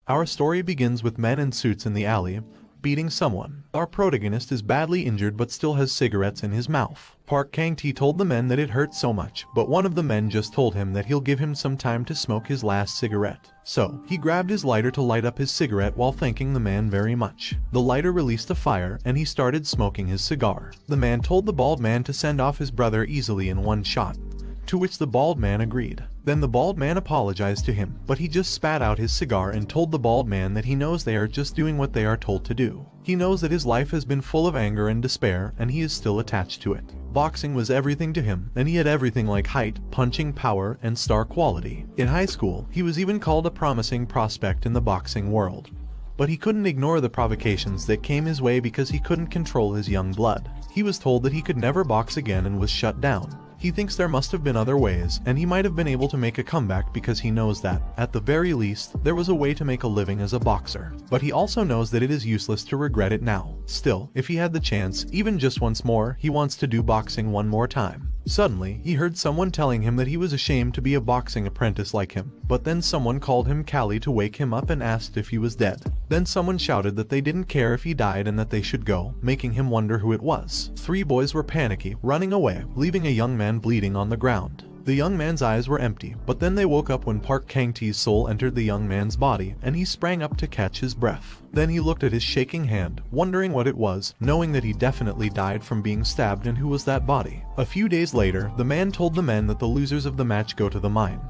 Our story begins with men in suits in the alley, beating someone. Our protagonist is badly injured but still has cigarettes in his mouth. Park Kang-tae told the men that it hurt so much, but one of the men just told him that he'll give him some time to smoke his last cigarette. So, he grabbed his lighter to light up his cigarette while thanking the man very much. The lighter released a fire and he started smoking his cigar. The man told the bald man to send off his brother easily in one shot, to which the bald man agreed. Then the bald man apologized to him, but he just spat out his cigar and told the bald man that he knows they are just doing what they are told to do. He knows that his life has been full of anger and despair and he is still attached to it. Boxing was everything to him, and he had everything like height, punching power, and star quality. In high school, he was even called a promising prospect in the boxing world. But he couldn't ignore the provocations that came his way because he couldn't control his young blood. He was told that he could never box again and was shut down. He thinks there must have been other ways, and he might have been able to make a comeback because he knows that, at the very least, there was a way to make a living as a boxer. But he also knows that it is useless to regret it now. Still, if he had the chance, even just once more, he wants to do boxing one more time. Suddenly, he heard someone telling him that he was ashamed to be a boxing apprentice like him, but then someone called him Callie to wake him up and asked if he was dead. Then someone shouted that they didn't care if he died and that they should go, making him wonder who it was. 3 boys were panicky, running away, leaving a young man bleeding on the ground. The young man's eyes were empty, but then they woke up when Park Kang-tae's soul entered the young man's body, and he sprang up to catch his breath. Then he looked at his shaking hand, wondering what it was, knowing that he definitely died from being stabbed and who was that body. A few days later, the man told the men that the losers of the match go to the mine.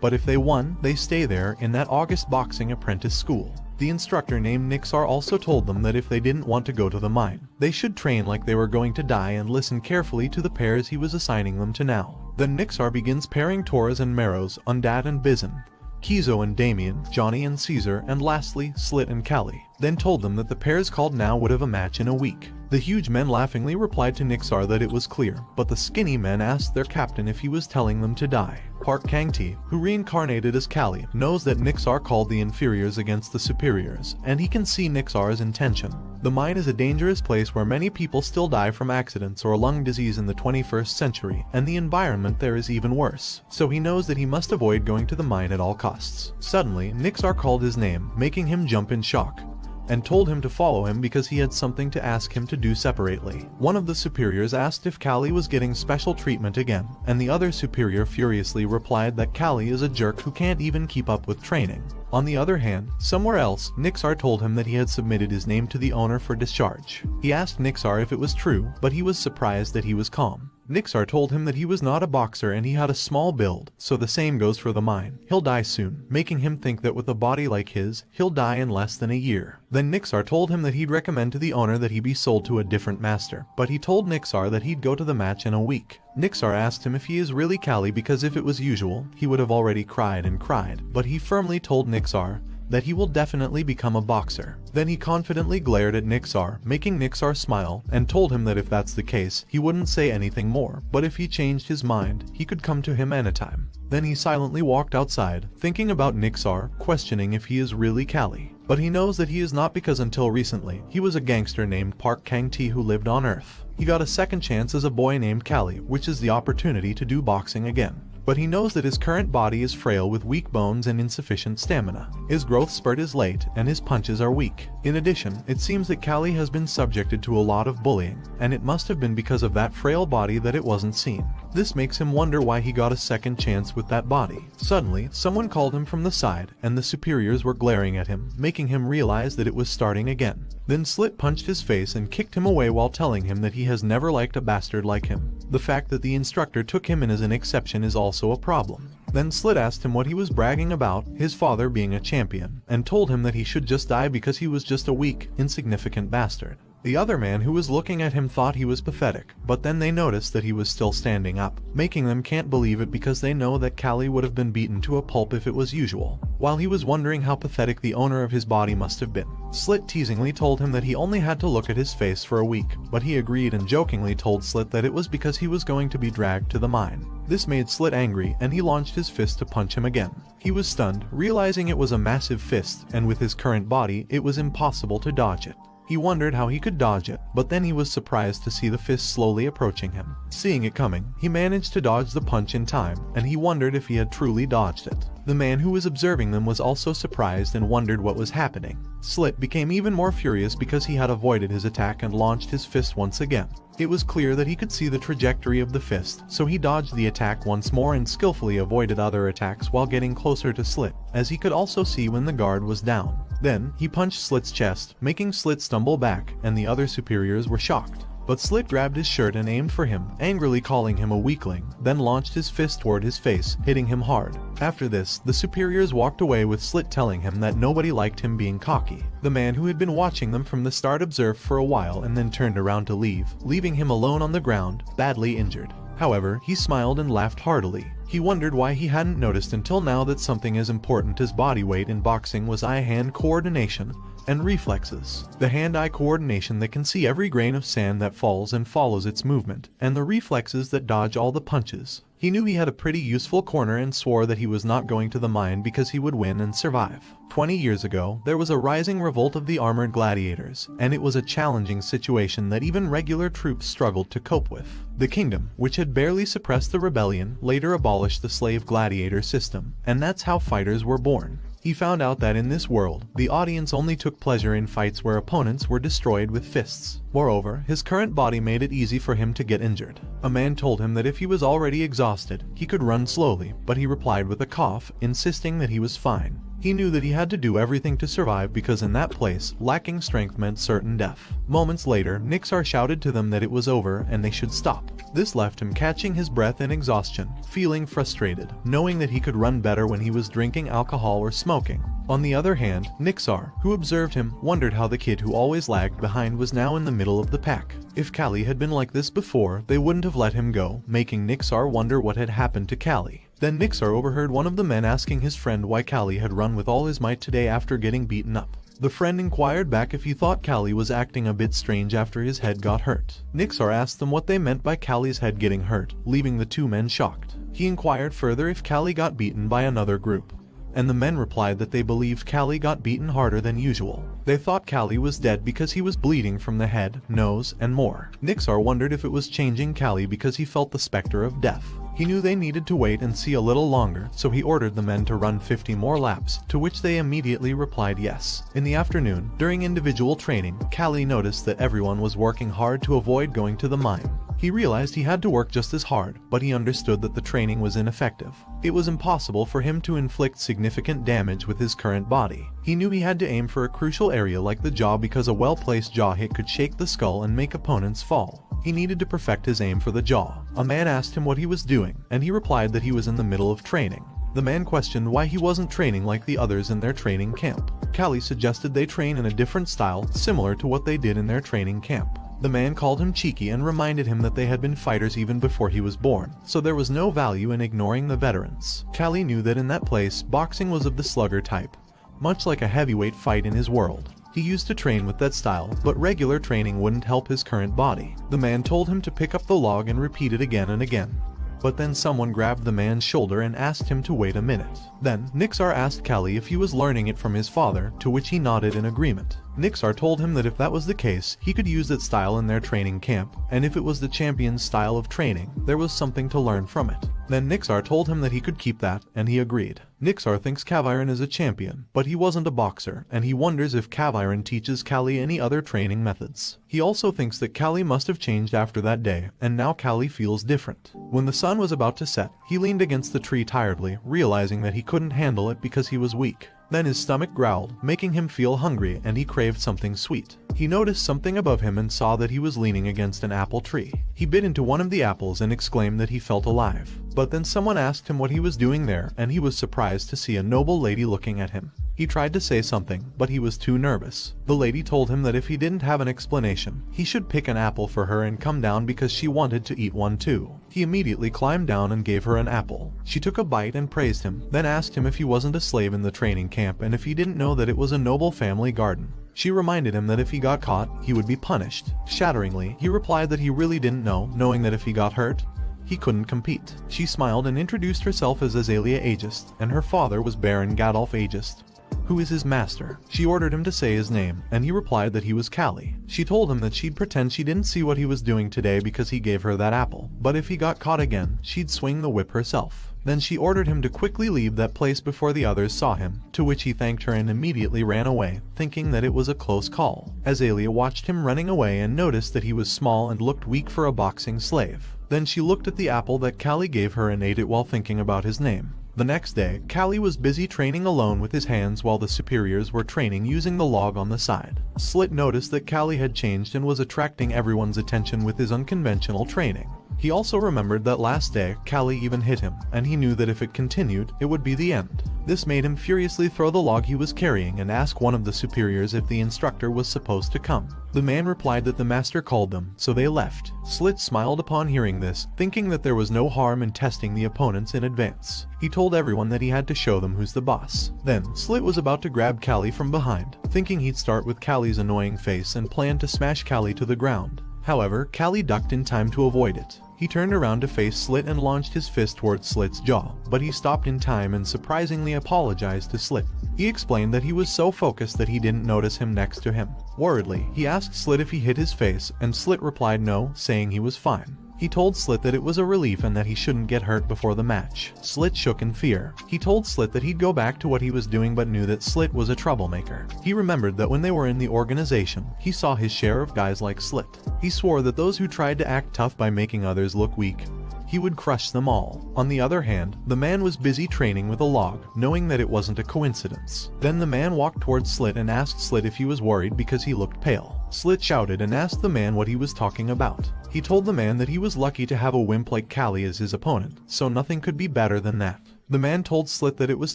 But if they won, they stay there in that August boxing apprentice school. The instructor named Nixar also told them that if they didn't want to go to the mine, they should train like they were going to die and listen carefully to the pairs he was assigning them to now. Then Nixar begins pairing Torres and Meros, Undat and Bizon, Kizo and Damien, Johnny and Caesar, and lastly, Slit and Callie. Then told them that the pairs called now would have a match in a week. The huge men laughingly replied to Nixar that it was clear, but the skinny men asked their captain if he was telling them to die. Park Kang-tae, who reincarnated as Callie, knows that Nixar called the inferiors against the superiors, and he can see Nixar's intention. The mine is a dangerous place where many people still die from accidents or lung disease in the 21st century, and the environment there is even worse. So he knows that he must avoid going to the mine at all costs. Suddenly, Nixar called his name, making him jump in shock, and told him to follow him because he had something to ask him to do separately. One of the superiors asked if Callie was getting special treatment again, and the other superior furiously replied that Callie is a jerk who can't even keep up with training. On the other hand, somewhere else, Nixar told him that he had submitted his name to the owner for discharge. He asked Nixar if it was true, but he was surprised that he was calm. Nixar told him that he was not a boxer and he had a small build, so the same goes for the mine. He'll die soon, making him think that with a body like his, he'll die in less than a year. Then Nixar told him that he'd recommend to the owner that he be sold to a different master, but he told Nixar that he'd go to the match in a week. Nixar asked him if he is really Callie because if it was usual, he would have already cried and cried, but he firmly told Nixar that he will definitely become a boxer. Then he confidently glared at Nixar, making Nixar smile, and told him that if that's the case, he wouldn't say anything more, but if he changed his mind, he could come to him anytime. Then he silently walked outside, thinking about Nixar, questioning if he is really Callie. But he knows that he is not because until recently, he was a gangster named Park Kang-tae who lived on Earth. He got a second chance as a boy named Callie, which is the opportunity to do boxing again. But he knows that his current body is frail with weak bones and insufficient stamina. His growth spurt is late, and his punches are weak. In addition, it seems that Callie has been subjected to a lot of bullying, and it must have been because of that frail body that it wasn't seen. This makes him wonder why he got a second chance with that body. Suddenly, someone called him from the side, and the superiors were glaring at him, making him realize that it was starting again. Then Slit punched his face and kicked him away while telling him that he has never liked a bastard like him. The fact that the instructor took him in as an exception is also a problem. Then Slit asked him what he was bragging about, his father being a champion, and told him that he should just die because he was just a weak, insignificant bastard. The other man who was looking at him thought he was pathetic, but then they noticed that he was still standing up, making them can't believe it because they know that Callie would have been beaten to a pulp if it was usual. While he was wondering how pathetic the owner of his body must have been, Slit teasingly told him that he only had to look at his face for a week, but he agreed and jokingly told Slit that it was because he was going to be dragged to the mine. This made Slit angry and he launched his fist to punch him again. He was stunned, realizing it was a massive fist, and with his current body, it was impossible to dodge it. He wondered how he could dodge it, but then he was surprised to see the fist slowly approaching him. Seeing it coming, he managed to dodge the punch in time, and he wondered if he had truly dodged it. The man who was observing them was also surprised and wondered what was happening. Slit became even more furious because he had avoided his attack and launched his fist once again. It was clear that he could see the trajectory of the fist, so he dodged the attack once more and skillfully avoided other attacks while getting closer to Slit, as he could also see when the guard was down. Then, he punched Slit's chest, making Slit stumble back, and the other superiors were shocked. But Slit grabbed his shirt and aimed for him, angrily calling him a weakling, then launched his fist toward his face, hitting him hard. After this, the superiors walked away with Slit telling him that nobody liked him being cocky. The man who had been watching them from the start observed for a while and then turned around to leave, leaving him alone on the ground, badly injured. However, he smiled and laughed heartily. He wondered why he hadn't noticed until now that something as important as body weight in boxing was eye-hand coordination and reflexes. The hand-eye coordination that can see every grain of sand that falls and follows its movement, and the reflexes that dodge all the punches. He knew he had a pretty useful corner and swore that he was not going to the mine because he would win and survive. 20 years ago, there was a rising revolt of the armored gladiators, and it was a challenging situation that even regular troops struggled to cope with. The kingdom, which had barely suppressed the rebellion, later abolished the slave gladiator system, and that's how fighters were born. He found out that in this world, the audience only took pleasure in fights where opponents were destroyed with fists. Moreover, his current body made it easy for him to get injured. A man told him that if he was already exhausted, he could run slowly, but he replied with a cough, insisting that he was fine. He knew that he had to do everything to survive because in that place, lacking strength meant certain death. Moments later, Nixar shouted to them that it was over and they should stop. This left him catching his breath in exhaustion, feeling frustrated, knowing that he could run better when he was drinking alcohol or smoking. On the other hand, Nixar, who observed him, wondered how the kid who always lagged behind was now in the middle of the pack. If Callie had been like this before, they wouldn't have let him go, making Nixar wonder what had happened to Callie. Then Nixar overheard one of the men asking his friend why Callie had run with all his might today after getting beaten up. The friend inquired back if he thought Callie was acting a bit strange after his head got hurt. Nixar asked them what they meant by Callie's head getting hurt, leaving the two men shocked. He inquired further if Callie got beaten by another group, and the men replied that they believed Callie got beaten harder than usual. They thought Callie was dead because he was bleeding from the head, nose, and more. Nixar wondered if it was changing Callie because he felt the specter of death. He knew they needed to wait and see a little longer, so he ordered the men to run 50 more laps, to which they immediately replied yes. In the afternoon, during individual training, Callie noticed that everyone was working hard to avoid going to the mine. He realized he had to work just as hard, but he understood that the training was ineffective. It was impossible for him to inflict significant damage with his current body. He knew he had to aim for a crucial area like the jaw because a well-placed jaw hit could shake the skull and make opponents fall. He needed to perfect his aim for the jaw. A man asked him what he was doing, and he replied that he was in the middle of training. The man questioned why he wasn't training like the others in their training camp. Callie suggested they train in a different style, similar to what they did in their training camp. The man called him cheeky and reminded him that they had been fighters even before he was born, so there was no value in ignoring the veterans. Callie knew that in that place, boxing was of the slugger type, much like a heavyweight fight in his world. He used to train with that style, but regular training wouldn't help his current body. The man told him to pick up the log and repeat it again and again. But then someone grabbed the man's shoulder and asked him to wait a minute. Then, Nixar asked Callie if he was learning it from his father, to which he nodded in agreement. Nixar told him that if that was the case, he could use that style in their training camp, and if it was the champion's style of training, there was something to learn from it. Then Nixar told him that he could keep that, and he agreed. Nixar thinks Kaviron is a champion, but he wasn't a boxer, and he wonders if Kaviron teaches Callie any other training methods. He also thinks that Callie must have changed after that day, and now Callie feels different. When the sun was about to set, he leaned against the tree tiredly, realizing that he couldn't handle it because he was weak. Then his stomach growled, making him feel hungry, and he craved something sweet. He noticed something above him and saw that he was leaning against an apple tree. He bit into one of the apples and exclaimed that he felt alive. But then someone asked him what he was doing there, and he was surprised to see a noble lady looking at him. He tried to say something, but he was too nervous. The lady told him that if he didn't have an explanation, he should pick an apple for her and come down because she wanted to eat one too. He immediately climbed down and gave her an apple. She took a bite and praised him, then asked him if he wasn't a slave in the training camp and if he didn't know that it was a noble family garden. She reminded him that if he got caught, he would be punished. Shatteringly, he replied that he really didn't know, knowing that if he got hurt, he couldn't compete. She smiled and introduced herself as Azalea Aegist, and her father was Baron Gadolf Aegist. "Who is his master?" She ordered him to say his name, and he replied that he was Callie. She told him that she'd pretend she didn't see what he was doing today because he gave her that apple, but if he got caught again, she'd swing the whip herself. Then she ordered him to quickly leave that place before the others saw him, to which he thanked her and immediately ran away, thinking that it was a close call. Azalea watched him running away and noticed that he was small and looked weak for a boxing slave. Then she looked at the apple that Callie gave her and ate it while thinking about his name. The next day, Callie was busy training alone with his hands while the superiors were training using the log on the side. Slit noticed that Callie had changed and was attracting everyone's attention with his unconventional training. He also remembered that last day, Callie even hit him, and he knew that if it continued, it would be the end. This made him furiously throw the log he was carrying and ask one of the superiors if the instructor was supposed to come. The man replied that the master called them, so they left. Slit smiled upon hearing this, thinking that there was no harm in testing the opponents in advance. He told everyone that he had to show them who's the boss. Then, Slit was about to grab Callie from behind, thinking he'd start with Callie's annoying face and plan to smash Callie to the ground. However, Callie ducked in time to avoid it. He turned around to face Slit and launched his fist towards Slit's jaw, but he stopped in time and surprisingly apologized to Slit. He explained that he was so focused that he didn't notice him next to him. Worriedly, he asked Slit if he hit his face, and Slit replied no, saying he was fine. He told Slit that it was a relief and that he shouldn't get hurt before the match. Slit shook in fear. He told Slit that he'd go back to what he was doing but knew that Slit was a troublemaker. He remembered that when they were in the organization, he saw his share of guys like Slit. He swore that those who tried to act tough by making others look weak, he would crush them all. On the other hand, the man was busy training with a log, knowing that it wasn't a coincidence. Then the man walked towards Slit and asked Slit if he was worried because he looked pale. Slit shouted and asked the man what he was talking about. He told the man that he was lucky to have a wimp like Callie as his opponent, so nothing could be better than that. The man told Slit that it was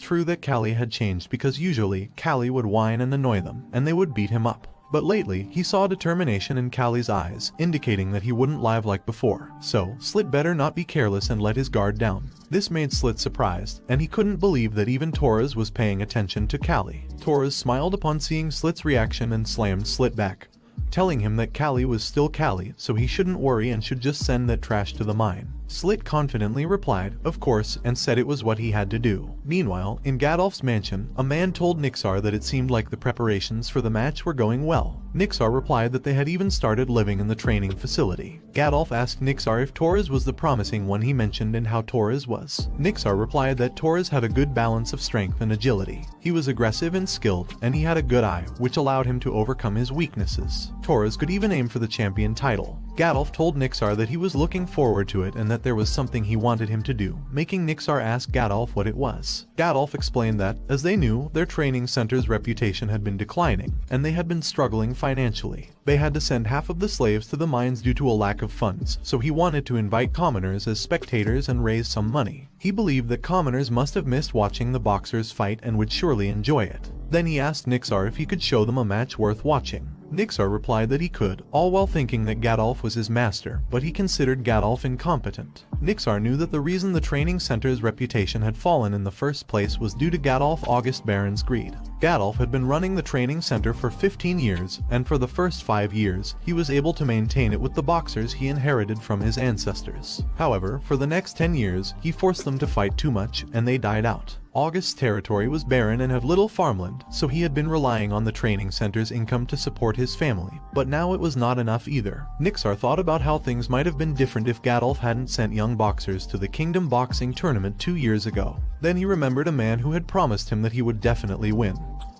true that Callie had changed because usually, Callie would whine and annoy them, and they would beat him up. But lately, he saw determination in Callie's eyes, indicating that he wouldn't lie like before. So, Slit better not be careless and let his guard down. This made Slit surprised, and he couldn't believe that even Torres was paying attention to Callie. Torres smiled upon seeing Slit's reaction and slammed Slit back, telling him that Callie was still Callie, so he shouldn't worry and should just send that trash to the mine. Slit confidently replied, of course, and said it was what he had to do. Meanwhile, in Gadolf's mansion, a man told Nixar that it seemed like the preparations for the match were going well. Nixar replied that they had even started living in the training facility. Gadolf asked Nixar if Torres was the promising one he mentioned and how Torres was. Nixar replied that Torres had a good balance of strength and agility. He was aggressive and skilled, and he had a good eye, which allowed him to overcome his weaknesses. Torres could even aim for the champion title. Gadolf told Nixar that he was looking forward to it and that there was something he wanted him to do, making Nixar ask Gadolf what it was. Gadolf explained that, as they knew, their training center's reputation had been declining, and they had been struggling financially. They had to send half of the slaves to the mines due to a lack of funds, so he wanted to invite commoners as spectators and raise some money. He believed that commoners must have missed watching the boxers fight and would surely enjoy it. Then he asked Nixar if he could show them a match worth watching. Nixar replied that he could, all while thinking that Gadolf was his master, but he considered Gadolf incompetent. Nixar knew that the reason the training center's reputation had fallen in the first place was due to Gadolf August Baron's greed. Gadolf had been running the training center for 15 years, and for the first 5 years, he was able to maintain it with the boxers he inherited from his ancestors. However, for the next 10 years, he forced them to fight too much, and they died out. August's territory was barren and had little farmland, so he had been relying on the training center's income to support his family, but now it was not enough either. Nixar thought about how things might have been different if Gadolf hadn't sent young boxers to the Kingdom Boxing Tournament 2 years ago. Then he remembered a man who had promised him that he would definitely win.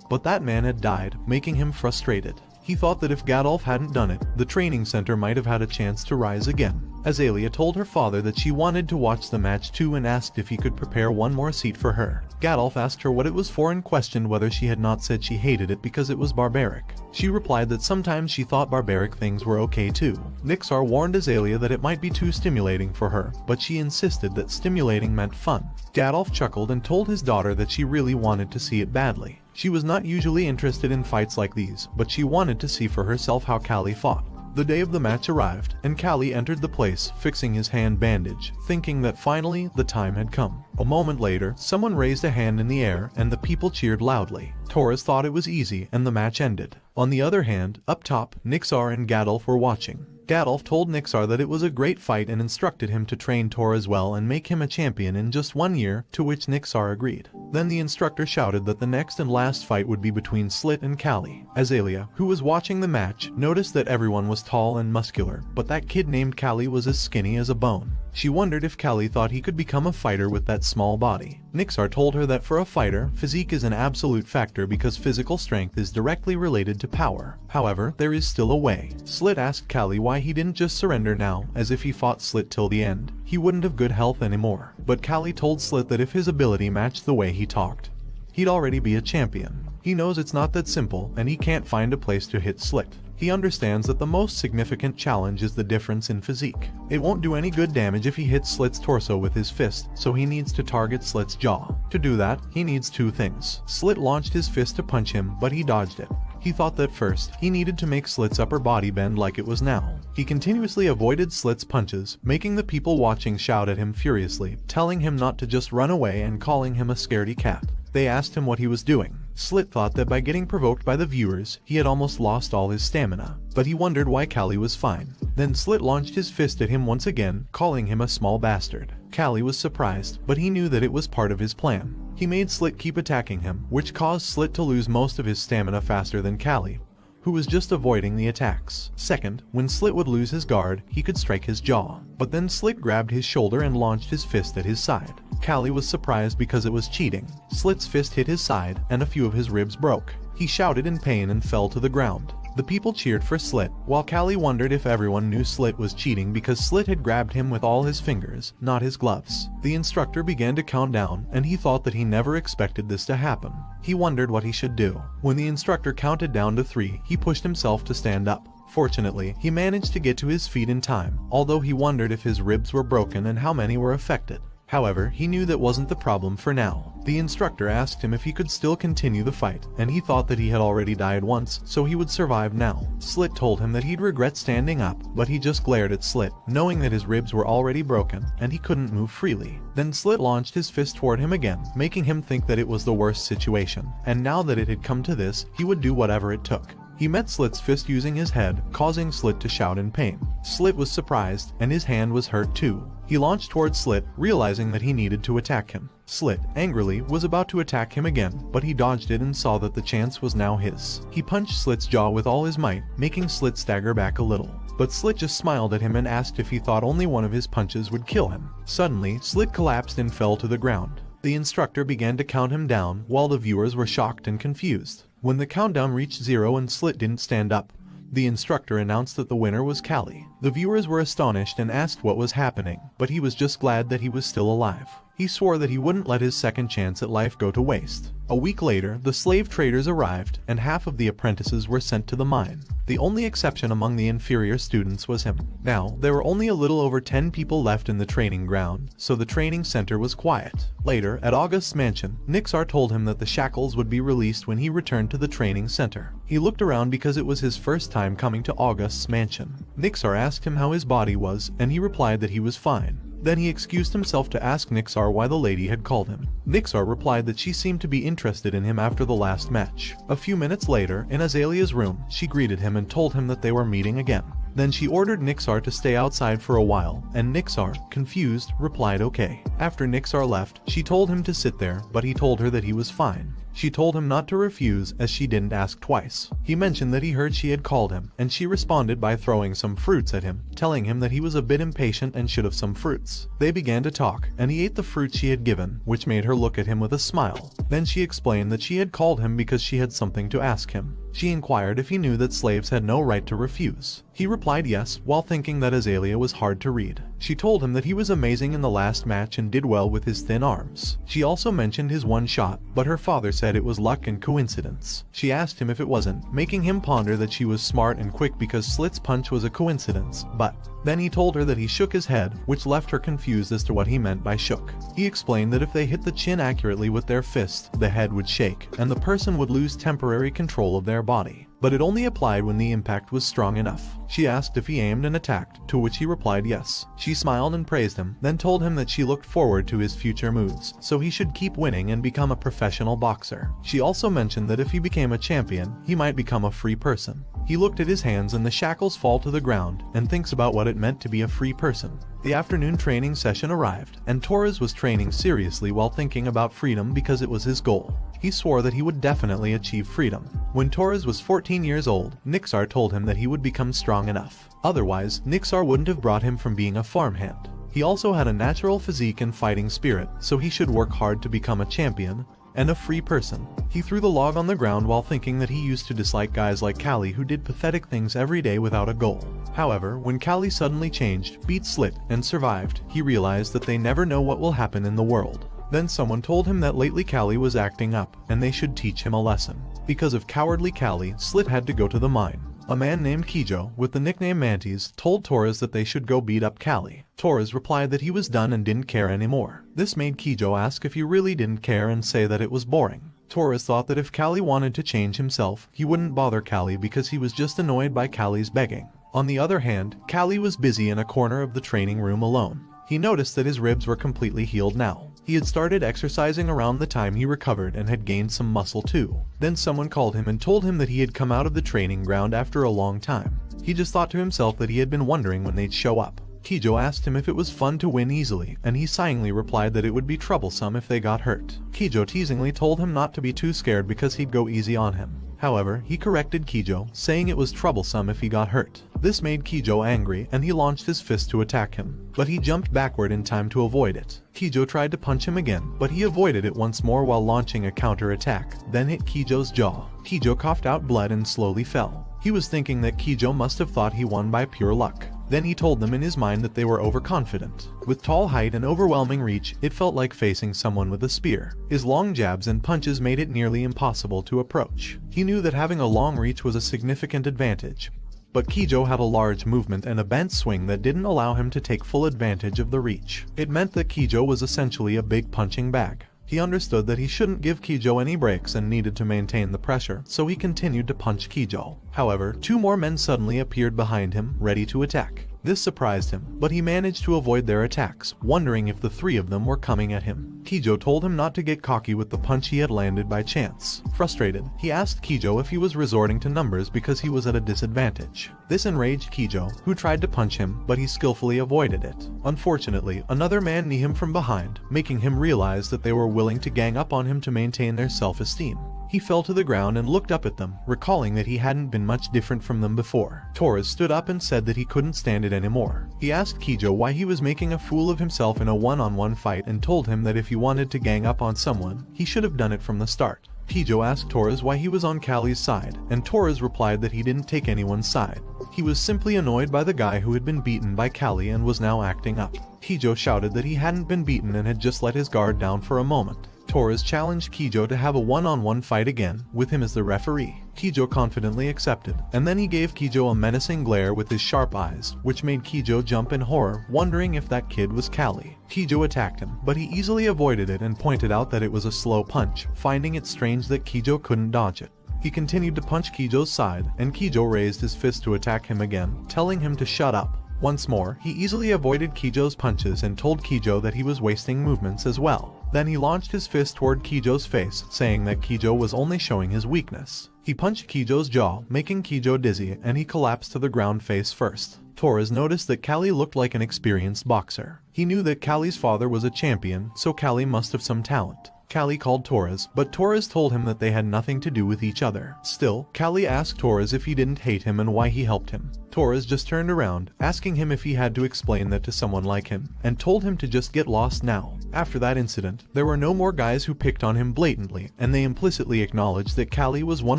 But that man had died, making him frustrated. He thought that if Gadolf hadn't done it, the training center might have had a chance to rise again. Azalea told her father that she wanted to watch the match too and asked if he could prepare one more seat for her. Gadolf asked her what it was for and questioned whether she had not said she hated it because it was barbaric. She replied that sometimes she thought barbaric things were okay too. Nixar warned Azalea that it might be too stimulating for her, but she insisted that stimulating meant fun. Gadolf chuckled and told his daughter that she really wanted to see it badly. She was not usually interested in fights like these, but she wanted to see for herself how Callie fought. The day of the match arrived, and Callie entered the place, fixing his hand bandage, thinking that finally the time had come. A moment later, someone raised a hand in the air, and the people cheered loudly. Torres thought it was easy, and the match ended. On the other hand, up top, Nixar and Gadolf were watching. Gadolf told Nixar that it was a great fight and instructed him to train Tor as well and make him a champion in just 1 year, to which Nixar agreed. Then the instructor shouted that the next and last fight would be between Slit and Callie. Azalea, who was watching the match, noticed that everyone was tall and muscular, but that kid named Callie was as skinny as a bone. She wondered if Callie thought he could become a fighter with that small body. Nixar told her that for a fighter, physique is an absolute factor because physical strength is directly related to power. However, there is still a way. Slit asked Callie why he didn't just surrender now, as if he fought Slit till the end, he wouldn't have good health anymore. But Callie told Slit that if his ability matched the way he talked, he'd already be a champion. He knows it's not that simple, and he can't find a place to hit Slit. He understands that the most significant challenge is the difference in physique. It won't do any good damage if he hits Slit's torso with his fist, so he needs to target Slit's jaw. To do that, he needs 2 things. Slit launched his fist to punch him, but he dodged it. He thought that first, he needed to make Slit's upper body bend like it was now. He continuously avoided Slit's punches, making the people watching shout at him furiously, telling him not to just run away and calling him a scaredy cat. They asked him what he was doing. Slit thought that by getting provoked by the viewers, he had almost lost all his stamina, but he wondered why Callie was fine. Then Slit launched his fist at him once again, calling him a small bastard. Callie was surprised, but he knew that it was part of his plan. He made Slit keep attacking him, which caused Slit to lose most of his stamina faster than Callie, who was just avoiding the attacks. Second, when Slit would lose his guard, he could strike his jaw. But then Slit grabbed his shoulder and launched his fist at his side. Callie was surprised because it was cheating. Slit's fist hit his side, and a few of his ribs broke. He shouted in pain and fell to the ground. The people cheered for Slit, while Callie wondered if everyone knew Slit was cheating because Slit had grabbed him with all his fingers, not his gloves. The instructor began to count down, and he thought that he never expected this to happen. He wondered what he should do. When the instructor counted down to 3, he pushed himself to stand up. Fortunately, he managed to get to his feet in time, although he wondered if his ribs were broken and how many were affected. However, he knew that wasn't the problem for now. The instructor asked him if he could still continue the fight, and he thought that he had already died once, so he would survive now. Slit told him that he'd regret standing up, but he just glared at Slit, knowing that his ribs were already broken, and he couldn't move freely. Then Slit launched his fist toward him again, making him think that it was the worst situation, and now that it had come to this, he would do whatever it took. He met Slit's fist using his head, causing Slit to shout in pain. Slit was surprised, and his hand was hurt too. He launched towards Slit, realizing that he needed to attack him. Slit, angrily, was about to attack him again, but he dodged it and saw that the chance was now his. He punched Slit's jaw with all his might, making Slit stagger back a little. But Slit just smiled at him and asked if he thought only one of his punches would kill him. Suddenly, Slit collapsed and fell to the ground. The instructor began to count him down, while the viewers were shocked and confused. When the countdown reached 0 and Slit didn't stand up, the instructor announced that the winner was Callie. The viewers were astonished and asked what was happening, but he was just glad that he was still alive. He swore that he wouldn't let his second chance at life go to waste. A week later, the slave traders arrived, and half of the apprentices were sent to the mine. The only exception among the inferior students was him. Now, there were only a little over 10 people left in the training ground, so the training center was quiet. Later, at August's mansion, Nixar told him that the shackles would be released when he returned to the training center. He looked around because it was his first time coming to August's mansion. Nixar asked him how his body was, and he replied that he was fine. Then he excused himself to ask Nixar why the lady had called him. Nixar replied that she seemed to be interested in him after the last match. A few minutes later, in Azalea's room, she greeted him and told him that they were meeting again. Then she ordered Nixar to stay outside for a while, and Nixar, confused, replied okay. After Nixar left, she told him to sit there, but he told her that he was fine. She told him not to refuse, as she didn't ask twice. He mentioned that he heard she had called him, and she responded by throwing some fruits at him, telling him that he was a bit impatient and should have some fruits. They began to talk, and he ate the fruit she had given, which made her look at him with a smile. Then she explained that she had called him because she had something to ask him. She inquired if he knew that slaves had no right to refuse. He replied yes, while thinking that Azalea was hard to read. She told him that he was amazing in the last match and did well with his thin arms. She also mentioned his one shot, but her father said it was luck and coincidence. She asked him if it wasn't, making him ponder that she was smart and quick because Slit's punch was a coincidence, but then he told her that he shook his head, which left her confused as to what he meant by shook. He explained that if they hit the chin accurately with their fist, the head would shake, and the person would lose temporary control of their body. but it only applied when the impact was strong enough. She asked if he aimed and attacked, to which he replied yes. She smiled and praised him, then told him that she looked forward to his future moves, so he should keep winning and become a professional boxer. She also mentioned that if he became a champion, he might become a free person. He looked at his hands and the shackles fall to the ground, and thinks about what it meant to be a free person. The afternoon training session arrived, and Torres was training seriously while thinking about freedom because it was his goal. He swore that he would definitely achieve freedom. When Torres was 14 years old, Nixar told him that he would become strong enough. Otherwise, Nixar wouldn't have brought him from being a farmhand. He also had a natural physique and fighting spirit, so he should work hard to become a champion and a free person. He threw the log on the ground while thinking that he used to dislike guys like Callie who did pathetic things every day without a goal. However, when Callie suddenly changed, beat Slit, and survived, he realized that they never know what will happen in the world. Then someone told him that lately Callie was acting up, and they should teach him a lesson. Because of cowardly Callie, Slit had to go to the mine. A man named Kijo, with the nickname Mantis, told Torres that they should go beat up Callie. Torres replied that he was done and didn't care anymore. This made Kijo ask if he really didn't care and say that it was boring. Torres thought that if Callie wanted to change himself, he wouldn't bother Callie because he was just annoyed by Callie's begging. On the other hand, Callie was busy in a corner of the training room alone. He noticed that his ribs were completely healed now. He had started exercising around the time he recovered and had gained some muscle too. Then someone called him and told him that he had come out of the training ground after a long time. He just thought to himself that he had been wondering when they'd show up. Kijo asked him if it was fun to win easily, and he sighingly replied that it would be troublesome if they got hurt. Kijo teasingly told him not to be too scared because he'd go easy on him. However, he corrected Kijo, saying it was troublesome if he got hurt. This made Kijo angry, and he launched his fist to attack him, but he jumped backward in time to avoid it. Kijo tried to punch him again, but he avoided it once more while launching a counter-attack, then hit Kijo's jaw. Kijo coughed out blood and slowly fell. He was thinking that Kijo must have thought he won by pure luck. Then he told them in his mind that they were overconfident. With tall height and overwhelming reach, it felt like facing someone with a spear. His long jabs and punches made it nearly impossible to approach. He knew that having a long reach was a significant advantage, but Kijo had a large movement and a bent swing that didn't allow him to take full advantage of the reach. It meant that Kijo was essentially a big punching bag. He understood that he shouldn't give Kijo any breaks and needed to maintain the pressure, so he continued to punch Kijo. However, two more men suddenly appeared behind him, ready to attack. This surprised him, but he managed to avoid their attacks, wondering if the three of them were coming at him. Kijo told him not to get cocky with the punch he had landed by chance. Frustrated, he asked Kijo if he was resorting to numbers because he was at a disadvantage. This enraged Kijo, who tried to punch him, but he skillfully avoided it. Unfortunately, another man kneed him from behind, making him realize that they were willing to gang up on him to maintain their self-esteem. He fell to the ground and looked up at them, recalling that he hadn't been much different from them before. Torres stood up and said that he couldn't stand it anymore. He asked Kijo why he was making a fool of himself in a one-on-one fight and told him that if he wanted to gang up on someone, he should have done it from the start. Kijo asked Torres why he was on Callie's side, and Torres replied that he didn't take anyone's side. He was simply annoyed by the guy who had been beaten by Callie and was now acting up. Kijo shouted that he hadn't been beaten and had just let his guard down for a moment. Torres challenged Kijo to have a one-on-one fight again, with him as the referee. Kijo confidently accepted, and then he gave Kijo a menacing glare with his sharp eyes, which made Kijo jump in horror, wondering if that kid was Callie. Kijo attacked him, but he easily avoided it and pointed out that it was a slow punch, finding it strange that Kijo couldn't dodge it. He continued to punch Kijo's side, and Kijo raised his fist to attack him again, telling him to shut up. Once more, he easily avoided Kijo's punches and told Kijo that he was wasting movements as well. Then he launched his fist toward Kijo's face, saying that Kijo was only showing his weakness. He punched Kijo's jaw, making Kijo dizzy, and he collapsed to the ground face first. Torres noticed that Callie looked like an experienced boxer. He knew that Callie's father was a champion, so Callie must have some talent. Callie called Torres, but Torres told him that they had nothing to do with each other. Still, Callie asked Torres if he didn't hate him and why he helped him. Torres just turned around, asking him if he had to explain that to someone like him, and told him to just get lost now. After that incident, there were no more guys who picked on him blatantly, and they implicitly acknowledged that Callie was one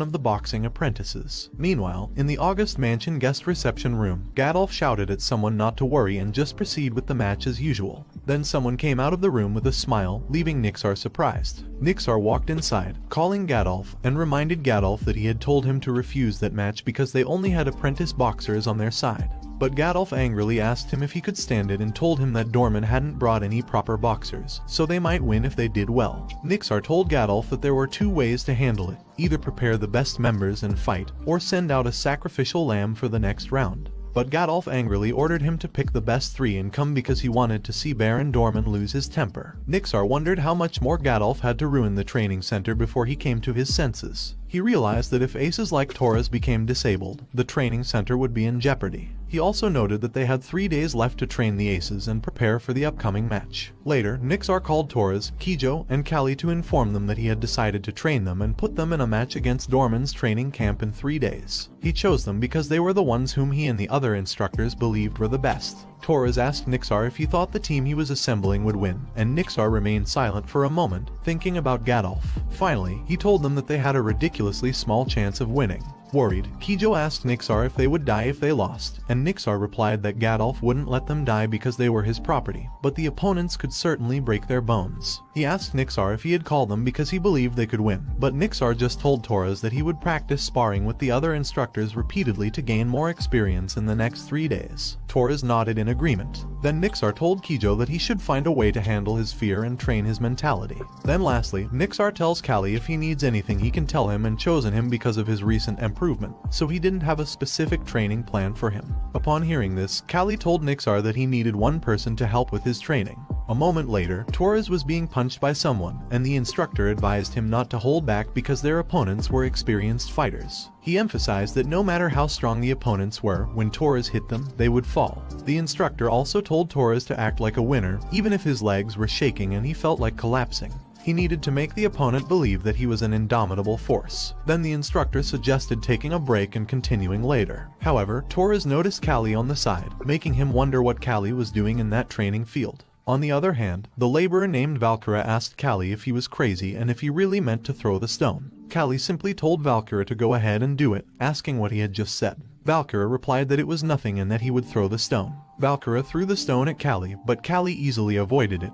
of the boxing apprentices. Meanwhile, in the August Mansion guest reception room, Gadolf shouted at someone not to worry and just proceed with the match as usual. Then someone came out of the room with a smile, leaving Nixar surprised. Nixar walked inside, calling Gadolf, and reminded Gadolf that he had told him to refuse that match because they only had apprentice boxers on their side. but Gadolf angrily asked him if he could stand it and told him that Dorman hadn't brought any proper boxers, so they might win if they did well. Nixar told Gadolf that there were two ways to handle it: either prepare the best members and fight, or send out a sacrificial lamb for the next round. But Gadolf angrily ordered him to pick the best three and come because he wanted to see Baron Dorman lose his temper. Nixar wondered how much more Gadolf had to ruin the training center before he came to his senses. He realized that if aces like Torres became disabled, the training center would be in jeopardy. He also noted that they had 3 days left to train the aces and prepare for the upcoming match. Later, Nixar called Torres, Kijo, and Kali to inform them that he had decided to train them and put them in a match against Dorman's training camp in 3 days. He chose them because they were the ones whom he and the other instructors believed were the best. Torres asked Nixar if he thought the team he was assembling would win, and Nixar remained silent for a moment, thinking about Gadolf. Finally, he told them that they had a ridiculously small chance of winning. Worried, Kijo asked Nixar if they would die if they lost, and Nixar replied that Gadolf wouldn't let them die because they were his property, but the opponents could certainly break their bones. He asked Nixar if he had called them because he believed they could win, but Nixar just told Torres that he would practice sparring with the other instructors repeatedly to gain more experience in the next 3 days. Torres nodded in agreement. Then Nixar told Kijo that he should find a way to handle his fear and train his mentality. Then lastly, Nixar tells Kali if he needs anything he can tell him, and chosen him because of his recent improvement, so he didn't have a specific training plan for him. Upon hearing this, Kali told Nixar that he needed one person to help with his training. A moment later, Torres was being punched by someone, and the instructor advised him not to hold back because their opponents were experienced fighters. He emphasized that no matter how strong the opponents were, when Torres hit them, they would fall. The instructor also told Torres to act like a winner, even if his legs were shaking and he felt like collapsing. He needed to make the opponent believe that he was an indomitable force. Then the instructor suggested taking a break and continuing later. However, Torres noticed Kali on the side, making him wonder what Kali was doing in that training field. On the other hand, the laborer named Valkyra asked Kali if he was crazy and if he really meant to throw the stone. Kali simply told Valkyra to go ahead and do it, asking what he had just said. Valkyra replied that it was nothing and that he would throw the stone. Valkyra threw the stone at Kali, but Kali easily avoided it,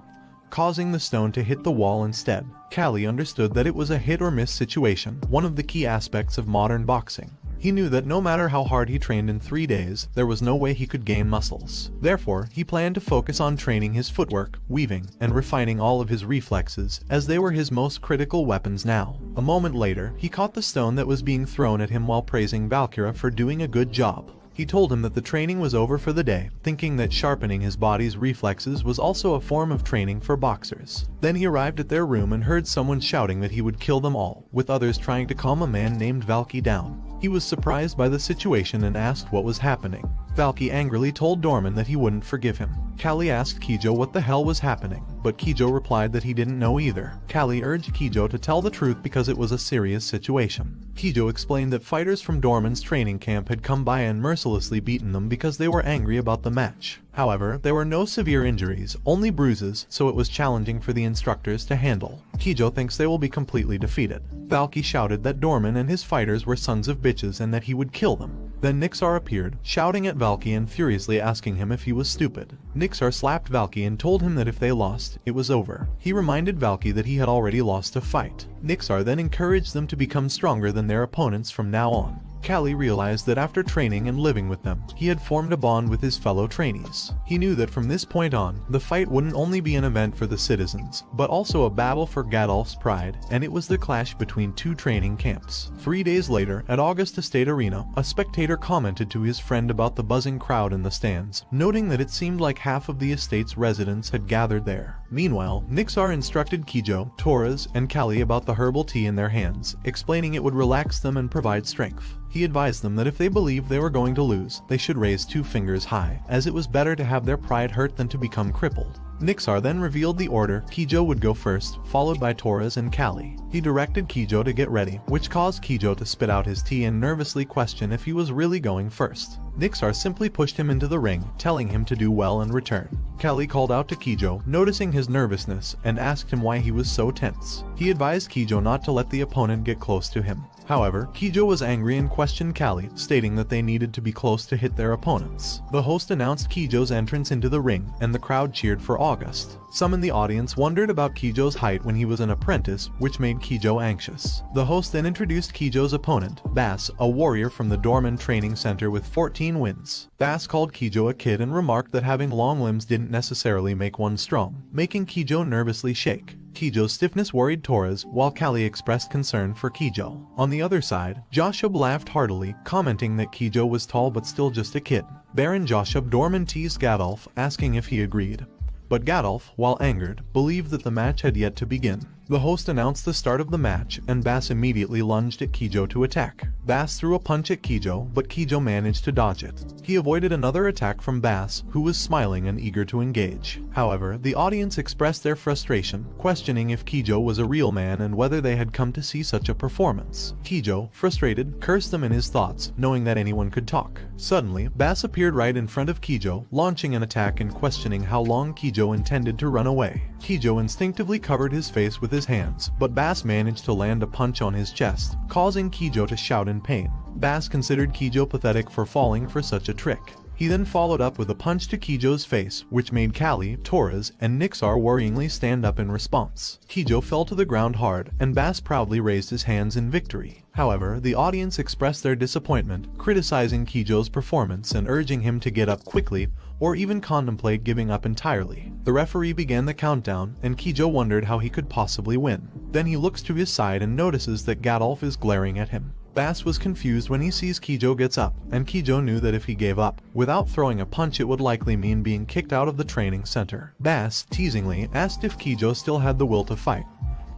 causing the stone to hit the wall instead. Kali understood that it was a hit or miss situation, one of the key aspects of modern boxing. He knew that no matter how hard he trained in 3 days, there was no way he could gain muscles. Therefore, he planned to focus on training his footwork, weaving, and refining all of his reflexes, as they were his most critical weapons now. A moment later, he caught the stone that was being thrown at him while praising Valkyra for doing a good job. He told him that the training was over for the day, thinking that sharpening his body's reflexes was also a form of training for boxers. Then he arrived at their room and heard someone shouting that he would kill them all, with others trying to calm a man named Valky down. He was surprised by the situation and asked what was happening. Valky angrily told Dorman that he wouldn't forgive him. Kali asked Kijo what the hell was happening, but Kijo replied that he didn't know either. Kali urged Kijo to tell the truth because it was a serious situation. Kijo explained that fighters from Dorman's training camp had come by and mercilessly beaten them because they were angry about the match. However, there were no severe injuries, only bruises, so it was challenging for the instructors to handle. Kijo thinks they will be completely defeated. Valky shouted that Dorman and his fighters were sons of bitches and that he would kill them. Then Nixar appeared, shouting at Valky and furiously asking him if he was stupid. Nixar slapped Valky and told him that if they lost, it was over. He reminded Valky that he had already lost a fight. Nixar then encouraged them to become stronger than their opponents from now on. Kali realized that after training and living with them, he had formed a bond with his fellow trainees. He knew that from this point on, the fight wouldn't only be an event for the citizens, but also a battle for Gadolf's pride, and it was the clash between 2 training camps. 3 days later, at Augusta State Arena, a spectator commented to his friend about the buzzing crowd in the stands, noting that it seemed like half of the estate's residents had gathered there. Meanwhile, Nixar instructed Kijo, Torres, and Kali about the herbal tea in their hands, explaining it would relax them and provide strength. He advised them that if they believed they were going to lose, they should raise 2 fingers high, as it was better to have their pride hurt than to become crippled. Nixar then revealed the order. Kijo would go first, followed by Torres and Kali. He directed Kijo to get ready, which caused Kijo to spit out his tea and nervously question if he was really going first. Nixar simply pushed him into the ring, telling him to do well and return. Kali called out to Kijo, noticing his nervousness, and asked him why he was so tense. He advised Kijo not to let the opponent get close to him. However, Kijo was angry and questioned Kali, stating that they needed to be close to hit their opponents. The host announced Kijo's entrance into the ring, and the crowd cheered for August. Some in the audience wondered about Kijo's height when he was an apprentice, which made Kijo anxious. The host then introduced Kijo's opponent, Bass, a warrior from the Dorman Training Center with 14 routine wins. Bass called Kijo a kid and remarked that having long limbs didn't necessarily make one strong, making Kijo nervously shake. Kijo's stiffness worried Torres, while Callie expressed concern for Kijo. On the other side, Joshua laughed heartily, commenting that Kijo was tall but still just a kid. Baron Joshua Dorman teased Gadolf, asking if he agreed. But Gadolf, while angered, believed that the match had yet to begin. The host announced the start of the match, and Bass immediately lunged at Kijo to attack. Bass threw a punch at Kijo, but Kijo managed to dodge it. He avoided another attack from Bass, who was smiling and eager to engage. However, the audience expressed their frustration, questioning if Kijo was a real man and whether they had come to see such a performance. Kijo, frustrated, cursed them in his thoughts, knowing that anyone could talk. Suddenly, Bass appeared right in front of Kijo, launching an attack and questioning how long Kijo intended to run away. Kijo instinctively covered his face with his hands, but Bass managed to land a punch on his chest, causing Kijo to shout in pain. Bass considered Kijo pathetic for falling for such a trick. He then followed up with a punch to Kijo's face, which made Callie, Torres, and Nixar worryingly stand up in response. Kijo fell to the ground hard, and Bass proudly raised his hands in victory. However, the audience expressed their disappointment, criticizing Kijo's performance and urging him to get up quickly, or even contemplate giving up entirely. The referee began the countdown, and Kijo wondered how he could possibly win. Then he looks to his side and notices that Gadolf is glaring at him. Bass was confused when he sees Kijo gets up, and Kijo knew that if he gave up without throwing a punch, it would likely mean being kicked out of the training center. Bass, teasingly, asked if Kijo still had the will to fight.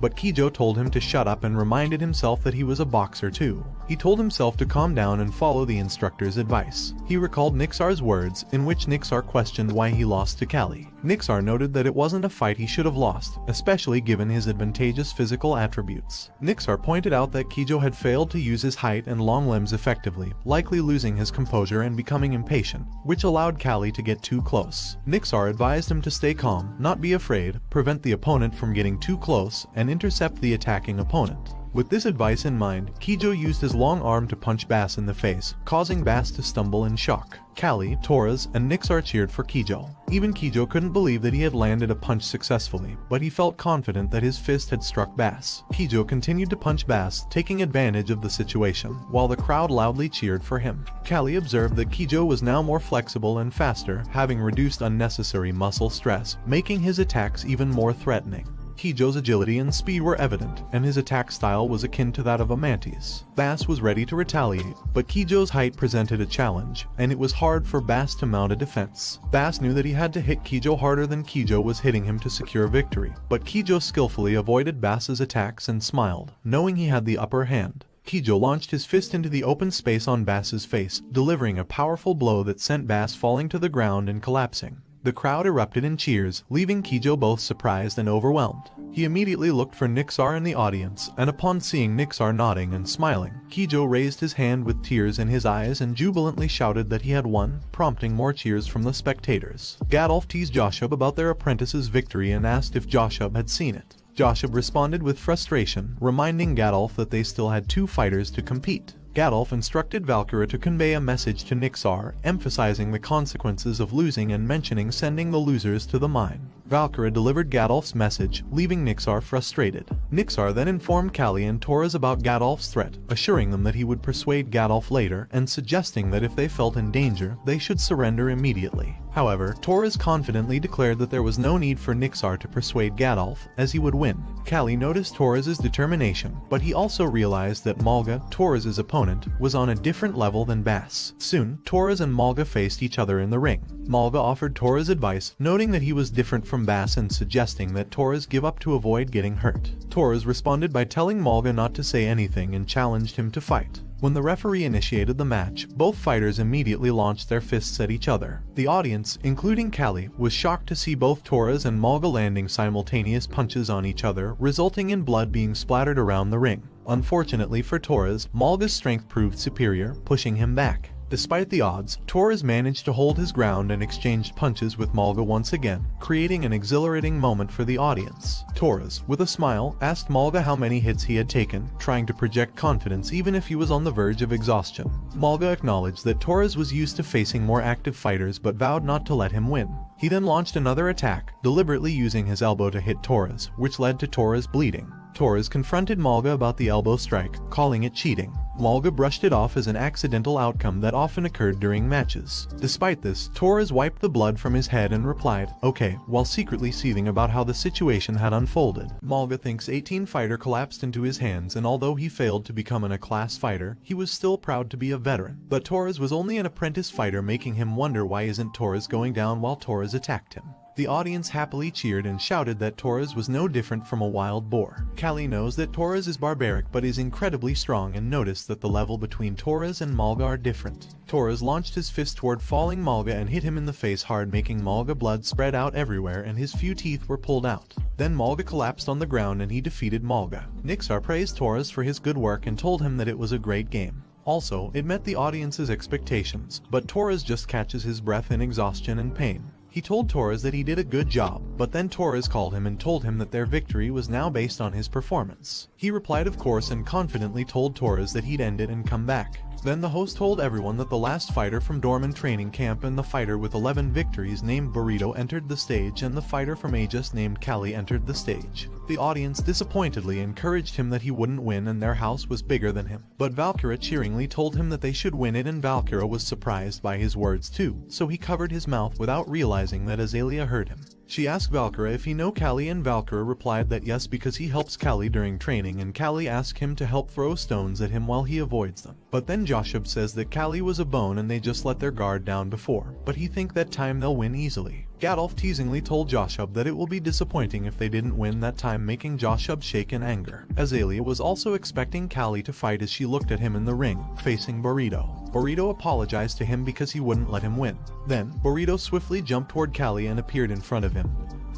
But Kijo told him to shut up and reminded himself that he was a boxer too. He told himself to calm down and follow the instructor's advice. He recalled Nixar's words, in which Nixar questioned why he lost to Callie. Nixar noted that it wasn't a fight he should have lost, especially given his advantageous physical attributes. Nixar pointed out that Kijo had failed to use his height and long limbs effectively, likely losing his composure and becoming impatient, which allowed Callie to get too close. Nixar advised him to stay calm, not be afraid, prevent the opponent from getting too close, and intercept the attacking opponent. With this advice in mind, Kijo used his long arm to punch Bass in the face, causing Bass to stumble in shock. Callie, Torres, and Nixar cheered for Kijo. Even Kijo couldn't believe that he had landed a punch successfully, but he felt confident that his fist had struck Bass. Kijo continued to punch Bass, taking advantage of the situation, while the crowd loudly cheered for him. Callie observed that Kijo was now more flexible and faster, having reduced unnecessary muscle stress, making his attacks even more threatening. Kijo's agility and speed were evident, and his attack style was akin to that of a mantis. Bass was ready to retaliate, but Kijo's height presented a challenge, and it was hard for Bass to mount a defense. Bass knew that he had to hit Kijo harder than Kijo was hitting him to secure victory, but Kijo skillfully avoided Bass's attacks and smiled, knowing he had the upper hand. Kijo launched his fist into the open space on Bass's face, delivering a powerful blow that sent Bass falling to the ground and collapsing. The crowd erupted in cheers, leaving Kijo both surprised and overwhelmed. He immediately looked for Nixar in the audience, and upon seeing Nixar nodding and smiling, Kijo raised his hand with tears in his eyes and jubilantly shouted that he had won, prompting more cheers from the spectators. Gadolf teased Joshua about their apprentice's victory and asked if Joshua had seen it. Joshua responded with frustration, reminding Gadolf that they still had 2 fighters to compete. Gadolf instructed Valkyra to convey a message to Nixar, emphasizing the consequences of losing and mentioning sending the losers to the mine. Valkyra delivered Gadolf's message, leaving Nixar frustrated. Nixar then informed Callie and Torres about Gadolf's threat, assuring them that he would persuade Gadolf later and suggesting that if they felt in danger, they should surrender immediately. However, Torres confidently declared that there was no need for Nixar to persuade Gadolf, as he would win. Callie noticed Torres' determination, but he also realized that Malga, Torres' opponent, was on a different level than Bass. Soon, Torres and Malga faced each other in the ring. Malga offered Torres advice, noting that he was different from Bass and suggesting that Torres give up to avoid getting hurt. Torres responded by telling Malga not to say anything and challenged him to fight. When the referee initiated the match, both fighters immediately launched their fists at each other. The audience, including Callie, was shocked to see both Torres and Malga landing simultaneous punches on each other, resulting in blood being splattered around the ring. Unfortunately for Torres, Malga's strength proved superior, pushing him back. Despite the odds, Torres managed to hold his ground and exchanged punches with Malga once again, creating an exhilarating moment for the audience. Torres, with a smile, asked Malga how many hits he had taken, trying to project confidence even if he was on the verge of exhaustion. Malga acknowledged that Torres was used to facing more active fighters but vowed not to let him win. He then launched another attack, deliberately using his elbow to hit Torres, which led to Torres bleeding. Torres confronted Malga about the elbow strike, calling it cheating. Malga brushed it off as an accidental outcome that often occurred during matches. Despite this, Torres wiped the blood from his head and replied, "Okay," while secretly seething about how the situation had unfolded. Malga thinks 18 fighter collapsed into his hands, and although he failed to become an A-class fighter, he was still proud to be a veteran. But Torres was only an apprentice fighter, making him wonder why isn't Torres going down while Torres attacked him. The audience happily cheered and shouted that Torres was no different from a wild boar. Callie knows that Torres is barbaric but is incredibly strong and noticed that the level between Torres and Malga are different. Torres launched his fist toward falling Malga and hit him in the face hard, making Malga blood spread out everywhere and his few teeth were pulled out. Then Malga collapsed on the ground and he defeated Malga. Nixar praised Torres for his good work and told him that it was a great game. Also, it met the audience's expectations, but Torres just catches his breath in exhaustion and pain. He told Torres that he did a good job, but then Torres called him and told him that their victory was now based on his performance. He replied of course and confidently told Torres that he'd end it and come back. Then the host told everyone that the last fighter from Dorman training camp and the fighter with 11 victories named Burrito entered the stage, and the fighter from Aegis named Callie entered the stage. The audience disappointedly encouraged him that he wouldn't win and their house was bigger than him. But Valkyra cheeringly told him that they should win it, and Valkyra was surprised by his words too, so he covered his mouth without realizing that Azalea heard him. She asked Valkyra if he know Callie, and Valkyra replied that yes, because he helps Callie during training, and Callie asked him to help throw stones at him while he avoids them. But then Joshua says that Callie was a bone and they just let their guard down before, but he think that time they'll win easily. Gadolf teasingly told Joshua that it will be disappointing if they didn't win that time, making Joshua shake in anger. Azalea was also expecting Callie to fight as she looked at him in the ring, facing Burrito. Burrito apologized to him because he wouldn't let him win. Then, Burrito swiftly jumped toward Callie and appeared in front of him,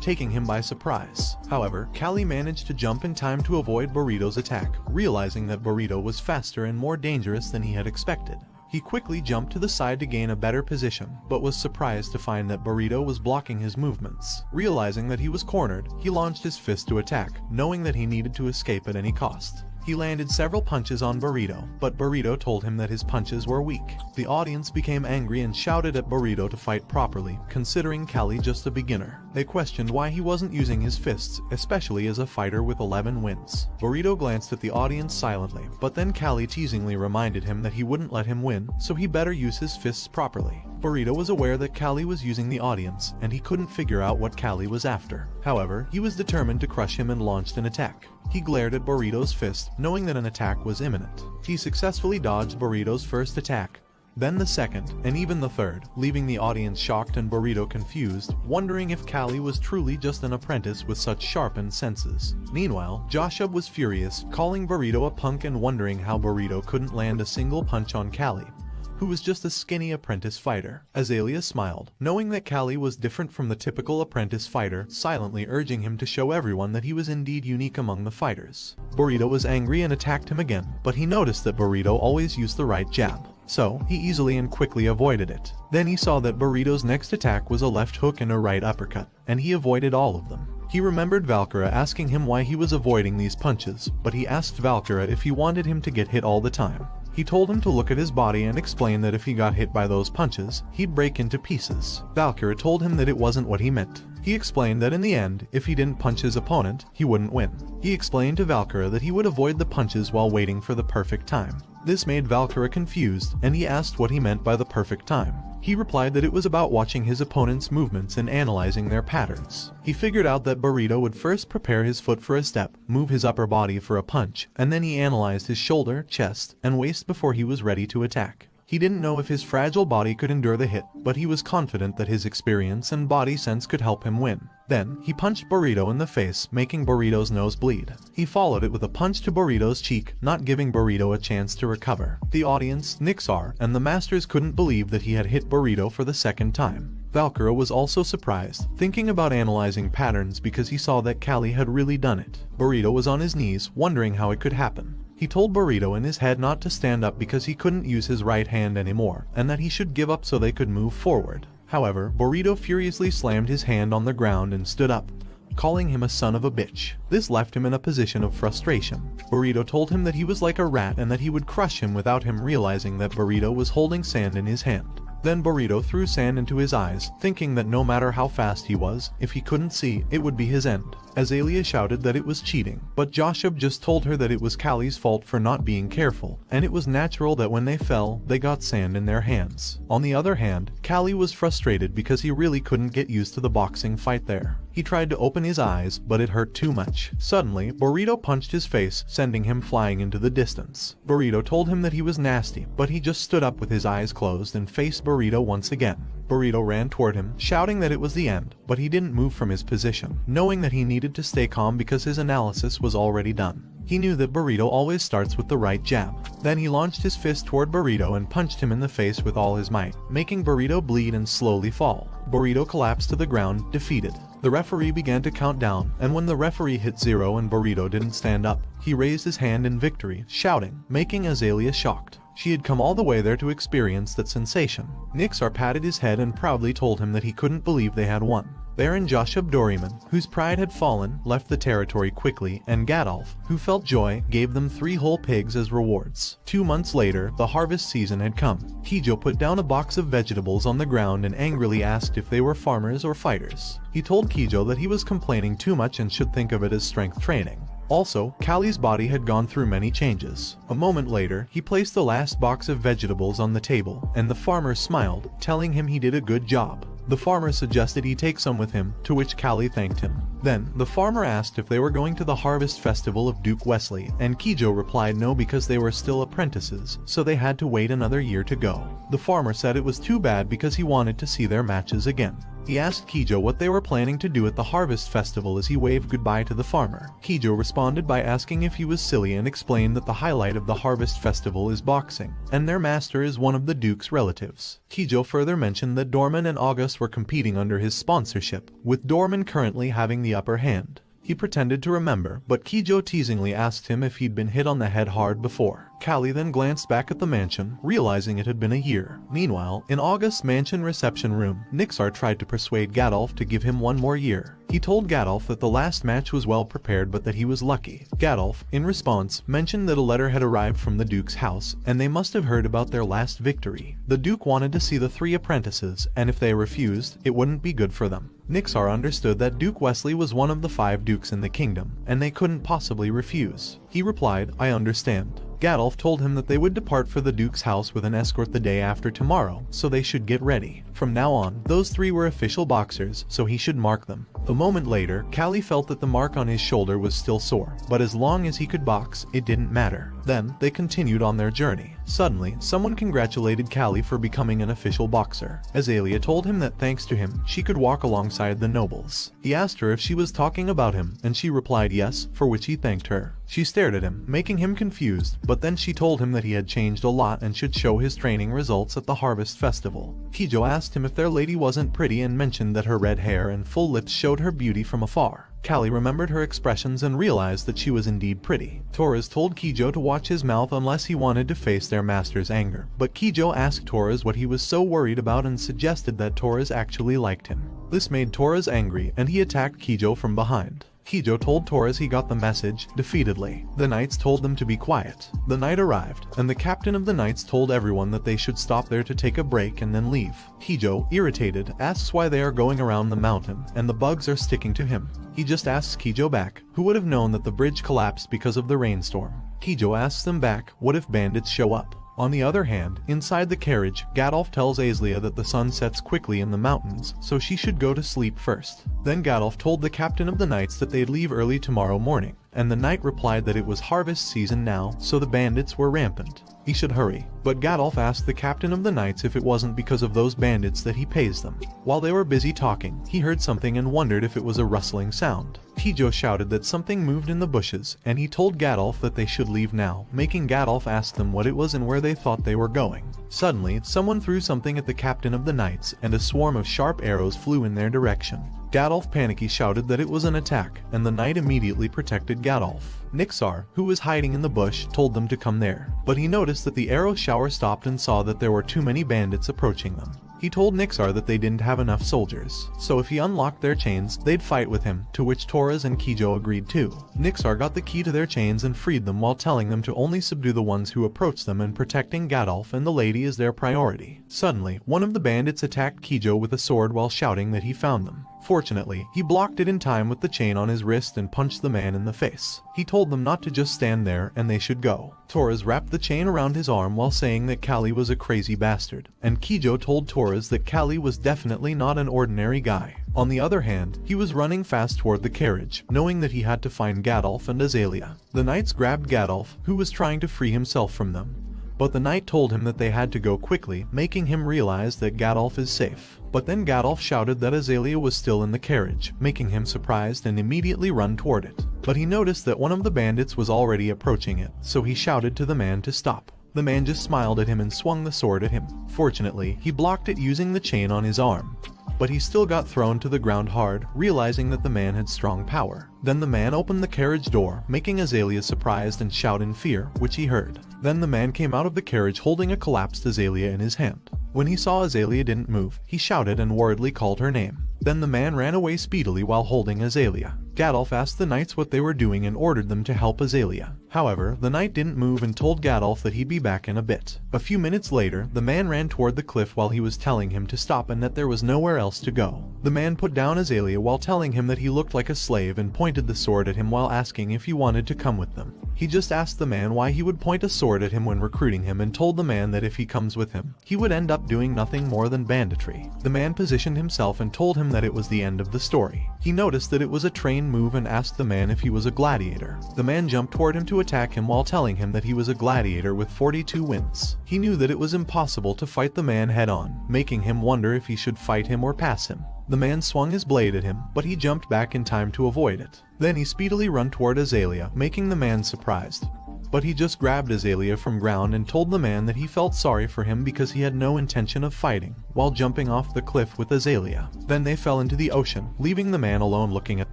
taking him by surprise. However, Callie managed to jump in time to avoid Burrito's attack, realizing that Burrito was faster and more dangerous than he had expected. He quickly jumped to the side to gain a better position, but was surprised to find that Burrito was blocking his movements. Realizing that he was cornered, he launched his fist to attack, knowing that he needed to escape at any cost. He landed several punches on Burrito, but Burrito told him that his punches were weak. The audience became angry and shouted at Burrito to fight properly, considering Callie just a beginner. They questioned why he wasn't using his fists, especially as a fighter with 11 wins. Burrito glanced at the audience silently, but then Callie teasingly reminded him that he wouldn't let him win, so he better use his fists properly. Burrito was aware that Callie was using the audience, and he couldn't figure out what Callie was after. However, he was determined to crush him and launched an attack. He glared at Burrito's fist, knowing that an attack was imminent. He successfully dodged Burrito's first attack, then the second, and even the third, leaving the audience shocked and Burrito confused, wondering if Callie was truly just an apprentice with such sharpened senses. Meanwhile, Joshua was furious, calling Burrito a punk and wondering how Burrito couldn't land a single punch on Callie, who was just a skinny apprentice fighter. Azalea smiled, knowing that Callie was different from the typical apprentice fighter, silently urging him to show everyone that he was indeed unique among the fighters. Burrito was angry and attacked him again, but he noticed that Burrito always used the right jab, so he easily and quickly avoided it. Then he saw that Burrito's next attack was a left hook and a right uppercut, and he avoided all of them. He remembered Valkyra asking him why he was avoiding these punches, but he asked Valkyra if he wanted him to get hit all the time. He told him to look at his body and explain that if he got hit by those punches, he'd break into pieces. Valkyra told him that it wasn't what he meant. He explained that in the end, if he didn't punch his opponent, he wouldn't win. He explained to Valkyra that he would avoid the punches while waiting for the perfect time. This made Valkyra confused, and he asked what he meant by the perfect time. He replied that it was about watching his opponent's movements and analyzing their patterns. He figured out that Burrito would first prepare his foot for a step, move his upper body for a punch, and then he analyzed his shoulder, chest, and waist before he was ready to attack. He didn't know if his fragile body could endure the hit, but he was confident that his experience and body sense could help him win. Then, he punched Burrito in the face, making Burrito's nose bleed. He followed it with a punch to Burrito's cheek, not giving Burrito a chance to recover. The audience, Nixar, and the masters couldn't believe that he had hit Burrito for the second time. Valkyra was also surprised, thinking about analyzing patterns because he saw that Callie had really done it. Burrito was on his knees, wondering how it could happen. He told Burrito in his head not to stand up because he couldn't use his right hand anymore, and that he should give up so they could move forward. However, Burrito furiously slammed his hand on the ground and stood up, calling him a son of a bitch. This left him in a position of frustration. Burrito told him that he was like a rat and that he would crush him without him realizing that Burrito was holding sand in his hand. Then Burrito threw sand into his eyes, thinking that no matter how fast he was, if he couldn't see, it would be his end. Azalea shouted that it was cheating, but Joshua just told her that it was Callie's fault for not being careful, and it was natural that when they fell, they got sand in their hands. On the other hand, Callie was frustrated because he really couldn't get used to the boxing fight there. He tried to open his eyes, but it hurt too much. Suddenly, Burrito punched his face, sending him flying into the distance. Burrito told him that he was nasty, but he just stood up with his eyes closed and faced Burrito once again. Burrito ran toward him, shouting that it was the end, but he didn't move from his position, knowing that he needed to stay calm because his analysis was already done. He knew that Burrito always starts with the right jab. Then he launched his fist toward Burrito and punched him in the face with all his might, making Burrito bleed and slowly fall. Burrito collapsed to the ground, defeated. The referee began to count down, and when the referee hit 0 and Burrito didn't stand up, he raised his hand in victory, shouting, making Azalea shocked. She had come all the way there to experience that sensation. Nixar patted his head and proudly told him that he couldn't believe they had won. Therein Joshua Doryman, whose pride had fallen, left the territory quickly, and Gadolf, who felt joy, gave them 3 whole pigs as rewards. 2 months later, the harvest season had come. Kijo put down a box of vegetables on the ground and angrily asked if they were farmers or fighters. He told Kijo that he was complaining too much and should think of it as strength training. Also, Callie's body had gone through many changes. A moment later, he placed the last box of vegetables on the table, and the farmer smiled, telling him he did a good job. The farmer suggested he take some with him, to which Callie thanked him. Then, the farmer asked if they were going to the harvest festival of Duke Wesley, and Kijo replied no because they were still apprentices, so they had to wait another year to go. The farmer said it was too bad because he wanted to see their matches again. He asked Kijo what they were planning to do at the harvest festival as he waved goodbye to the farmer. Kijo responded by asking if he was silly and explained that the highlight of the harvest festival is boxing, and their master is one of the Duke's relatives. Kijo further mentioned that Dorman and August were competing under his sponsorship, with Dorman currently having the upper hand. He pretended to remember, but Kijo teasingly asked him if he'd been hit on the head hard before. Callie then glanced back at the mansion, realizing it had been a year. Meanwhile, in August's mansion reception room, Nixar tried to persuade Gadolf to give him 1 more year. He told Gadolf that the last match was well prepared but that he was lucky. Gadolf, in response, mentioned that a letter had arrived from the Duke's house, and they must have heard about their last victory. The Duke wanted to see the 3 apprentices, and if they refused, it wouldn't be good for them. Nixar understood that Duke Wesley was one of the 5 dukes in the kingdom, and they couldn't possibly refuse. He replied, "I understand." Gadolf told him that they would depart for the Duke's house with an escort the day after tomorrow, so they should get ready. From now on, those 3 were official boxers, so he should mark them. A moment later, Callie felt that the mark on his shoulder was still sore, but as long as he could box, it didn't matter. Then, they continued on their journey. Suddenly, someone congratulated Callie for becoming an official boxer. Azalea told him that thanks to him, she could walk alongside the nobles. He asked her if she was talking about him, and she replied yes, for which he thanked her. She stared at him, making him confused, but then she told him that he had changed a lot and should show his training results at the harvest festival. Kijo asked him if their lady wasn't pretty and mentioned that her red hair and full lips showed her beauty from afar. Callie remembered her expressions and realized that she was indeed pretty. Torres told Kijo to watch his mouth unless he wanted to face their master's anger, but Kijo asked Torres what he was so worried about and suggested that Torres actually liked him. This made Torres angry, and he attacked Kijo from behind. Kijo told Torres he got the message, defeatedly. The knights told them to be quiet. The night arrived, and the captain of the knights told everyone that they should stop there to take a break and then leave. Kijo, irritated, asks why they are going around the mountain, and the bugs are sticking to him. He just asks Kijo back, who would have known that the bridge collapsed because of the rainstorm. Kijo asks them back, what if bandits show up? On the other hand, inside the carriage, Gadolf tells Azalea that the sun sets quickly in the mountains, so she should go to sleep first. Then Gadolf told the captain of the knights that they'd leave early tomorrow morning, and the knight replied that it was harvest season now, so the bandits were rampant. He should hurry. But Gadolf asked the captain of the knights if it wasn't because of those bandits that he pays them. While they were busy talking, he heard something and wondered if it was a rustling sound. Kijo shouted that something moved in the bushes, and he told Gadolf that they should leave now, making Gadolf ask them what it was and where they thought they were going. Suddenly, someone threw something at the captain of the knights, and a swarm of sharp arrows flew in their direction. Gadolf panicky shouted that it was an attack, and the knight immediately protected Gadolf. Nixar, who was hiding in the bush, told them to come there, but he noticed that the arrow shower stopped and saw that there were too many bandits approaching them. He told Nixar that they didn't have enough soldiers, so if he unlocked their chains, they'd fight with him, to which Torres and Kijo agreed too. Nixar got the key to their chains and freed them while telling them to only subdue the ones who approached them and protecting Gadolf and the lady is their priority. Suddenly, one of the bandits attacked Kijo with a sword while shouting that he found them. Fortunately, he blocked it in time with the chain on his wrist and punched the man in the face. He told them not to just stand there and they should go. Torres wrapped the chain around his arm while saying that Callie was a crazy bastard, and Kijo told Torres that Callie was definitely not an ordinary guy. On the other hand, he was running fast toward the carriage, knowing that he had to find Gadolf and Azalea. The knights grabbed Gadolf, who was trying to free himself from them, but the knight told him that they had to go quickly, making him realize that Gadolf is safe. But then Gadolf shouted that Azalea was still in the carriage, making him surprised and immediately run toward it. But he noticed that one of the bandits was already approaching it, so he shouted to the man to stop. The man just smiled at him and swung the sword at him. Fortunately, he blocked it using the chain on his arm, but he still got thrown to the ground hard, realizing that the man had strong power. Then the man opened the carriage door, making Azalea surprised and shout in fear, which he heard. Then the man came out of the carriage holding a collapsed Azalea in his hand. When he saw Azalea didn't move, he shouted and worriedly called her name. Then the man ran away speedily while holding Azalea. Gadolf asked the knights what they were doing and ordered them to help Azalea. However, the knight didn't move and told Gadolf that he'd be back in a bit. A few minutes later, the man ran toward the cliff while he was telling him to stop and that there was nowhere else to go. The man put down Azalea while telling him that he looked like a slave and pointed the sword at him while asking if he wanted to come with them. He just asked the man why he would point a sword at him when recruiting him and told the man that if he comes with him, he would end up doing nothing more than banditry. The man positioned himself and told him that it was the end of the story. He noticed that it was a train move and asked the man if he was a gladiator. The man jumped toward him to attack him while telling him that he was a gladiator with 42 wins. He knew that it was impossible to fight the man head-on, making him wonder if he should fight him or pass him. The man swung his blade at him, but he jumped back in time to avoid it. Then he speedily ran toward Azalea, making the man surprised. But he just grabbed Azalea from ground and told the man that he felt sorry for him because he had no intention of fighting, while jumping off the cliff with Azalea. Then they fell into the ocean, leaving the man alone looking at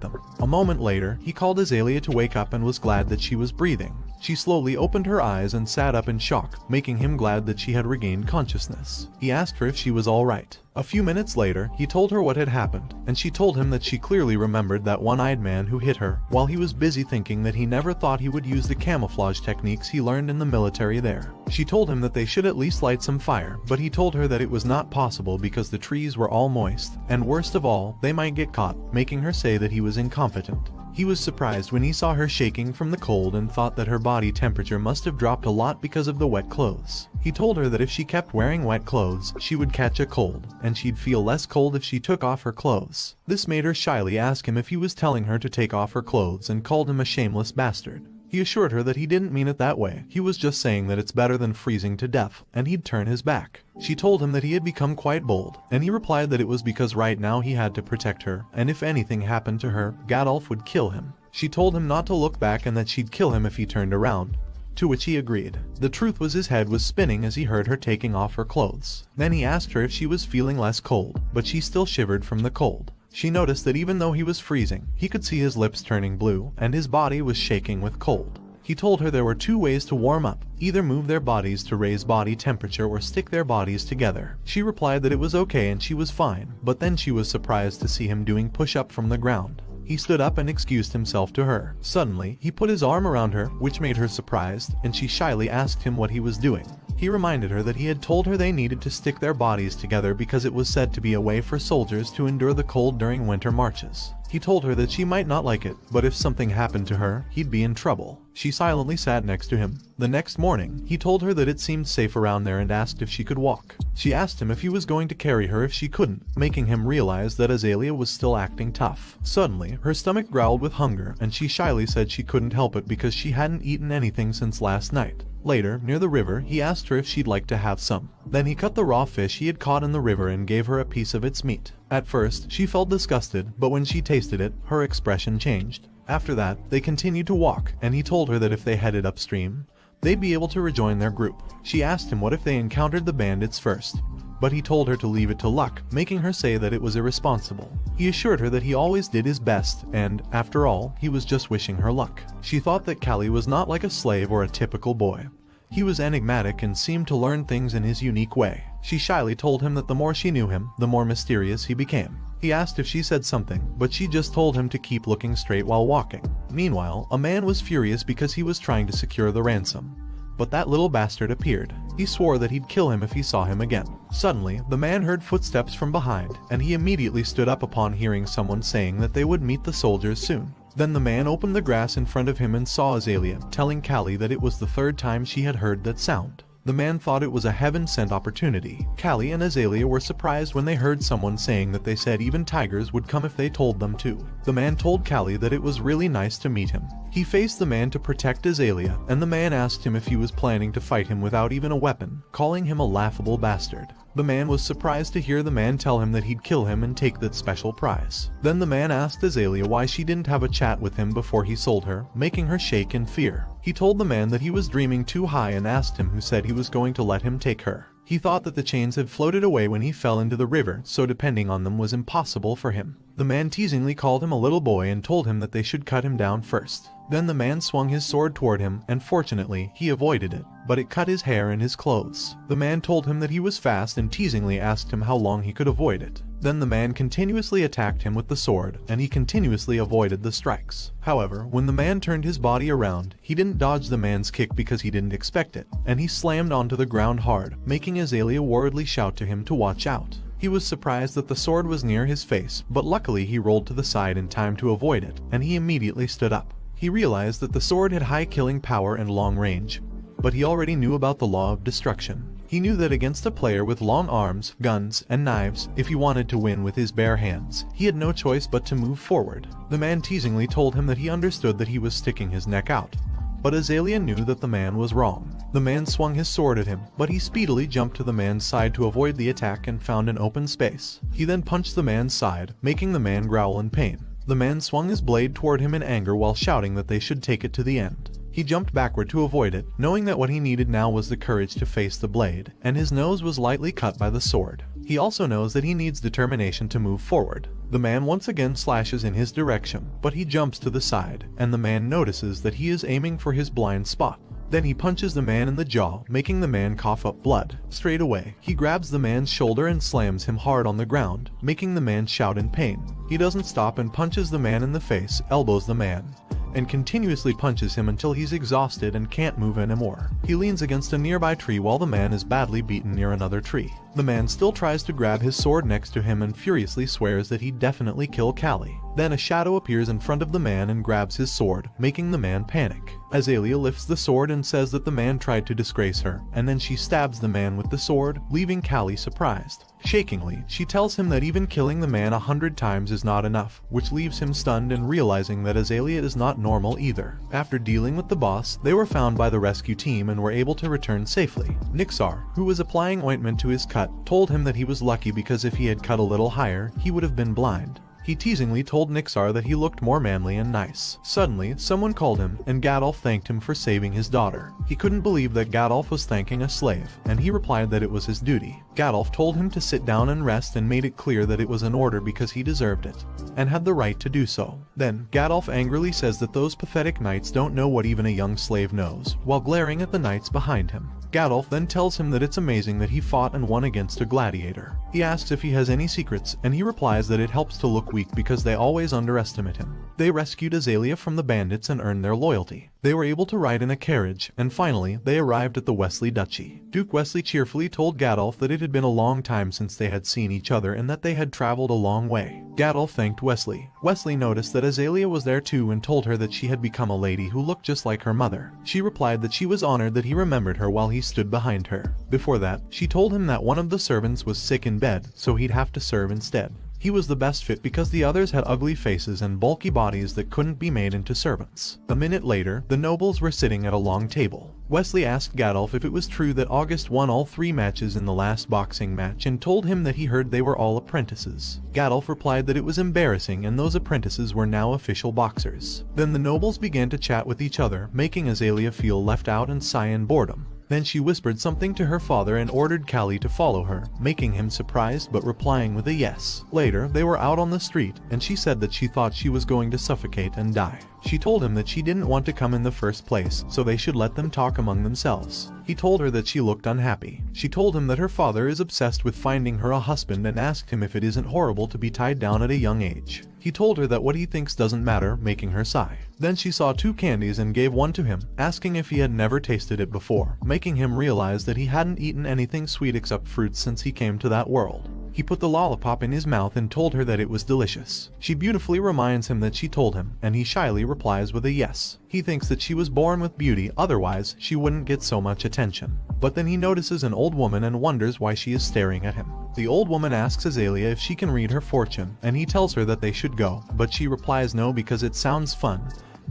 them. A moment later, he called Azalea to wake up and was glad that she was breathing. She slowly opened her eyes and sat up in shock, making him glad that she had regained consciousness. He asked her if she was all right. A few minutes later, he told her what had happened, and she told him that she clearly remembered that one-eyed man who hit her, while he was busy thinking that he never thought he would use the camouflage techniques he learned in the military there. She told him that they should at least light some fire, but he told her that it was not possible because the trees were all moist, and worst of all, they might get caught, making her say that he was incompetent. He was surprised when he saw her shaking from the cold and thought that her body temperature must have dropped a lot because of the wet clothes. He told her that if she kept wearing wet clothes, she would catch a cold, and she'd feel less cold if she took off her clothes. This made her shyly ask him if he was telling her to take off her clothes and called him a shameless bastard. He assured her that he didn't mean it that way. He was just saying that it's better than freezing to death, and he'd turn his back. She told him that he had become quite bold, and he replied that it was because right now he had to protect her, and if anything happened to her, Gadolf would kill him. She told him not to look back and that she'd kill him if he turned around, to which he agreed. The truth was his head was spinning as he heard her taking off her clothes. Then he asked her if she was feeling less cold, but she still shivered from the cold. She noticed that even though he was freezing, he could see his lips turning blue, and his body was shaking with cold. He told her there were two ways to warm up, either move their bodies to raise body temperature or stick their bodies together. She replied that it was okay and she was fine, but then she was surprised to see him doing push-up from the ground. He stood up and excused himself to her. Suddenly, he put his arm around her, which made her surprised, and she shyly asked him what he was doing. He reminded her that he had told her they needed to stick their bodies together because it was said to be a way for soldiers to endure the cold during winter marches. He told her that she might not like it, but if something happened to her, he'd be in trouble. She silently sat next to him. The next morning, he told her that it seemed safe around there and asked if she could walk. She asked him if he was going to carry her if she couldn't, making him realize that Azalea was still acting tough. Suddenly, her stomach growled with hunger, and she shyly said she couldn't help it because she hadn't eaten anything since last night. Later, near the river, he asked her if she'd like to have some. Then he cut the raw fish he had caught in the river and gave her a piece of its meat. At first, she felt disgusted, but when she tasted it, her expression changed. After that, they continued to walk, and he told her that if they headed upstream, they'd be able to rejoin their group. She asked him what if they encountered the bandits first, but he told her to leave it to luck, making her say that it was irresponsible. He assured her that he always did his best, and, after all, he was just wishing her luck. She thought that Callie was not like a slave or a typical boy. He was enigmatic and seemed to learn things in his unique way. She shyly told him that the more she knew him, the more mysterious he became. He asked if she said something, but she just told him to keep looking straight while walking. Meanwhile, a man was furious because he was trying to secure the ransom. But that little bastard appeared. He swore that he'd kill him if he saw him again. Suddenly, the man heard footsteps from behind, and he immediately stood up upon hearing someone saying that they would meet the soldiers soon. Then the man opened the grass in front of him and saw Azalea, telling Callie that it was the third time she had heard that sound. The man thought it was a heaven-sent opportunity. Callie and Azalea were surprised when they heard someone saying that they said even tigers would come if they told them to. The man told Callie that it was really nice to meet him. He faced the man to protect Azalea, and the man asked him if he was planning to fight him without even a weapon, calling him a laughable bastard. The man was surprised to hear the man tell him that he'd kill him and take that special prize. Then the man asked Azalea why she didn't have a chat with him before he sold her, making her shake in fear. He told the man that he was dreaming too high and asked him who said he was going to let him take her. He thought that the chains had floated away when he fell into the river, so depending on them was impossible for him. The man teasingly called him a little boy and told him that they should cut him down first. Then the man swung his sword toward him, and fortunately, he avoided it, but it cut his hair and his clothes. The man told him that he was fast and teasingly asked him how long he could avoid it. Then the man continuously attacked him with the sword, and he continuously avoided the strikes. However, when the man turned his body around, he didn't dodge the man's kick because he didn't expect it, and he slammed onto the ground hard, making Azalea worriedly shout to him to watch out. He was surprised that the sword was near his face, but luckily he rolled to the side in time to avoid it, and he immediately stood up. He realized that the sword had high killing power and long range, but he already knew about the law of destruction. He knew that against a player with long arms, guns, and knives, if he wanted to win with his bare hands, he had no choice but to move forward. The man teasingly told him that he understood that he was sticking his neck out, but Azalea knew that the man was wrong. The man swung his sword at him, but he speedily jumped to the man's side to avoid the attack and found an open space. He then punched the man's side, making the man growl in pain. The man swung his blade toward him in anger while shouting that they should take it to the end. He jumped backward to avoid it, knowing that what he needed now was the courage to face the blade, and his nose was lightly cut by the sword. He also knows that he needs determination to move forward. The man once again slashes in his direction, but he jumps to the side, and the man notices that he is aiming for his blind spot. Then he punches the man in the jaw, making the man cough up blood. Straight away, he grabs the man's shoulder and slams him hard on the ground, making the man shout in pain. He doesn't stop and punches the man in the face, elbows the man, and continuously punches him until he's exhausted and can't move anymore. He leans against a nearby tree while the man is badly beaten near another tree. The man still tries to grab his sword next to him and furiously swears that he'd definitely kill Callie. Then a shadow appears in front of the man and grabs his sword, making the man panic. Azalea lifts the sword and says that the man tried to disgrace her, and then she stabs the man with the sword, leaving Callie surprised. Shakingly, she tells him that even killing the man 100 times is not enough, which leaves him stunned and realizing that Azalea is not normal either. After dealing with the boss, they were found by the rescue team and were able to return safely. Nixar, who was applying ointment to his cut, told him that he was lucky because if he had cut a little higher, he would have been blind. He teasingly told Nixar that he looked more manly and nice. Suddenly, someone called him, and Gadolf thanked him for saving his daughter. He couldn't believe that Gadolf was thanking a slave, and he replied that it was his duty. Gadolf told him to sit down and rest and made it clear that it was an order because he deserved it, and had the right to do so. Then, Gadolf angrily says that those pathetic knights don't know what even a young slave knows, while glaring at the knights behind him. Gadolf then tells him that it's amazing that he fought and won against a gladiator. He asks if he has any secrets, and he replies that it helps to look weak because they always underestimate him. They rescued Azalea from the bandits and earned their loyalty. They were able to ride in a carriage, and finally, they arrived at the Wesley Duchy. Duke Wesley cheerfully told Gadolf that it had been a long time since they had seen each other and that they had traveled a long way. Gadolf thanked Wesley. Wesley noticed that Azalea was there too and told her that she had become a lady who looked just like her mother. She replied that she was honored that he remembered her while he stood behind her. Before that, she told him that one of the servants was sick in bed, so he'd have to serve instead. He was the best fit because the others had ugly faces and bulky bodies that couldn't be made into servants. A minute later, the nobles were sitting at a long table. Wesley asked Gadolf if it was true that August won all 3 matches in the last boxing match and told him that he heard they were all apprentices. Gadolf replied that it was embarrassing and those apprentices were now official boxers. Then the nobles began to chat with each other, making Azalea feel left out and sigh in boredom. Then she whispered something to her father and ordered Callie to follow her, making him surprised but replying with a yes. Later, they were out on the street, and she said that she thought she was going to suffocate and die. She told him that she didn't want to come in the first place, so they should let them talk among themselves. He told her that she looked unhappy. She told him that her father is obsessed with finding her a husband and asked him if it isn't horrible to be tied down at a young age. He told her that what he thinks doesn't matter, making her sigh. Then she saw 2 candies and gave one to him, asking if he had never tasted it before, making him realize that he hadn't eaten anything sweet except fruits since he came to that world. He put the lollipop in his mouth and told her that it was delicious. She beautifully reminds him that she told him, and he shyly replies with a yes. He thinks that she was born with beauty, otherwise she wouldn't get so much attention. But then he notices an old woman and wonders why she is staring at him. The old woman asks Azalea if she can read her fortune, and he tells her that they should go, but she replies no because it sounds fun,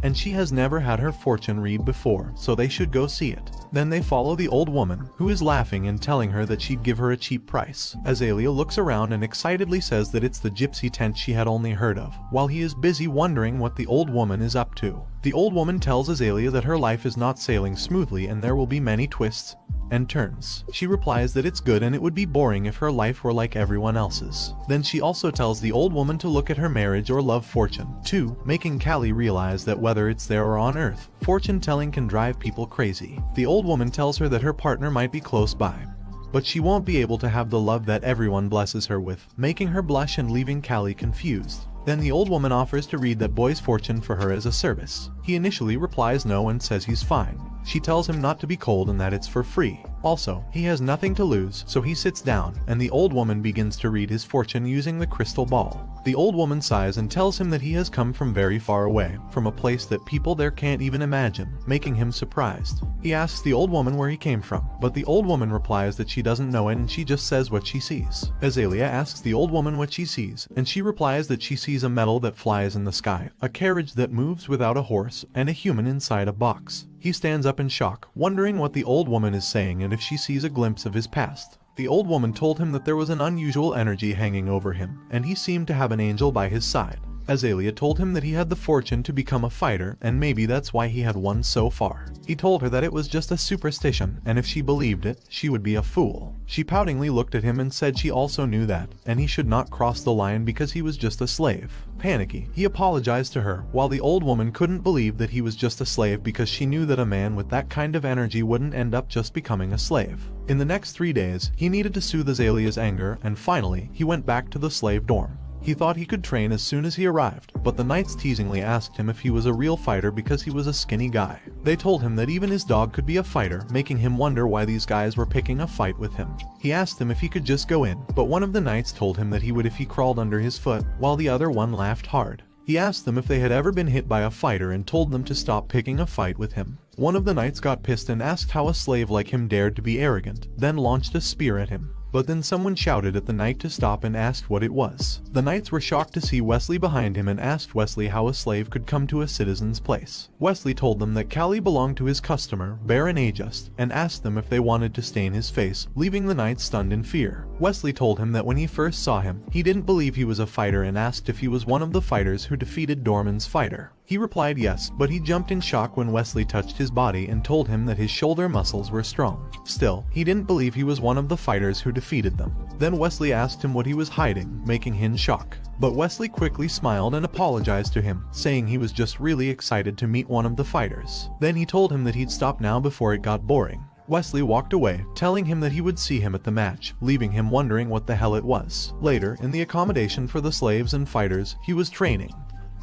and she has never had her fortune read before, so they should go see it. Then they follow the old woman, who is laughing and telling her that she'd give her a cheap price. Azalea looks around and excitedly says that it's the gypsy tent she had only heard of, while he is busy wondering what the old woman is up to. The old woman tells Azalea that her life is not sailing smoothly and there will be many twists and turns. She replies that it's good and it would be boring if her life were like everyone else's. Then she also tells the old woman to look at her marriage or love fortune, too, making Callie realize that whether it's there or on Earth, fortune telling can drive people crazy. The old woman tells her that her partner might be close by, but she won't be able to have the love that everyone blesses her with, making her blush and leaving Callie confused. Then the old woman offers to read that boy's fortune for her as a service. He initially replies no and says he's fine. She tells him not to be cold and that it's for free. Also, he has nothing to lose, so he sits down, and the old woman begins to read his fortune using the crystal ball. The old woman sighs and tells him that he has come from very far away, from a place that people there can't even imagine, making him surprised. He asks the old woman where he came from, but the old woman replies that she doesn't know it and she just says what she sees. Azalea asks the old woman what she sees, and she replies that she sees a metal that flies in the sky, a carriage that moves without a horse, and a human inside a box. He stands up in shock, wondering what the old woman is saying and if she sees a glimpse of his past. The old woman told him that there was an unusual energy hanging over him, and he seemed to have an angel by his side. Azalea told him that he had the fortune to become a fighter, and maybe that's why he had won so far. He told her that it was just a superstition, and if she believed it, she would be a fool. She poutingly looked at him and said she also knew that, and he should not cross the line because he was just a slave. Panicky, he apologized to her, while the old woman couldn't believe that he was just a slave because she knew that a man with that kind of energy wouldn't end up just becoming a slave. In the next 3 days, he needed to soothe Azalea's anger, and finally, he went back to the slave dorm. He thought he could train as soon as he arrived, but the knights teasingly asked him if he was a real fighter because he was a skinny guy. They told him that even his dog could be a fighter, making him wonder why these guys were picking a fight with him. He asked them if he could just go in, but one of the knights told him that he would if he crawled under his foot, while the other one laughed hard. He asked them if they had ever been hit by a fighter and told them to stop picking a fight with him. One of the knights got pissed and asked how a slave like him dared to be arrogant, then launched a spear at him. But then someone shouted at the knight to stop and asked what it was. The knights were shocked to see Wesley behind him and asked Wesley how a slave could come to a citizen's place. Wesley told them that Callie belonged to his customer, Baron Ajust, and asked them if they wanted to stain his face, leaving the knights stunned in fear. Wesley told him that when he first saw him, he didn't believe he was a fighter and asked if he was one of the fighters who defeated Dorman's fighter. He replied yes, but he jumped in shock when Wesley touched his body and told him that his shoulder muscles were strong. Still, he didn't believe he was one of the fighters who defeated them. Then Wesley asked him what he was hiding, making him in shock. But Wesley quickly smiled and apologized to him, saying he was just really excited to meet one of the fighters. Then he told him that he'd stop now before it got boring. Wesley walked away, telling him that he would see him at the match, leaving him wondering what the hell it was. Later, in the accommodation for the slaves and fighters, he was training.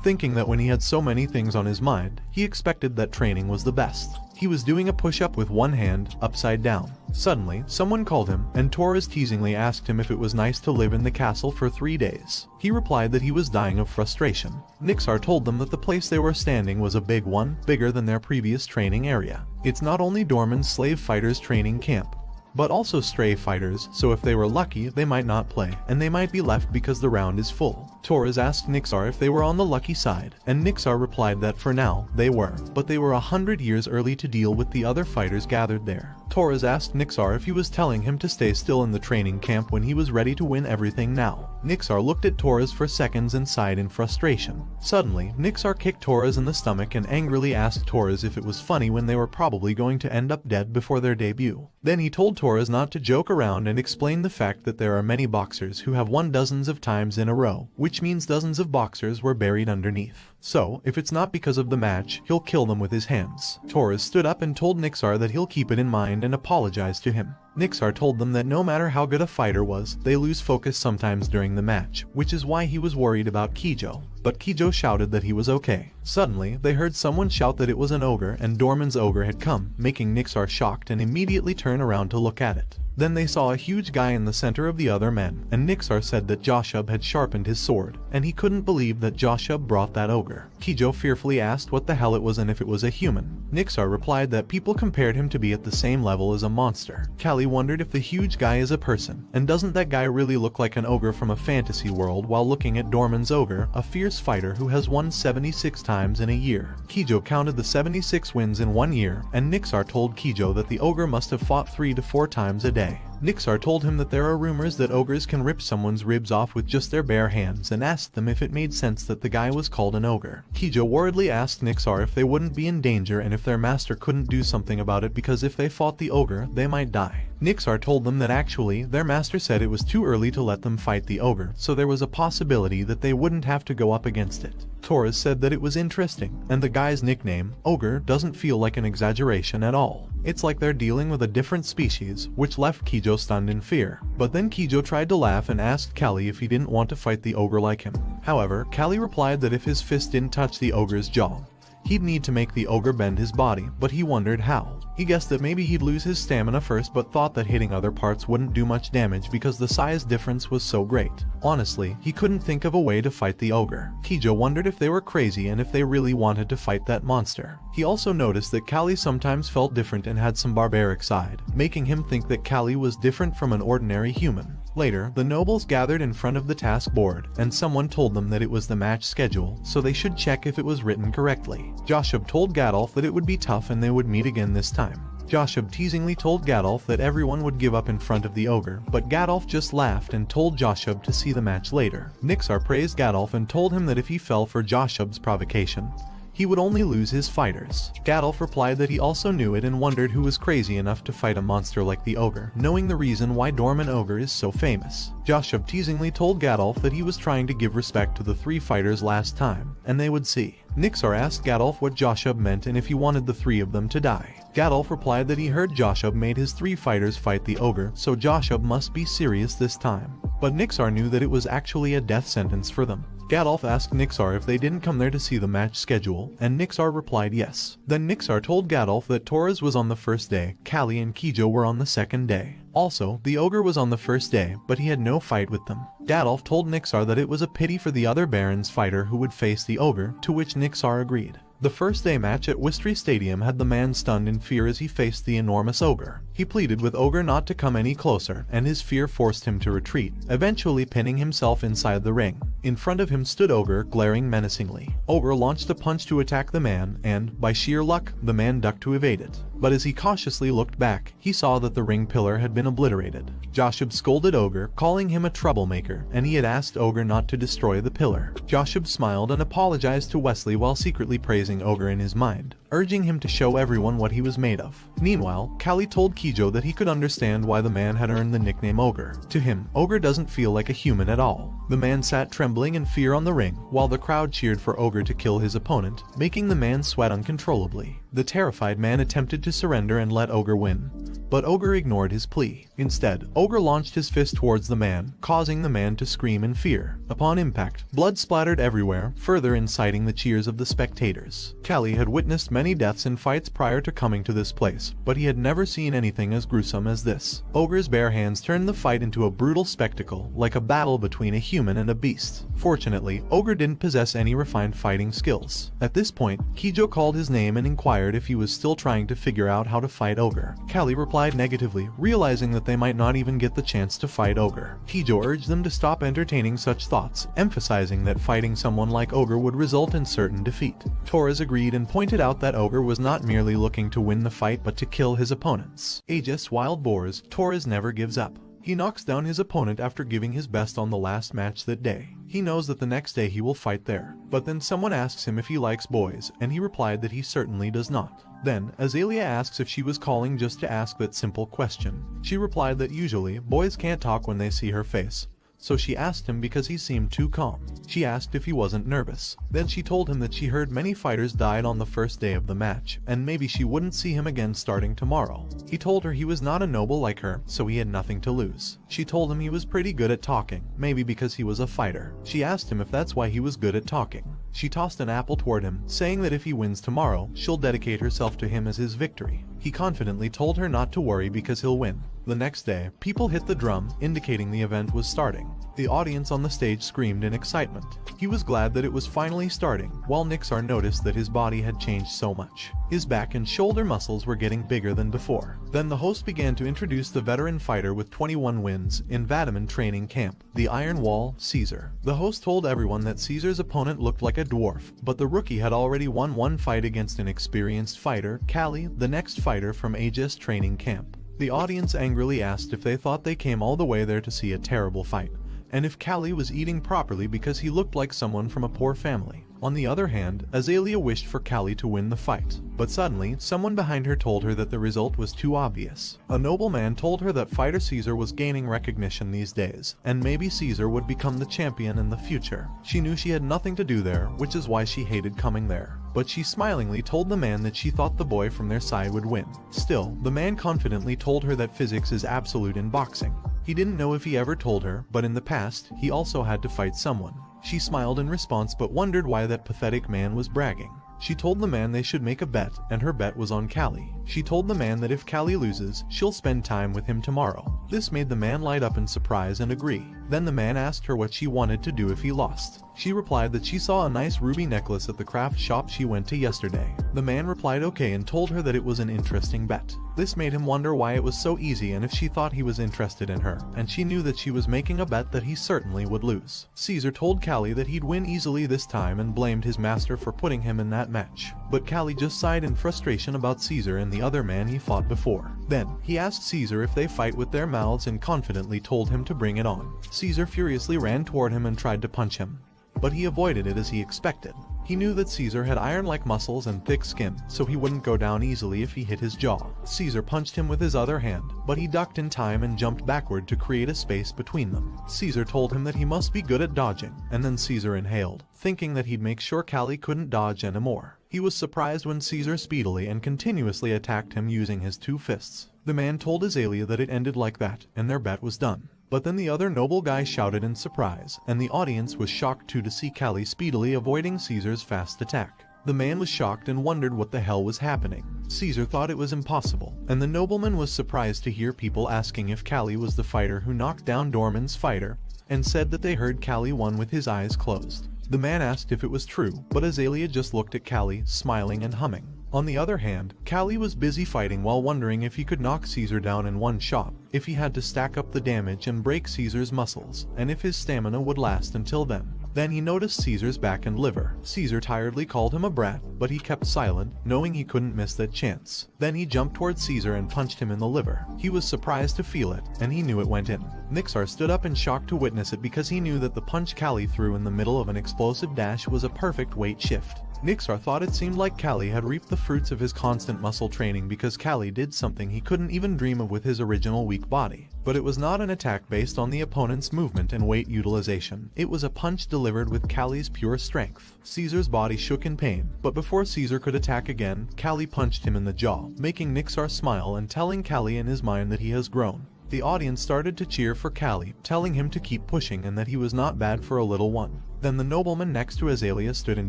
Thinking that when he had so many things on his mind, he expected that training was the best. He was doing a push-up with one hand, upside down. Suddenly, someone called him, and Torres teasingly asked him if it was nice to live in the castle for 3 days. He replied that he was dying of frustration. Nixar told them that the place they were standing was a big one, bigger than their previous training area. It's not only Dorman's slave fighters training camp, but also stray fighters, so if they were lucky, they might not play, and they might be left because the round is full. Torres asked Nixar if they were on the lucky side, and Nixar replied that for now, they were, but they were 100 years early to deal with the other fighters gathered there. Torres asked Nixar if he was telling him to stay still in the training camp when he was ready to win everything now. Nixar looked at Torres for seconds and sighed in frustration. Suddenly, Nixar kicked Torres in the stomach and angrily asked Torres if it was funny when they were probably going to end up dead before their debut. Then he told Torres not to joke around and explained the fact that there are many boxers who have won dozens of times in a row, which which means dozens of boxers were buried underneath. So, if it's not because of the match, he'll kill them with his hands. Torres stood up and told Nixar that he'll keep it in mind and apologize to him. Nixar told them that no matter how good a fighter was, they lose focus sometimes during the match, which is why he was worried about Kijo. But Kijo shouted that he was okay. Suddenly, they heard someone shout that it was an ogre and Dorman's ogre had come, making Nixar shocked and immediately turn around to look at it. Then they saw a huge guy in the center of the other men, and Nixar said that Joshub had sharpened his sword, and he couldn't believe that Joshub brought that ogre. Kijo fearfully asked what the hell it was and if it was a human. Nixar replied that people compared him to be at the same level as a monster. Callie wondered if the huge guy is a person, and doesn't that guy really look like an ogre from a fantasy world while looking at Dorman's ogre, a fierce fighter who has won 76 times in a year. Kijo counted the 76 wins in 1 year, and Nixar told Kijo that the ogre must have fought 3 to 4 times a day. Nixar told him that there are rumors that ogres can rip someone's ribs off with just their bare hands and asked them if it made sense that the guy was called an ogre. Kijo worriedly asked Nixar if they wouldn't be in danger and if their master couldn't do something about it because if they fought the ogre, they might die. Nixar told them that actually, their master said it was too early to let them fight the ogre, so there was a possibility that they wouldn't have to go up against it. Torres said that it was interesting, and the guy's nickname, Ogre, doesn't feel like an exaggeration at all. It's like they're dealing with a different species, which left Kijo stunned in fear. But then Kijo tried to laugh and asked Callie if he didn't want to fight the ogre like him. However, Callie replied that if his fist didn't touch the ogre's jaw, he'd need to make the ogre bend his body, but he wondered how. He guessed that maybe he'd lose his stamina first but thought that hitting other parts wouldn't do much damage because the size difference was so great. Honestly, he couldn't think of a way to fight the ogre. Kijo wondered if they were crazy and if they really wanted to fight that monster. He also noticed that Callie sometimes felt different and had some barbaric side, making him think that Callie was different from an ordinary human. Later, the nobles gathered in front of the task board, and someone told them that it was the match schedule, so they should check if it was written correctly. Joshub told Gadolf that it would be tough and they would meet again this time. Joshub teasingly told Gadolf that everyone would give up in front of the ogre, but Gadolf just laughed and told Joshub to see the match later. Nixar praised Gadolf and told him that if he fell for Joshub's provocation, he would only lose his fighters. Gadolf replied that he also knew it and wondered who was crazy enough to fight a monster like the ogre, knowing the reason why Dorman Ogre is so famous. Joshub teasingly told Gadolf that he was trying to give respect to the 3 fighters last time, and they would see. Nixar asked Gadolf what Joshub meant and if he wanted the 3 of them to die. Gadolf replied that he heard Joshub made his 3 fighters fight the ogre, so Joshub must be serious this time. But Nixar knew that it was actually a death sentence for them. Gadolf asked Nixar if they didn't come there to see the match schedule, and Nixar replied yes. Then Nixar told Gadolf that Torres was on the first day, Callie and Kijo were on the second day. Also, the ogre was on the first day, but he had no fight with them. Gadolf told Nixar that it was a pity for the other Baron's fighter who would face the ogre, to which Nixar agreed. The first day match at Wistry Stadium had the man stunned in fear as he faced the enormous ogre. He pleaded with Ogre not to come any closer, and his fear forced him to retreat, eventually pinning himself inside the ring. In front of him stood Ogre, glaring menacingly. Ogre launched a punch to attack the man, and, by sheer luck, the man ducked to evade it. But as he cautiously looked back, he saw that the ring pillar had been obliterated. Joshub scolded Ogre, calling him a troublemaker, and he had asked Ogre not to destroy the pillar. Joshub smiled and apologized to Wesley while secretly praising Ogre in his mind, urging him to show everyone what he was made of. Meanwhile, Callie told Kijo that he could understand why the man had earned the nickname Ogre. To him, Ogre doesn't feel like a human at all. The man sat trembling in fear on the ring, while the crowd cheered for Ogre to kill his opponent, making the man sweat uncontrollably. The terrified man attempted to surrender and let Ogre win, but Ogre ignored his plea. Instead, Ogre launched his fist towards the man, causing the man to scream in fear. Upon impact, blood splattered everywhere, further inciting the cheers of the spectators. Callie had witnessed many deaths in fights prior to coming to this place, but he had never seen anything as gruesome as this. Ogre's bare hands turned the fight into a brutal spectacle, like a battle between a human and a beast. Fortunately, Ogre didn't possess any refined fighting skills. At this point, Kijo called his name and inquired if he was still trying to figure out how to fight Ogre. Callie replied negatively, realizing that they might not even get the chance to fight Ogre. Kijo urged them to stop entertaining such thoughts, emphasizing that fighting someone like Ogre would result in certain defeat. Torres agreed and pointed out that Ogre was not merely looking to win the fight but to kill his opponents. Aegis wild boars, Torres never gives up. He knocks down his opponent after giving his best on the last match that day. He knows that the next day he will fight there. But then someone asks him if he likes boys, and he replied that he certainly does not. Then, Azalea asks if she was calling just to ask that simple question. She replied that usually, boys can't talk when they see her face, so she asked him because he seemed too calm. She asked if he wasn't nervous. Then she told him that she heard many fighters died on the first day of the match, and maybe she wouldn't see him again starting tomorrow. He told her he was not a noble like her, so he had nothing to lose. She told him he was pretty good at talking, maybe because he was a fighter. She asked him if that's why he was good at talking. She tossed an apple toward him, saying that if he wins tomorrow, she'll dedicate herself to him as his victory. He confidently told her not to worry because he'll win. The next day, people hit the drum, indicating the event was starting. The audience on the stage screamed in excitement. He was glad that it was finally starting, while Nixar noticed that his body had changed so much. His back and shoulder muscles were getting bigger than before. Then the host began to introduce the veteran fighter with 21 wins in Vataman training camp, the Iron Wall, Caesar. The host told everyone that Caesar's opponent looked like a dwarf, but the rookie had already won one fight against an experienced fighter, Callie, the next fighter from Aegis training camp. The audience angrily asked if they thought they came all the way there to see a terrible fight, and if Callie was eating properly because he looked like someone from a poor family. On the other hand, Azalea wished for Callie to win the fight, but suddenly, someone behind her told her that the result was too obvious. A nobleman told her that fighter Caesar was gaining recognition these days, and maybe Caesar would become the champion in the future. She knew she had nothing to do there, which is why she hated coming there. But she smilingly told the man that she thought the boy from their side would win. Still, the man confidently told her that physics is absolute in boxing. He didn't know if he ever told her, but in the past, he also had to fight someone. She smiled in response but wondered why that pathetic man was bragging. She told the man they should make a bet, and her bet was on Callie. She told the man that if Callie loses, she'll spend time with him tomorrow. This made the man light up in surprise and agree. Then the man asked her what she wanted to do if he lost. She replied that she saw a nice ruby necklace at the craft shop she went to yesterday. The man replied okay and told her that it was an interesting bet. This made him wonder why it was so easy and if she thought he was interested in her, and she knew that she was making a bet that he certainly would lose. Caesar told Callie that he'd win easily this time and blamed his master for putting him in that match. But Callie just sighed in frustration about Caesar and the other man he fought before. Then, he asked Caesar if they fight with their mouths and confidently told him to bring it on. Caesar furiously ran toward him and tried to punch him, but he avoided it as he expected. He knew that Caesar had iron-like muscles and thick skin, so he wouldn't go down easily if he hit his jaw. Caesar punched him with his other hand, but he ducked in time and jumped backward to create a space between them. Caesar told him that he must be good at dodging, and then Caesar inhaled, thinking that he'd make sure Callie couldn't dodge anymore. He was surprised when Caesar speedily and continuously attacked him using his two fists. The man told Azalea that it ended like that, and their bet was done. But then the other noble guy shouted in surprise, and the audience was shocked too to see Callie speedily avoiding Caesar's fast attack. The man was shocked and wondered what the hell was happening. Caesar thought it was impossible, and the nobleman was surprised to hear people asking if Callie was the fighter who knocked down Dorman's fighter, and said that they heard Callie won with his eyes closed. The man asked if it was true, but Azalea just looked at Callie, smiling and humming. On the other hand, Callie was busy fighting while wondering if he could knock Caesar down in one shot, if he had to stack up the damage and break Caesar's muscles, and if his stamina would last until then. Then he noticed Caesar's back and liver. Caesar tiredly called him a brat, but he kept silent, knowing he couldn't miss that chance. Then he jumped toward Caesar and punched him in the liver. He was surprised to feel it, and he knew it went in. Nixar stood up in shock to witness it because he knew that the punch Callie threw in the middle of an explosive dash was a perfect weight shift. Nixar thought it seemed like Callie had reaped the fruits of his constant muscle training because Callie did something he couldn't even dream of with his original weak body. But it was not an attack based on the opponent's movement and weight utilization. It was a punch delivered with Callie's pure strength. Caesar's body shook in pain, but before Caesar could attack again, Callie punched him in the jaw, making Nixar smile and telling Callie in his mind that he has grown. The audience started to cheer for Callie, telling him to keep pushing and that he was not bad for a little one. Then the nobleman next to Azalea stood in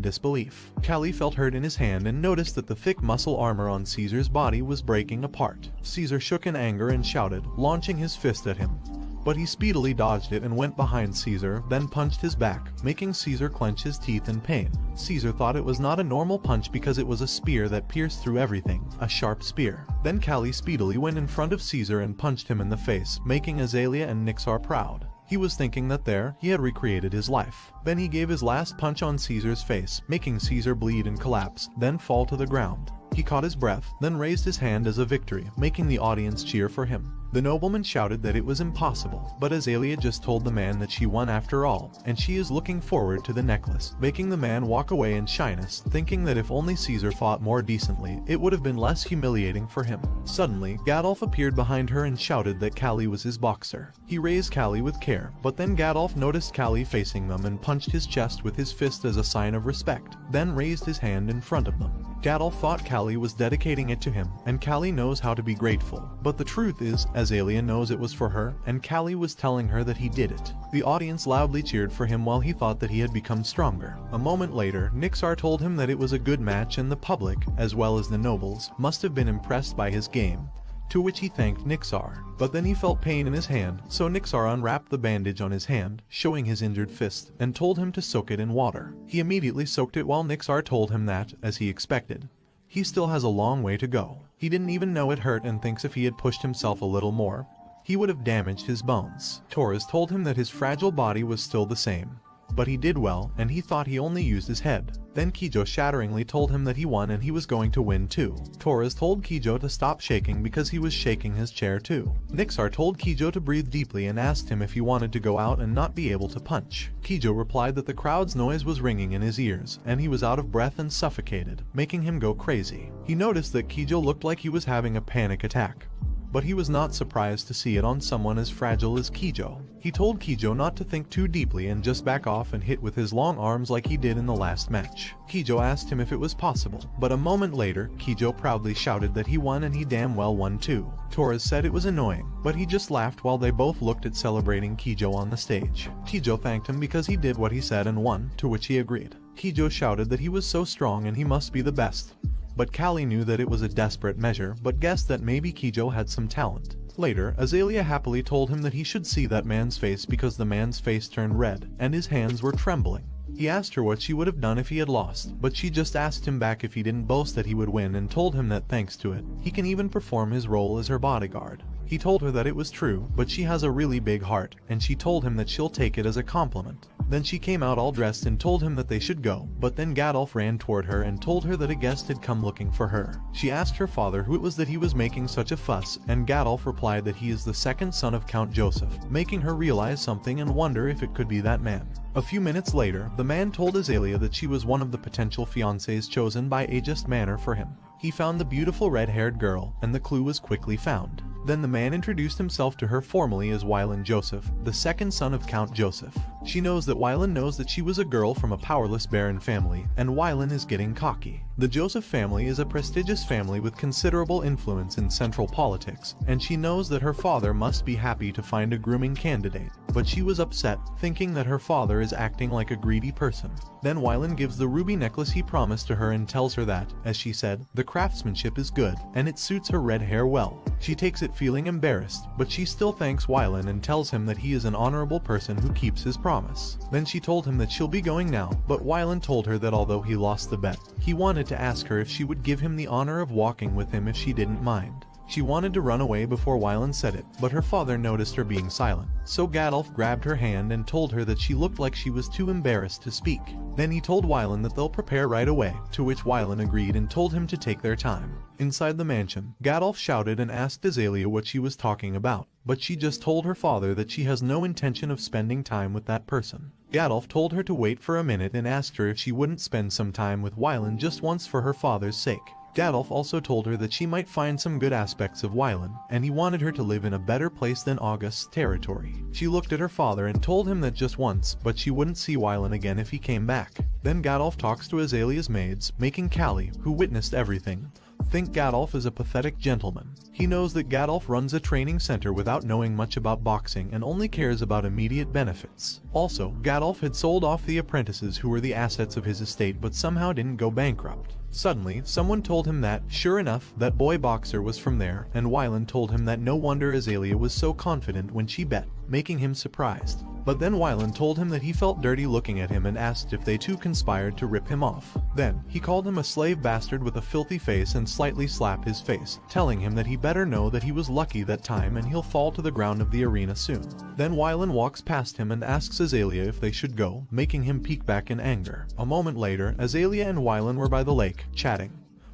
disbelief. Callie felt hurt in his hand and noticed that the thick muscle armor on Caesar's body was breaking apart. Caesar shook in anger and shouted, launching his fist at him. But he speedily dodged it and went behind Caesar, then punched his back, making Caesar clench his teeth in pain. Caesar thought it was not a normal punch because it was a spear that pierced through everything, a sharp spear. Then Callie speedily went in front of Caesar and punched him in the face, making Azalea and Nixar proud. He was thinking that there, he had recreated his life. Then he gave his last punch on Caesar's face, making Caesar bleed and collapse, then fall to the ground. He caught his breath, then raised his hand as a victory, making the audience cheer for him. The nobleman shouted that it was impossible, but Azalea just told the man that she won after all, and she is looking forward to the necklace, making the man walk away in shyness, thinking that if only Caesar fought more decently, it would have been less humiliating for him. Suddenly, Gadolf appeared behind her and shouted that Callie was his boxer. He raised Callie with care, but then Gadolf noticed Callie facing them and punched his chest with his fist as a sign of respect, then raised his hand in front of them. Gadolf thought Callie was dedicating it to him, and Callie knows how to be grateful. But the truth is, Azalea knows it was for her, and Callie was telling her that he did it. The audience loudly cheered for him while he thought that he had become stronger. A moment later, Nixar told him that it was a good match and the public, as well as the nobles, must have been impressed by his game. To which he thanked Nixar. But then he felt pain in his hand, so Nixar unwrapped the bandage on his hand, showing his injured fist, and told him to soak it in water. He immediately soaked it while Nixar told him that, as he expected, he still has a long way to go. He didn't even know it hurt and thinks if he had pushed himself a little more, he would have damaged his bones. Torres told him that his fragile body was still the same. But he did well, and he thought he only used his head. Then Kijo shatteringly told him that he won and he was going to win too. Torres told Kijo to stop shaking because he was shaking his chair too. Nixar told Kijo to breathe deeply and asked him if he wanted to go out and not be able to punch. Kijo replied that the crowd's noise was ringing in his ears, and he was out of breath and suffocated, making him go crazy. He noticed that Kijo looked like he was having a panic attack, but he was not surprised to see it on someone as fragile as Kijo. He told Kijo not to think too deeply and just back off and hit with his long arms like he did in the last match. Kijo asked him if it was possible, but a moment later, Kijo proudly shouted that he won and he damn well won too. Torres said it was annoying, but he just laughed while they both looked at celebrating Kijo on the stage. Kijo thanked him because he did what he said and won, to which he agreed. Kijo shouted that he was so strong and he must be the best. But Callie knew that it was a desperate measure, but guessed that maybe Kijo had some talent. Later, Azalea happily told him that he should see that man's face because the man's face turned red, and his hands were trembling. He asked her what she would have done if he had lost, but she just asked him back if he didn't boast that he would win and told him that thanks to it, he can even perform his role as her bodyguard. He told her that it was true, but she has a really big heart, and she told him that she'll take it as a compliment. Then she came out all dressed and told him that they should go, but then Gadolf ran toward her and told her that a guest had come looking for her. She asked her father who it was that he was making such a fuss, and Gadolf replied that he is the second son of Count Joseph, making her realize something and wonder if it could be that man. A few minutes later, the man told Azalea that she was one of the potential fiancés chosen by Aegis Manor for him. He found the beautiful red-haired girl, and the clue was quickly found. Then the man introduced himself to her formally as Wylan Joseph, the second son of Count Joseph. She knows that Wylan knows that she was a girl from a powerless baron family, and Wylan is getting cocky. The Joseph family is a prestigious family with considerable influence in central politics, and she knows that her father must be happy to find a grooming candidate. But she was upset, thinking that her father is acting like a greedy person. Then Wylan gives the ruby necklace he promised to her and tells her that, as she said, the craftsmanship is good, and it suits her red hair well. She takes it feeling embarrassed, but she still thanks Wylan and tells him that he is an honorable person who keeps his promise. Then she told him that she'll be going now, but Wylan told her that although he lost the bet, he wanted to ask her if she would give him the honor of walking with him if she didn't mind. She wanted to run away before Wylan said it, but her father noticed her being silent. So Gadolf grabbed her hand and told her that she looked like she was too embarrassed to speak. Then he told Wylan that they'll prepare right away, to which Wylan agreed and told him to take their time. Inside the mansion, Gadolf shouted and asked Azalea what she was talking about, but she just told her father that she has no intention of spending time with that person. Gadolf told her to wait for a minute and asked her if she wouldn't spend some time with Wylan just once for her father's sake. Gadolf also told her that she might find some good aspects of Wylan, and he wanted her to live in a better place than August's territory. She looked at her father and told him that just once, but she wouldn't see Wylan again if he came back. Then Gadolf talks to Azalea's maids, making Callie, who witnessed everything, think Gadolf is a pathetic gentleman. He knows that Gadolf runs a training center without knowing much about boxing and only cares about immediate benefits. Also, Gadolf had sold off the apprentices who were the assets of his estate but somehow didn't go bankrupt. Suddenly, someone told him that, sure enough, that boy boxer was from there, and Wylan told him that no wonder Azalea was so confident when she bet, making him surprised. But then Wylan told him that he felt dirty looking at him and asked if they too conspired to rip him off. Then, he called him a slave bastard with a filthy face and slightly slapped his face, telling him that he better know that he was lucky that time and he'll fall to the ground of the arena soon. Then Wylan walks past him and asks Azalea if they should go, making him peek back in anger. A moment later, Azalea and Wylan were by the lake, chatting.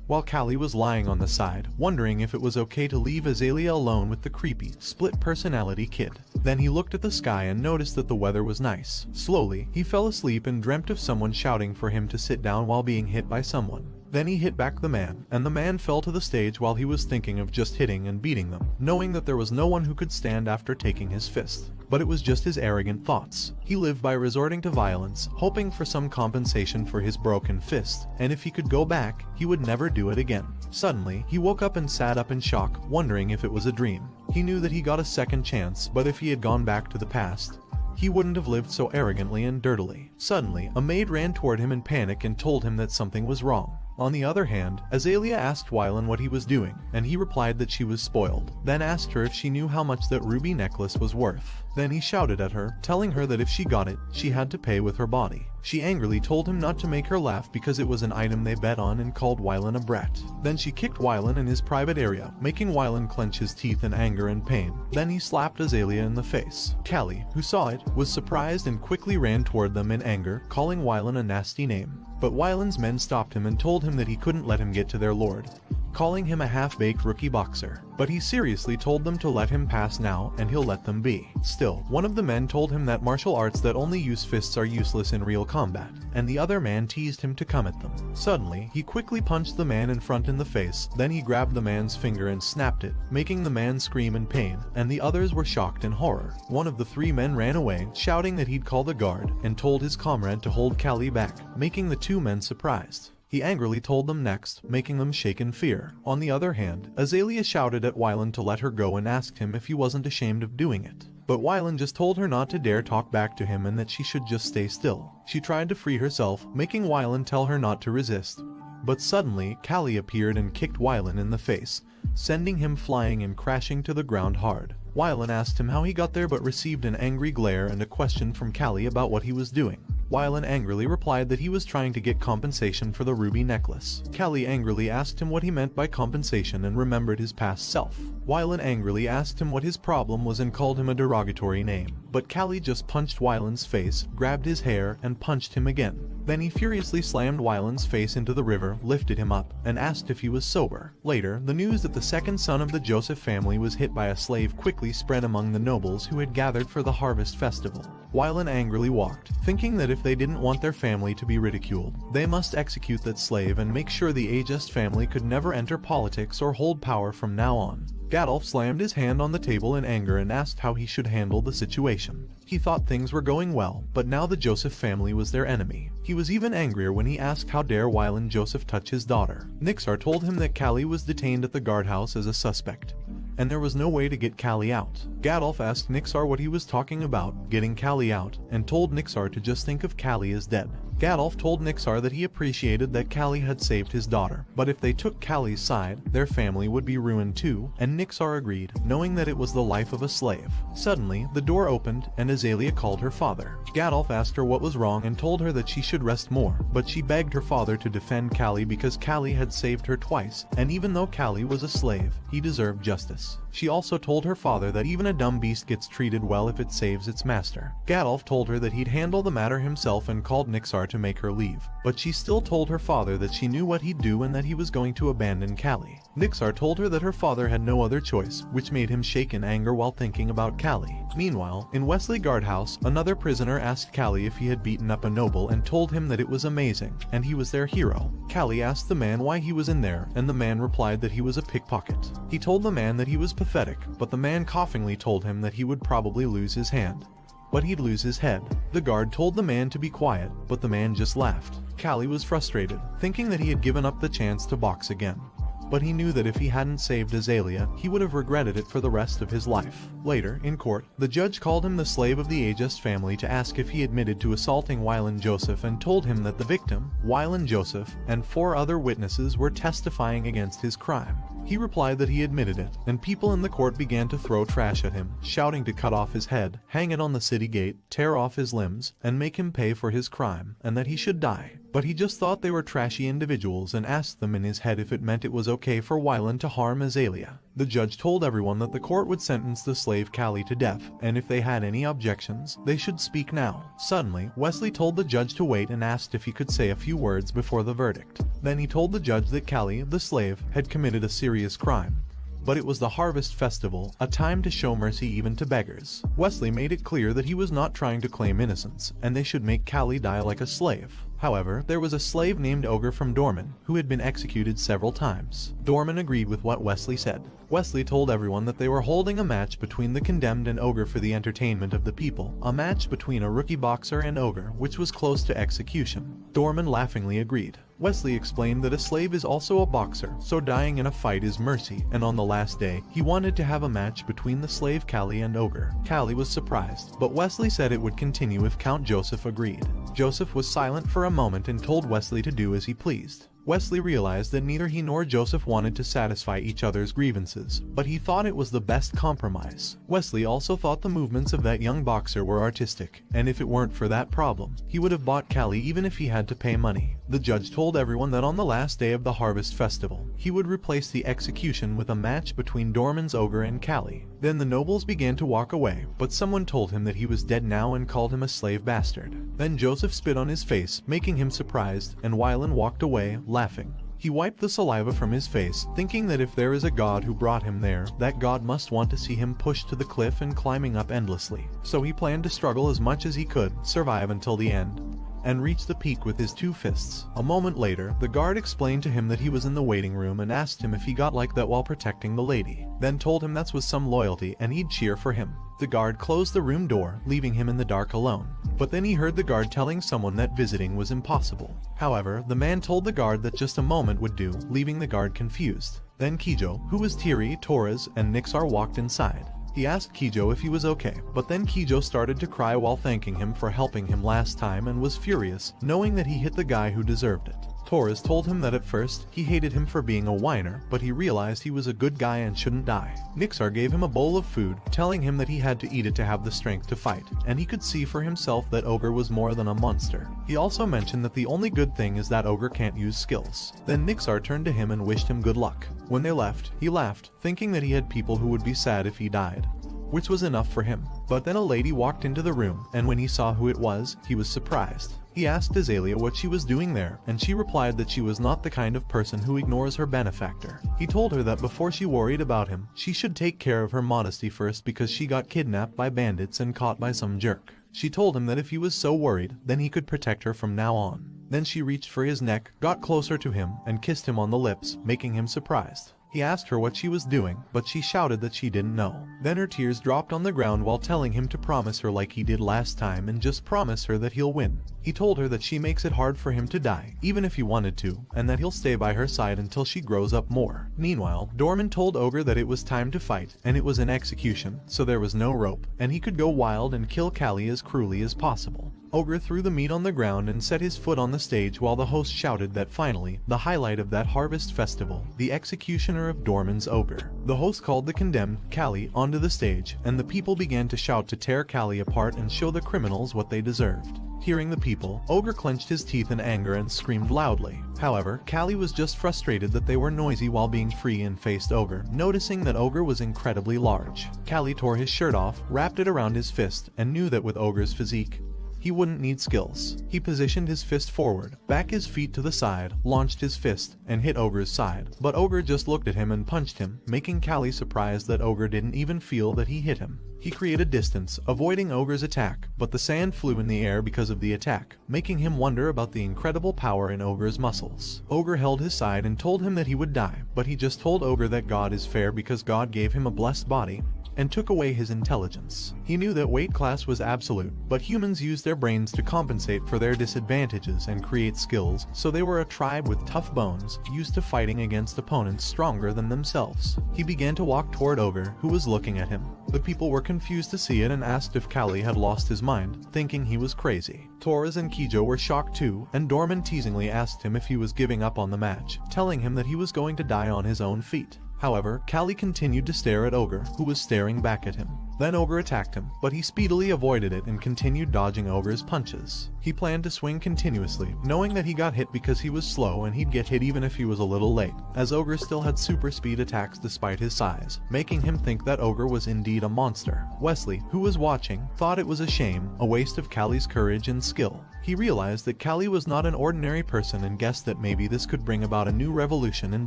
while Callie was lying on the side, wondering if it was okay to leave Azalea alone with the creepy, split-personality kid. Then he looked at the sky and noticed that the weather was nice. Slowly, he fell asleep and dreamt of someone shouting for him to sit down while being hit by someone. Then he hit back the man, and the man fell to the stage while he was thinking of just hitting and beating them, knowing that there was no one who could stand after taking his fist. But it was just his arrogant thoughts. He lived by resorting to violence, hoping for some compensation for his broken fist, and if he could go back, he would never do it again. Suddenly, he woke up and sat up in shock, wondering if it was a dream. He knew that he got a second chance, but if he had gone back to the past, he wouldn't have lived so arrogantly and dirtily. Suddenly, a maid ran toward him in panic and told him that something was wrong. On the other hand, Azalea asked Wylan what he was doing, and he replied that she was spoiled, then asked her if she knew how much that ruby necklace was worth. Then he shouted at her, telling her that if she got it, she had to pay with her body. She angrily told him not to make her laugh because it was an item they bet on and called Wylan a brat. Then she kicked Wylan in his private area, making Wylan clench his teeth in anger and pain. Then he slapped Azalea in the face. Callie, who saw it, was surprised and quickly ran toward them in anger, calling Wylan a nasty name. But Wylan's men stopped him and told him that he couldn't let him get to their lord, calling him a half-baked rookie boxer. But he seriously told them to let him pass now and he'll let them be. Still, one of the men told him that martial arts that only use fists are useless in real combat, and the other man teased him to come at them. Suddenly, he quickly punched the man in front in the face, then he grabbed the man's finger and snapped it, making the man scream in pain, and the others were shocked in horror. One of the three men ran away, shouting that he'd call the guard, and told his comrade to hold Callie back, making the two men surprised. He angrily told them next, making them shake in fear. On the other hand, Azalea shouted at Wylan to let her go and asked him if he wasn't ashamed of doing it. But Wylan just told her not to dare talk back to him and that she should just stay still. She tried to free herself, making Wylan tell her not to resist. But suddenly, Callie appeared and kicked Wylan in the face, sending him flying and crashing to the ground hard. Wylan asked him how he got there but received an angry glare and a question from Callie about what he was doing. Wylan angrily replied that he was trying to get compensation for the ruby necklace. Callie angrily asked him what he meant by compensation and remembered his past self. Wylan angrily asked him what his problem was and called him a derogatory name. But Callie just punched Wylan's face, grabbed his hair, and punched him again. Then he furiously slammed Wylan's face into the river, lifted him up, and asked if he was sober. Later, the news that the second son of the Joseph family was hit by a slave quickly spread among the nobles who had gathered for the harvest festival. Wylan angrily walked, thinking that if they didn't want their family to be ridiculed, they must execute that slave and make sure the Aegis family could never enter politics or hold power from now on. Gadolf slammed his hand on the table in anger and asked how he should handle the situation. He thought things were going well, but now the Joseph family was their enemy. He was even angrier when he asked how dare Wylan Joseph touch his daughter. Nixar told him that Callie was detained at the guardhouse as a suspect, and there was no way to get Callie out. Gadolf asked Nixar what he was talking about, getting Callie out, and told Nixar to just think of Callie as dead. Gadolf told Nixar that he appreciated that Callie had saved his daughter, but if they took Callie's side, their family would be ruined too, and Nixar agreed, knowing that it was the life of a slave. Suddenly, the door opened, and Azalea called her father. Gadolf asked her what was wrong and told her that she should rest more, but she begged her father to defend Callie because Callie had saved her twice, and even though Callie was a slave, he deserved justice. She also told her father that even a dumb beast gets treated well if it saves its master. Gadolf told her that he'd handle the matter himself and called Nixar to make her leave, but she still told her father that she knew what he'd do and that he was going to abandon Callie. Nixar told her that her father had no other choice, which made him shake in anger while thinking about Callie. Meanwhile, in Wesley Guardhouse, another prisoner asked Callie if he had beaten up a noble and told him that it was amazing, and he was their hero. Callie asked the man why he was in there, and the man replied that he was a pickpocket. He told the man that he was pathetic, but the man coughingly told him that he would probably lose his hand, but he'd lose his head. The guard told the man to be quiet, but the man just laughed. Callie was frustrated, thinking that he had given up the chance to box again. But he knew that if he hadn't saved Azalea, he would have regretted it for the rest of his life. Later, in court, the judge called him the slave of the Aegis family to ask if he admitted to assaulting Wylan Joseph and told him that the victim, Wylan Joseph, and 4 other witnesses were testifying against his crime. He replied that he admitted it, and people in the court began to throw trash at him, shouting to cut off his head, hang it on the city gate, tear off his limbs, and make him pay for his crime, and that he should die. but he just thought they were trashy individuals and asked them in his head if it meant it was okay for Wyland to harm Azalea. The judge told everyone that the court would sentence the slave Callie to death, and if they had any objections, they should speak now. Suddenly, Wesley told the judge to wait and asked if he could say a few words before the verdict. Then he told the judge that Callie, the slave, had committed a serious crime. But it was the Harvest Festival, a time to show mercy even to beggars. Wesley made it clear that he was not trying to claim innocence, and they should make Callie die like a slave. However, there was a slave named Ogre from Dorman, who had been executed several times. Dorman agreed with what Wesley said. Wesley told everyone that they were holding a match between the condemned and Ogre for the entertainment of the people, a match between a rookie boxer and Ogre, which was close to execution. Dorman laughingly agreed. Wesley explained that a slave is also a boxer, so dying in a fight is mercy, and on the last day, he wanted to have a match between the slave Callie and Ogre. Callie was surprised, but Wesley said it would continue if Count Joseph agreed. Joseph was silent for a moment and told Wesley to do as he pleased. Wesley realized that neither he nor Joseph wanted to satisfy each other's grievances, but he thought it was the best compromise. Wesley also thought the movements of that young boxer were artistic, and if it weren't for that problem, he would have bought Callie even if he had to pay money. The judge told everyone that on the last day of the Harvest Festival, he would replace the execution with a match between Dorman's Ogre and Callie. Then the nobles began to walk away, but someone told him that he was dead now and called him a slave bastard. Then Joseph spit on his face, making him surprised, and Wyland walked away, laughing. He wiped the saliva from his face, thinking that if there is a god who brought him there, that god must want to see him pushed to the cliff and climbing up endlessly. So he planned to struggle as much as he could, survive until the end, and reach the peak with his 2 fists. A moment later, the guard explained to him that he was in the waiting room and asked him if he got like that while protecting the lady. Then told him that was some loyalty and he'd cheer for him. The guard closed the room door, leaving him in the dark alone. But then he heard the guard telling someone that visiting was impossible. However, the man told the guard that just a moment would do, leaving the guard confused. Then Kijo, who was Thierry, Torres, and Nixar walked inside. He asked Kijo if he was okay, but then Kijo started to cry while thanking him for helping him last time and was furious, knowing that he hit the guy who deserved it. Torres told him that at first, he hated him for being a whiner, but he realized he was a good guy and shouldn't die. Nixar gave him a bowl of food, telling him that he had to eat it to have the strength to fight, and he could see for himself that Ogre was more than a monster. He also mentioned that the only good thing is that Ogre can't use skills. Then Nixar turned to him and wished him good luck. When they left, he laughed, thinking that he had people who would be sad if he died, which was enough for him. But then a lady walked into the room, and when he saw who it was, he was surprised. He asked Azalea what she was doing there, and she replied that she was not the kind of person who ignores her benefactor. He told her that before she worried about him, she should take care of her modesty first because she got kidnapped by bandits and caught by some jerk. She told him that if he was so worried, then he could protect her from now on. Then she reached for his neck, got closer to him, and kissed him on the lips, making him surprised. He asked her what she was doing, but she shouted that she didn't know. Then her tears dropped on the ground while telling him to promise her like he did last time and just promise her that he'll win. He told her that she makes it hard for him to die, even if he wanted to, and that he'll stay by her side until she grows up more. Meanwhile, Dorman told Ogre that it was time to fight, and it was an execution, so there was no rope, and he could go wild and kill Callie as cruelly as possible. Ogre threw the meat on the ground and set his foot on the stage while the host shouted that finally, the highlight of that Harvest Festival, the executioner of Dorman's Ogre. The host called the condemned, Callie, onto the stage, and the people began to shout to tear Callie apart and show the criminals what they deserved. Hearing the people, Ogre clenched his teeth in anger and screamed loudly. However, Callie was just frustrated that they were noisy while being free and faced Ogre, noticing that Ogre was incredibly large. Callie tore his shirt off, wrapped it around his fist, and knew that with Ogre's physique, he wouldn't need skills. He positioned his fist forward, back his feet to the side, launched his fist, and hit Ogre's side. But Ogre just looked at him and punched him, making Callie surprised that Ogre didn't even feel that he hit him. He created distance, avoiding Ogre's attack, but the sand flew in the air because of the attack, making him wonder about the incredible power in Ogre's muscles. Ogre held his side and told him that he would die, but he just told Ogre that God is fair because God gave him a blessed body and took away his intelligence. He knew that weight class was absolute, but humans use their brains to compensate for their disadvantages and create skills, so they were a tribe with tough bones, used to fighting against opponents stronger than themselves. He began to walk toward Ogre, who was looking at him. The people were confused to see it and asked if Callie had lost his mind, thinking he was crazy. Torres and Kijo were shocked too, and Dorman teasingly asked him if he was giving up on the match, telling him that he was going to die on his own feet. However, Callie continued to stare at Ogre, who was staring back at him. Then Ogre attacked him, but he speedily avoided it and continued dodging Ogre's punches. He planned to swing continuously, knowing that he got hit because he was slow and he'd get hit even if he was a little late, as Ogre still had super speed attacks despite his size, making him think that Ogre was indeed a monster. Wesley, who was watching, thought it was a shame, a waste of Callie's courage and skill. He realized that Callie was not an ordinary person and guessed that maybe this could bring about a new revolution in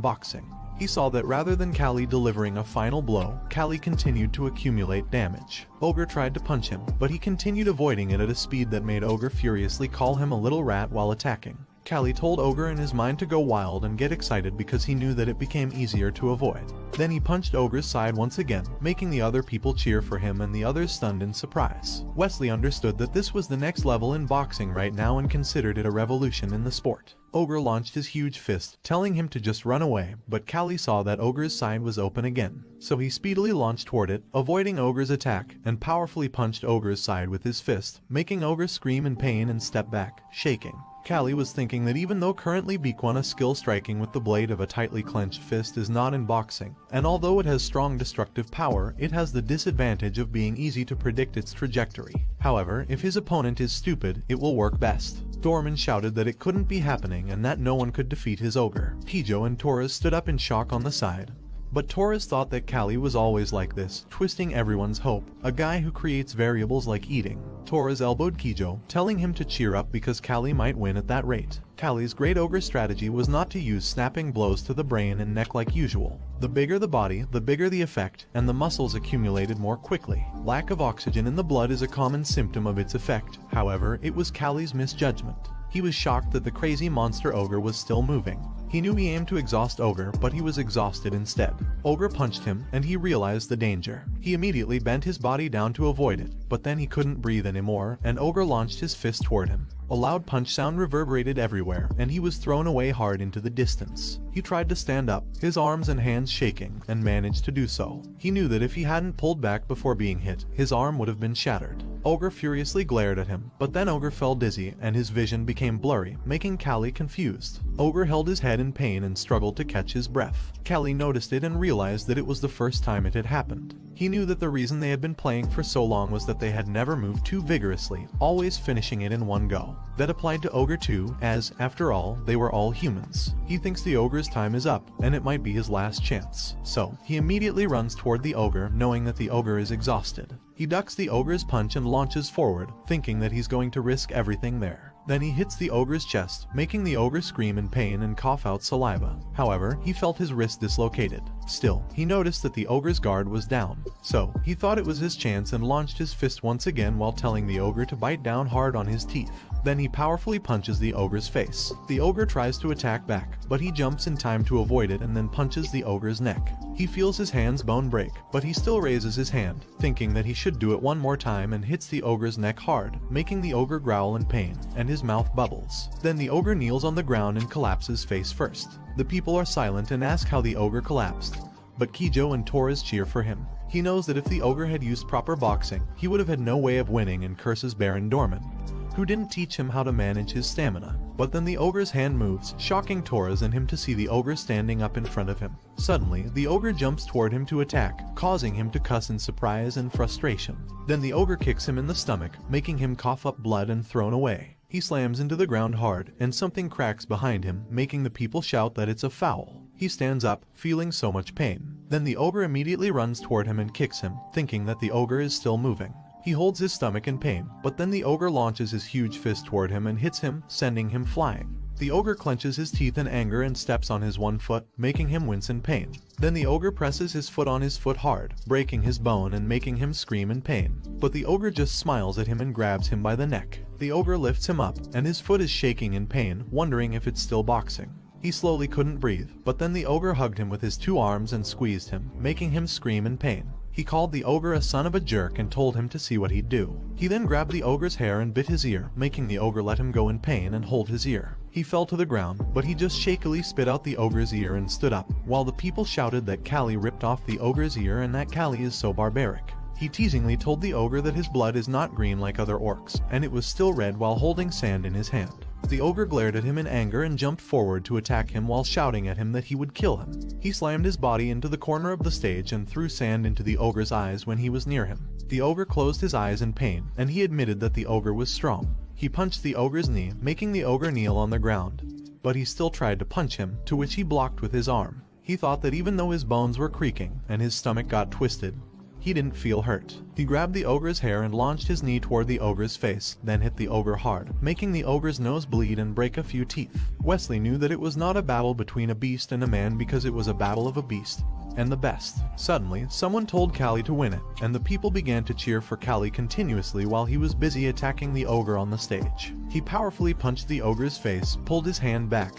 boxing. He saw that rather than Callie delivering a final blow, Callie continued to accumulate damage. Ogre tried to punch him, but he continued avoiding it at a speed that made Ogre furiously call him a little rat while attacking. Callie told Ogre in his mind to go wild and get excited because he knew that it became easier to avoid. Then he punched Ogre's side once again, making the other people cheer for him and the others stunned in surprise. Wesley understood that this was the next level in boxing right now and considered it a revolution in the sport. Ogre launched his huge fist, telling him to just run away, but Callie saw that Ogre's side was open again. So he speedily launched toward it, avoiding Ogre's attack, and powerfully punched Ogre's side with his fist, making Ogre scream in pain and step back, shaking. Callie was thinking that even though currently Bikwana skill striking with the blade of a tightly clenched fist is not in boxing, and although it has strong destructive power, it has the disadvantage of being easy to predict its trajectory. However, if his opponent is stupid, it will work best. Dorman shouted that it couldn't be happening and that no one could defeat his Ogre. Kijo and Torres stood up in shock on the side. But Torres thought that Callie was always like this, twisting everyone's hope, a guy who creates variables like eating. Torres elbowed Kijo, telling him to cheer up because Callie might win at that rate. Callie's great Ogre strategy was not to use snapping blows to the brain and neck like usual. The bigger the body, the bigger the effect, and the muscles accumulated more quickly. Lack of oxygen in the blood is a common symptom of its effect. However, it was Callie's misjudgment. He was shocked that the crazy monster Ogre was still moving. He knew he aimed to exhaust Ogre, but he was exhausted instead. Ogre punched him, and he realized the danger. He immediately bent his body down to avoid it, but then he couldn't breathe anymore, and Ogre launched his fist toward him. A loud punch sound reverberated everywhere, and he was thrown away hard into the distance. He tried to stand up, his arms and hands shaking, and managed to do so. He knew that if he hadn't pulled back before being hit, his arm would have been shattered. Ogre furiously glared at him, but then Ogre fell dizzy, and his vision became blurry, making Callie confused. Ogre held his head in pain and struggled to catch his breath. Callie noticed it and realized that it was the first time it had happened. He knew that the reason they had been playing for so long was that they had never moved too vigorously, always finishing it in one go. That applied to Ogre too, as, after all, they were all humans. He thinks the Ogre's time is up, and it might be his last chance. So, he immediately runs toward the Ogre, knowing that the Ogre is exhausted. He ducks the Ogre's punch and launches forward, thinking that he's going to risk everything there. Then he hits the Ogre's chest, making the Ogre scream in pain and cough out saliva. However, he felt his wrist dislocated. Still, he noticed that the Ogre's guard was down. So, he thought it was his chance and launched his fist once again while telling the Ogre to bite down hard on his teeth. Then he powerfully punches the Ogre's face. The Ogre tries to attack back, but he jumps in time to avoid it and then punches the Ogre's neck. He feels his hand's bone break, but he still raises his hand, thinking that he should do it one more time, and hits the Ogre's neck hard, making the Ogre growl in pain, and his mouth bubbles. Then the Ogre kneels on the ground and collapses face first. The people are silent and ask how the Ogre collapsed, but Kijo and Torres cheer for him. He knows that if the Ogre had used proper boxing, he would have had no way of winning and curses Baron Dorman, who didn't teach him how to manage his stamina. But then the Ogre's hand moves, shocking Torres and him to see the Ogre standing up in front of him. Suddenly, the Ogre jumps toward him to attack, causing him to cuss in surprise and frustration. Then the Ogre kicks him in the stomach, making him cough up blood and thrown away. He slams into the ground hard, and something cracks behind him, making the people shout that it's a foul. He stands up, feeling so much pain. Then the Ogre immediately runs toward him and kicks him, thinking that the Ogre is still moving. He holds his stomach in pain, but then the Ogre launches his huge fist toward him and hits him, sending him flying. The Ogre clenches his teeth in anger and steps on his one foot, making him wince in pain. Then the Ogre presses his foot on his foot hard, breaking his bone and making him scream in pain. But the Ogre just smiles at him and grabs him by the neck. The Ogre lifts him up, and his foot is shaking in pain, wondering if it's still boxing. He slowly couldn't breathe, but then the Ogre hugged him with his two arms and squeezed him, making him scream in pain. He called the Ogre a son of a jerk and told him to see what he'd do. He then grabbed the Ogre's hair and bit his ear, making the Ogre let him go in pain and hold his ear. He fell to the ground, but he just shakily spit out the Ogre's ear and stood up, while the people shouted that Callie ripped off the Ogre's ear and that Callie is so barbaric. He teasingly told the Ogre that his blood is not green like other orcs, and it was still red while holding sand in his hand. The ogre glared at him in anger and jumped forward to attack him while shouting at him that he would kill him. He slammed his body into the corner of the stage and threw sand into the ogre's eyes when he was near him. The ogre closed his eyes in pain, and he admitted that the ogre was strong. He punched the ogre's knee, making the ogre kneel on the ground. But he still tried to punch him, to which he blocked with his arm. He thought that even though his bones were creaking and his stomach got twisted, he didn't feel hurt. He grabbed the ogre's hair and launched his knee toward the ogre's face, then hit the ogre hard, making the ogre's nose bleed and break a few teeth. Wesley knew that it was not a battle between a beast and a man because it was a battle of a beast and the best. Suddenly, someone told Callie to win it, and the people began to cheer for Callie continuously while he was busy attacking the ogre on the stage. He powerfully punched the ogre's face, pulled his hand back,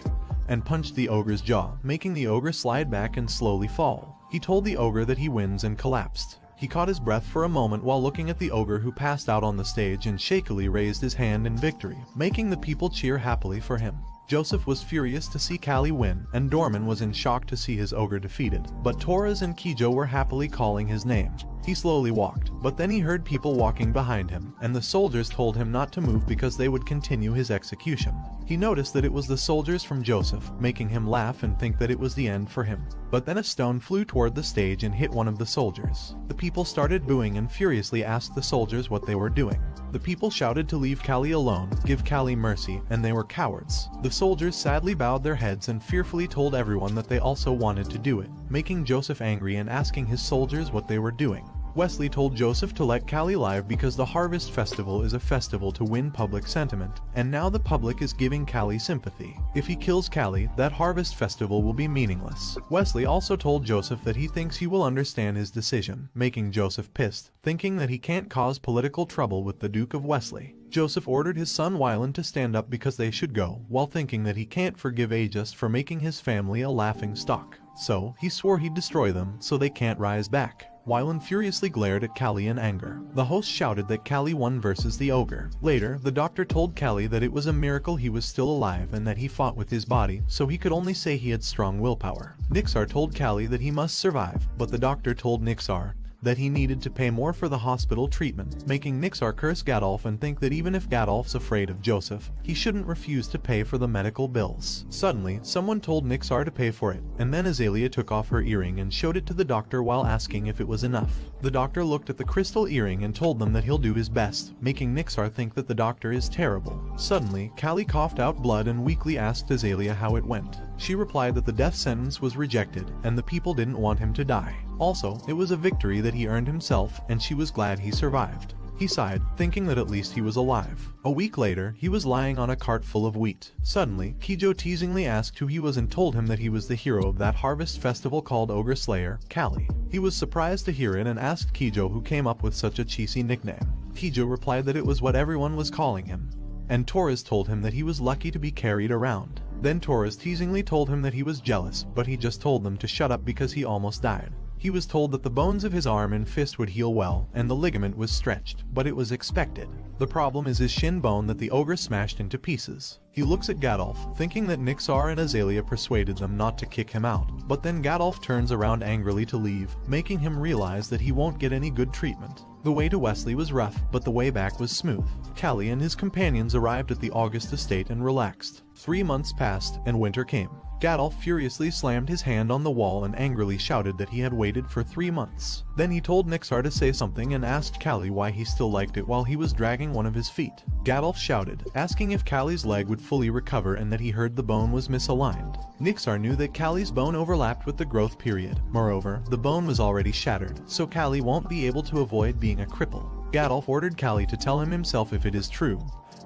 and punched the ogre's jaw, making the ogre slide back and slowly fall. He told the ogre that he wins and collapsed. He caught his breath for a moment while looking at the ogre who passed out on the stage and shakily raised his hand in victory, making the people cheer happily for him. Joseph was furious to see Callie win, and Dorman was in shock to see his ogre defeated, but Torres and Kijo were happily calling his name. He slowly walked, but then he heard people walking behind him, and the soldiers told him not to move because they would continue his execution. He noticed that it was the soldiers from Joseph, making him laugh and think that it was the end for him. But then a stone flew toward the stage and hit one of the soldiers. The people started booing and furiously asked the soldiers what they were doing. The people shouted to leave Callie alone, give Callie mercy, and they were cowards. The soldiers sadly bowed their heads and fearfully told everyone that they also wanted to do it, making Joseph angry and asking his soldiers what they were doing. Wesley told Joseph to let Callie live because the Harvest Festival is a festival to win public sentiment, and now the public is giving Callie sympathy. If he kills Callie, that Harvest Festival will be meaningless. Wesley also told Joseph that he thinks he will understand his decision, making Joseph pissed, thinking that he can't cause political trouble with the Duke of Wesley. Joseph ordered his son Wyland to stand up because they should go, while thinking that he can't forgive Aegis for making his family a laughing stock. So, he swore he'd destroy them so they can't rise back. Wyland furiously glared at Callie in anger. The host shouted that Callie won versus the ogre. Later, the doctor told Callie that it was a miracle he was still alive and that he fought with his body, so he could only say he had strong willpower. Nixar told Callie that he must survive, but the doctor told Nixar that he needed to pay more for the hospital treatment, making Nixar curse Gadolf and think that even if Gadolf's afraid of Joseph, he shouldn't refuse to pay for the medical bills. Suddenly, someone told Nixar to pay for it, and then Azalea took off her earring and showed it to the doctor while asking if it was enough. The doctor looked at the crystal earring and told them that he'll do his best, making Nixar think that the doctor is terrible. Suddenly, Callie coughed out blood and weakly asked Azalea how it went. She replied that the death sentence was rejected, and the people didn't want him to die. Also, it was a victory that he earned himself, and she was glad he survived. He sighed, thinking that at least he was alive. A week later, he was lying on a cart full of wheat. Suddenly, Kijo teasingly asked who he was and told him that he was the hero of that harvest festival called Ogre Slayer, Callie. He was surprised to hear it and asked Kijo who came up with such a cheesy nickname. Kijo replied that it was what everyone was calling him, and Torres told him that he was lucky to be carried around. Then Torres teasingly told him that he was jealous, but he just told them to shut up because he almost died. He was told that the bones of his arm and fist would heal well, and the ligament was stretched, but it was expected. The problem is his shin bone that the ogre smashed into pieces. He looks at Gadolf, thinking that Nixar and Azalea persuaded them not to kick him out, but then Gadolf turns around angrily to leave, making him realize that he won't get any good treatment. The way to Wesley was rough, but the way back was smooth. Callie and his companions arrived at the August estate and relaxed. 3 months passed, and winter came. Gadolf furiously slammed his hand on the wall and angrily shouted that he had waited for 3 months. Then he told Nixar to say something and asked Callie why he still liked it while he was dragging one of his feet. Gadolf shouted, asking if Callie's leg would fully recover and that he heard the bone was misaligned. Nixar knew that Callie's bone overlapped with the growth period. Moreover, the bone was already shattered, so Callie won't be able to avoid being a cripple. Gadolf ordered Callie to tell him himself if it is true,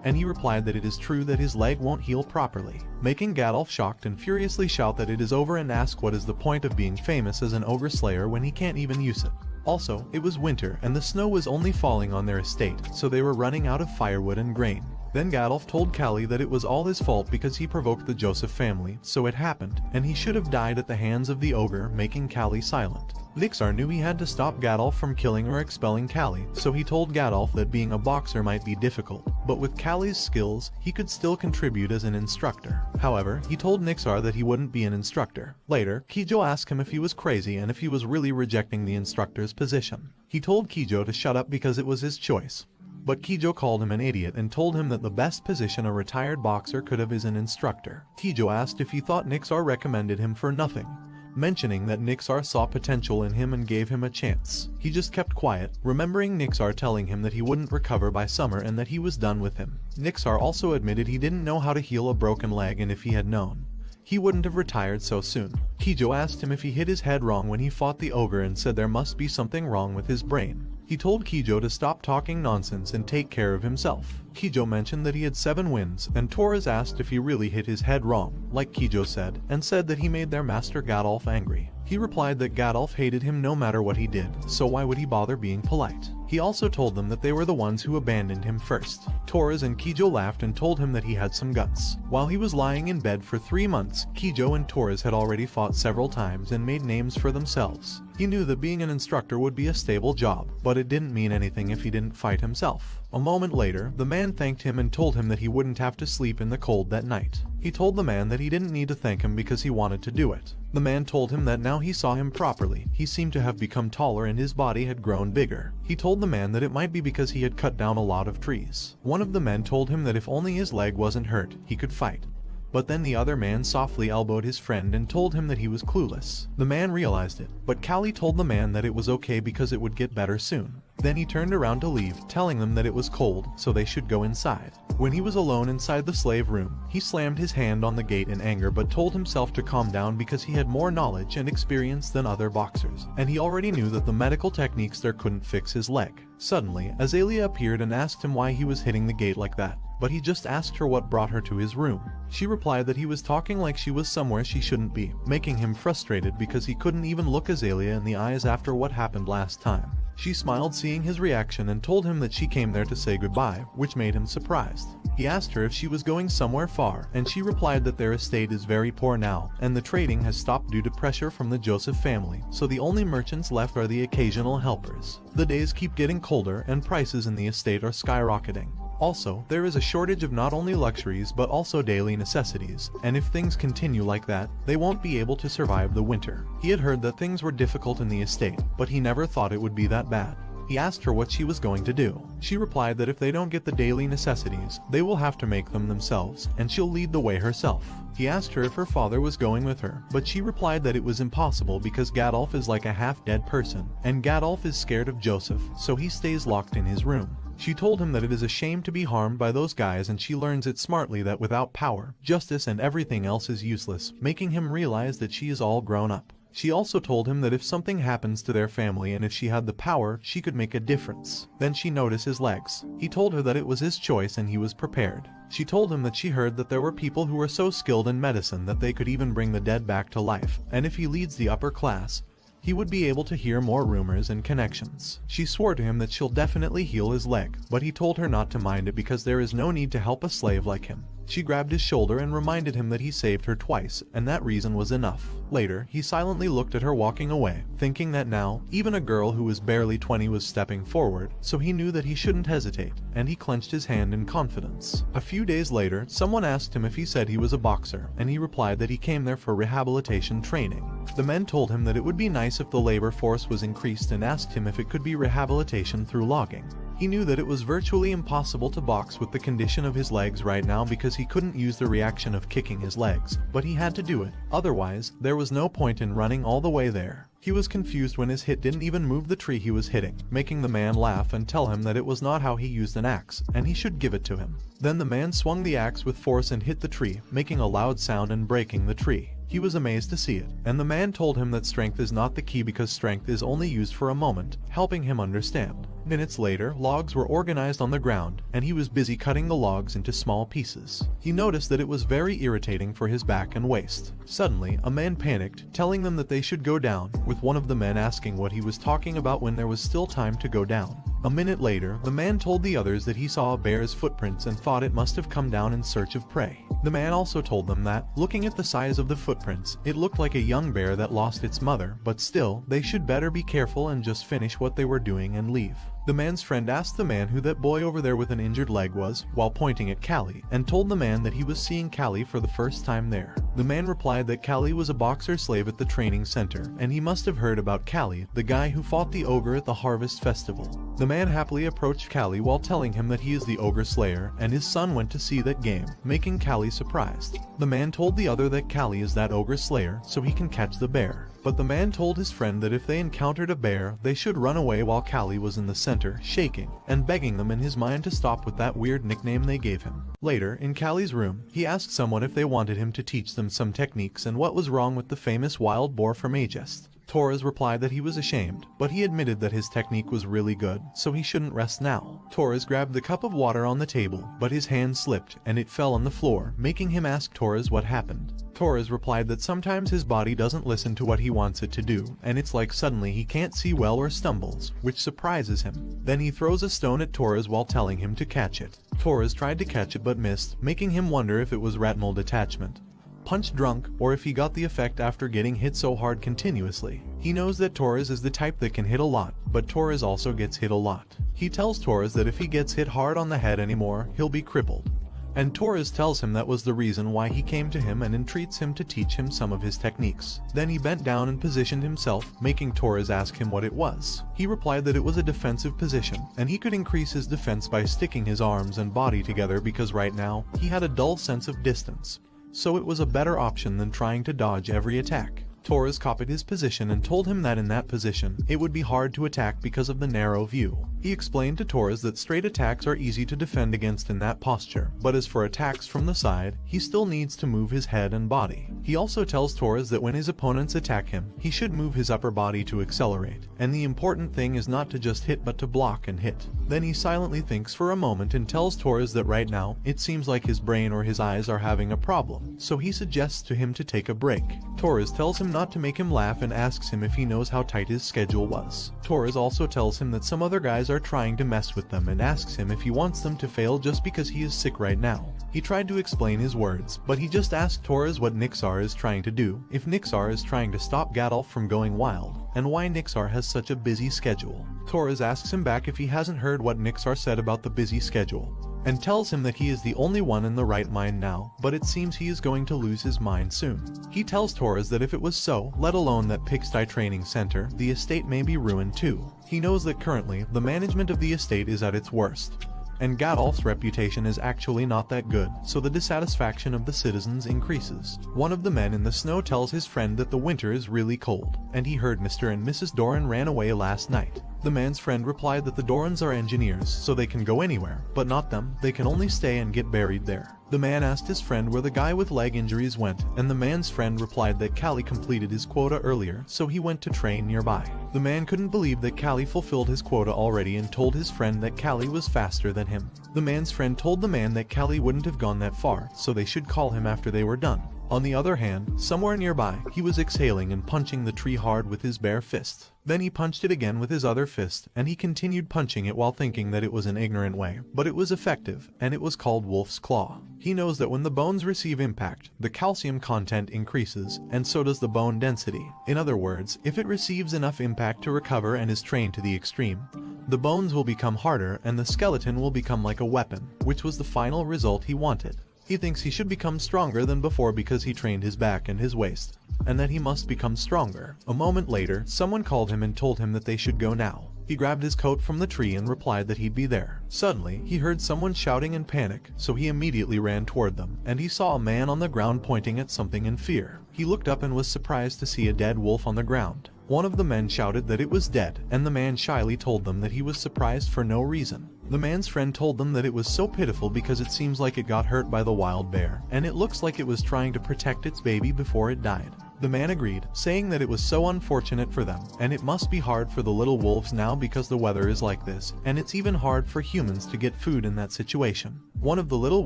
and he replied that it is true that his leg won't heal properly, making Gadolf shocked and furiously shout that it is over and ask what is the point of being famous as an ogre slayer when he can't even use it. Also, it was winter and the snow was only falling on their estate, so they were running out of firewood and grain. Then Gadolf told Callie that it was all his fault because he provoked the Joseph family, so it happened, and he should have died at the hands of the ogre, making Callie silent. Nixar knew he had to stop Gadolf from killing or expelling Callie, so he told Gadolf that being a boxer might be difficult, but with Callie's skills, he could still contribute as an instructor. However, he told Nixar that he wouldn't be an instructor. Later, Kijo asked him if he was crazy and if he was really rejecting the instructor's position. He told Kijo to shut up because it was his choice, but Kijo called him an idiot and told him that the best position a retired boxer could have is an instructor. Kijo asked if he thought Nixar recommended him for nothing, mentioning that Nixar saw potential in him and gave him a chance. He just kept quiet, remembering Nixar telling him that he wouldn't recover by summer and that he was done with him. Nixar also admitted he didn't know how to heal a broken leg, and if he had known, he wouldn't have retired so soon. Kijo asked him if he hit his head wrong when he fought the ogre and said there must be something wrong with his brain. He told Kijo to stop talking nonsense and take care of himself. Kijo mentioned that he had 7 wins, and Torres asked if he really hit his head wrong, like Kijo said, and said that he made their master Gadolf angry. He replied that Gadolf hated him no matter what he did, so why would he bother being polite? He also told them that they were the ones who abandoned him first. Torres and Kijo laughed and told him that he had some guts. While he was lying in bed for 3 months, Kijo and Torres had already fought several times and made names for themselves. He knew that being an instructor would be a stable job, but it didn't mean anything if he didn't fight himself. A moment later, the man thanked him and told him that he wouldn't have to sleep in the cold that night. He told the man that he didn't need to thank him because he wanted to do it. The man told him that now he saw him properly. He seemed to have become taller and his body had grown bigger. He told the man that it might be because he had cut down a lot of trees. One of the men told him that if only his leg wasn't hurt, he could fight. But then the other man softly elbowed his friend and told him that he was clueless. The man realized it, but Callie told the man that it was okay because it would get better soon. Then he turned around to leave, telling them that it was cold, so they should go inside. When he was alone inside the slave room, he slammed his hand on the gate in anger but told himself to calm down because he had more knowledge and experience than other boxers, and he already knew that the medical techniques there couldn't fix his leg. Suddenly, Azalea appeared and asked him why he was hitting the gate like that, but he just asked her what brought her to his room. She replied that he was talking like she was somewhere she shouldn't be, making him frustrated because he couldn't even look Azalea in the eyes after what happened last time. She smiled seeing his reaction and told him that she came there to say goodbye, which made him surprised. He asked her if she was going somewhere far, and she replied that their estate is very poor now, and the trading has stopped due to pressure from the Joseph family, so the only merchants left are the occasional helpers. The days keep getting colder and prices in the estate are skyrocketing. Also, there is a shortage of not only luxuries but also daily necessities, and if things continue like that, they won't be able to survive the winter. He had heard that things were difficult in the estate, but he never thought it would be that bad. He asked her what she was going to do. She replied that if they don't get the daily necessities, they will have to make them themselves, and she'll lead the way herself. He asked her if her father was going with her, but she replied that it was impossible because Gadolf is like a half-dead person, and Gadolf is scared of Joseph, so he stays locked in his room. She told him that it is a shame to be harmed by those guys, and she learns it smartly that without power, justice and everything else is useless, making him realize that she is all grown up. She also told him that if something happens to their family and if she had the power, she could make a difference. Then she noticed his legs. He told her that it was his choice and he was prepared. She told him that she heard that there were people who were so skilled in medicine that they could even bring the dead back to life, and if he leads the upper class, he would be able to hear more rumors and connections. She swore to him that she'll definitely heal his leg, but he told her not to mind it because there is no need to help a slave like him. She grabbed his shoulder and reminded him that he saved her twice, and that reason was enough. Later, he silently looked at her walking away, thinking that now, even a girl who was barely 20 was stepping forward, so he knew that he shouldn't hesitate, and he clenched his hand in confidence. A few days later, someone asked him if he said he was a boxer, and he replied that he came there for rehabilitation training. The men told him that it would be nice if the labor force was increased and asked him if it could be rehabilitation through logging. He knew that it was virtually impossible to box with the condition of his legs right now because he couldn't use the reaction of kicking his legs, but he had to do it. Otherwise, there was no point in running all the way there. He was confused when his hit didn't even move the tree he was hitting, making the man laugh and tell him that it was not how he used an axe, and he should give it to him. Then the man swung the axe with force and hit the tree, making a loud sound and breaking the tree. He was amazed to see it, and the man told him that strength is not the key because strength is only used for a moment, helping him understand. Minutes later, logs were organized on the ground, and he was busy cutting the logs into small pieces. He noticed that it was very irritating for his back and waist. Suddenly, a man panicked, telling them that they should go down, with one of the men asking what he was talking about when there was still time to go down. A minute later, the man told the others that he saw a bear's footprints and thought it must have come down in search of prey. The man also told them that, looking at the size of the footprints, it looked like a young bear that lost its mother, but still, they should better be careful and just finish what they were doing and leave. The man's friend asked the man who that boy over there with an injured leg was, while pointing at Callie, and told the man that he was seeing Callie for the first time there. The man replied that Callie was a boxer slave at the training center, and he must have heard about Callie, the guy who fought the ogre at the harvest festival. The man happily approached Callie while telling him that he is the ogre slayer, and his son went to see that game, making Callie surprised. The man told the other that Callie is that ogre slayer, so he can catch the bear. But the man told his friend that if they encountered a bear, they should run away while Callie was in the center, shaking, and begging them in his mind to stop with that weird nickname they gave him. Later, in Callie's room, he asked someone if they wanted him to teach them some techniques and what was wrong with the famous wild boar from Aegis. Torres replied that he was ashamed, but he admitted that his technique was really good, so he shouldn't rest now. Torres grabbed the cup of water on the table, but his hand slipped and it fell on the floor, making him ask Torres what happened. Torres replied that sometimes his body doesn't listen to what he wants it to do, and it's like suddenly he can't see well or stumbles, which surprises him. Then he throws a stone at Torres while telling him to catch it. Torres tried to catch it but missed, making him wonder if it was retinal detachment, punch drunk, or if he got the effect after getting hit so hard continuously. He knows that Torres is the type that can hit a lot, but Torres also gets hit a lot. He tells Torres that if he gets hit hard on the head anymore, he'll be crippled. And Torres tells him that was the reason why he came to him and entreats him to teach him some of his techniques. Then he bent down and positioned himself, making Torres ask him what it was. He replied that it was a defensive position, and he could increase his defense by sticking his arms and body together because right now, he had a dull sense of distance. So it was a better option than trying to dodge every attack. Torres copied his position and told him that in that position, it would be hard to attack because of the narrow view. He explained to Torres that straight attacks are easy to defend against in that posture, but as for attacks from the side, he still needs to move his head and body. He also tells Torres that when his opponents attack him, he should move his upper body to accelerate, and the important thing is not to just hit but to block and hit. Then he silently thinks for a moment and tells Torres that right now, it seems like his brain or his eyes are having a problem, so he suggests to him to take a break. Torres tells him not to make him laugh and asks him if he knows how tight his schedule was. Torres also tells him that some other guys are trying to mess with them and asks him if he wants them to fail just because he is sick right now. He tried to explain his words, but he just asked Torres what Nixar is trying to do, if Nixar is trying to stop Gadolf from going wild, and why Nixar has such a busy schedule. Torres asks him back if he hasn't heard what Nixar said about the busy schedule, and tells him that he is the only one in the right mind now, but it seems he is going to lose his mind soon. He tells Torres that if it was so, let alone that Pigsty Training Center, the estate may be ruined too. He knows that currently, the management of the estate is at its worst, and Gadolf's reputation is actually not that good, so the dissatisfaction of the citizens increases. One of the men in the snow tells his friend that the winter is really cold, and he heard Mr. and Mrs. Doran ran away last night. The man's friend replied that the Dorans are engineers, so they can go anywhere, but not them, they can only stay and get buried there. The man asked his friend where the guy with leg injuries went, and the man's friend replied that Callie completed his quota earlier, so he went to train nearby. The man couldn't believe that Callie fulfilled his quota already and told his friend that Callie was faster than him. The man's friend told the man that Callie wouldn't have gone that far, so they should call him after they were done. On the other hand, somewhere nearby, he was exhaling and punching the tree hard with his bare fist. Then he punched it again with his other fist, and he continued punching it while thinking that it was an ignorant way, but it was effective, and it was called Wolf's Claw. He knows that when the bones receive impact, the calcium content increases, and so does the bone density. In other words, if it receives enough impact to recover and is trained to the extreme, the bones will become harder and the skeleton will become like a weapon, which was the final result he wanted. He thinks he should become stronger than before because he trained his back and his waist, and that he must become stronger. A moment later, someone called him and told him that they should go now. He grabbed his coat from the tree and replied that he'd be there. Suddenly, he heard someone shouting in panic, so he immediately ran toward them, and he saw a man on the ground pointing at something in fear. He looked up and was surprised to see a dead wolf on the ground. One of the men shouted that it was dead, and the man shyly told them that he was surprised for no reason. The man's friend told them that it was so pitiful because it seems like it got hurt by the wild bear, and it looks like it was trying to protect its baby before it died. The man agreed, saying that it was so unfortunate for them, and it must be hard for the little wolves now because the weather is like this, and it's even hard for humans to get food in that situation. One of the little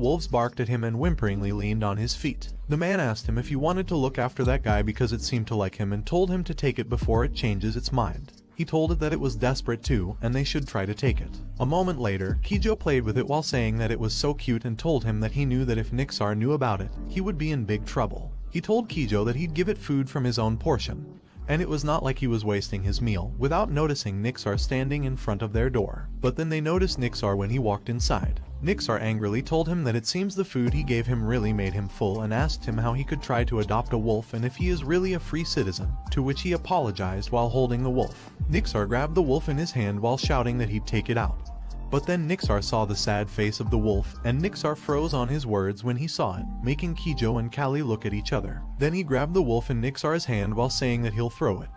wolves barked at him and whimperingly leaned on his feet. The man asked him if he wanted to look after that guy because it seemed to like him and told him to take it before it changes its mind. He told it that it was desperate too, and they should try to take it. A moment later, Kijo played with it while saying that it was so cute and told him that he knew that if Nixar knew about it, he would be in big trouble. He told Kijo that he'd give it food from his own portion, and it was not like he was wasting his meal without noticing Nixar standing in front of their door. But then they noticed Nixar when he walked inside. Nixar angrily told him that it seems the food he gave him really made him full and asked him how he could try to adopt a wolf and if he is really a free citizen, to which he apologized while holding the wolf. Nixar grabbed the wolf in his hand while shouting that he'd take it out. But then Nixar saw the sad face of the wolf, and Nixar froze on his words when he saw it, making Kijo and Callie look at each other. Then he grabbed the wolf in Nixar's hand while saying that he'll throw it.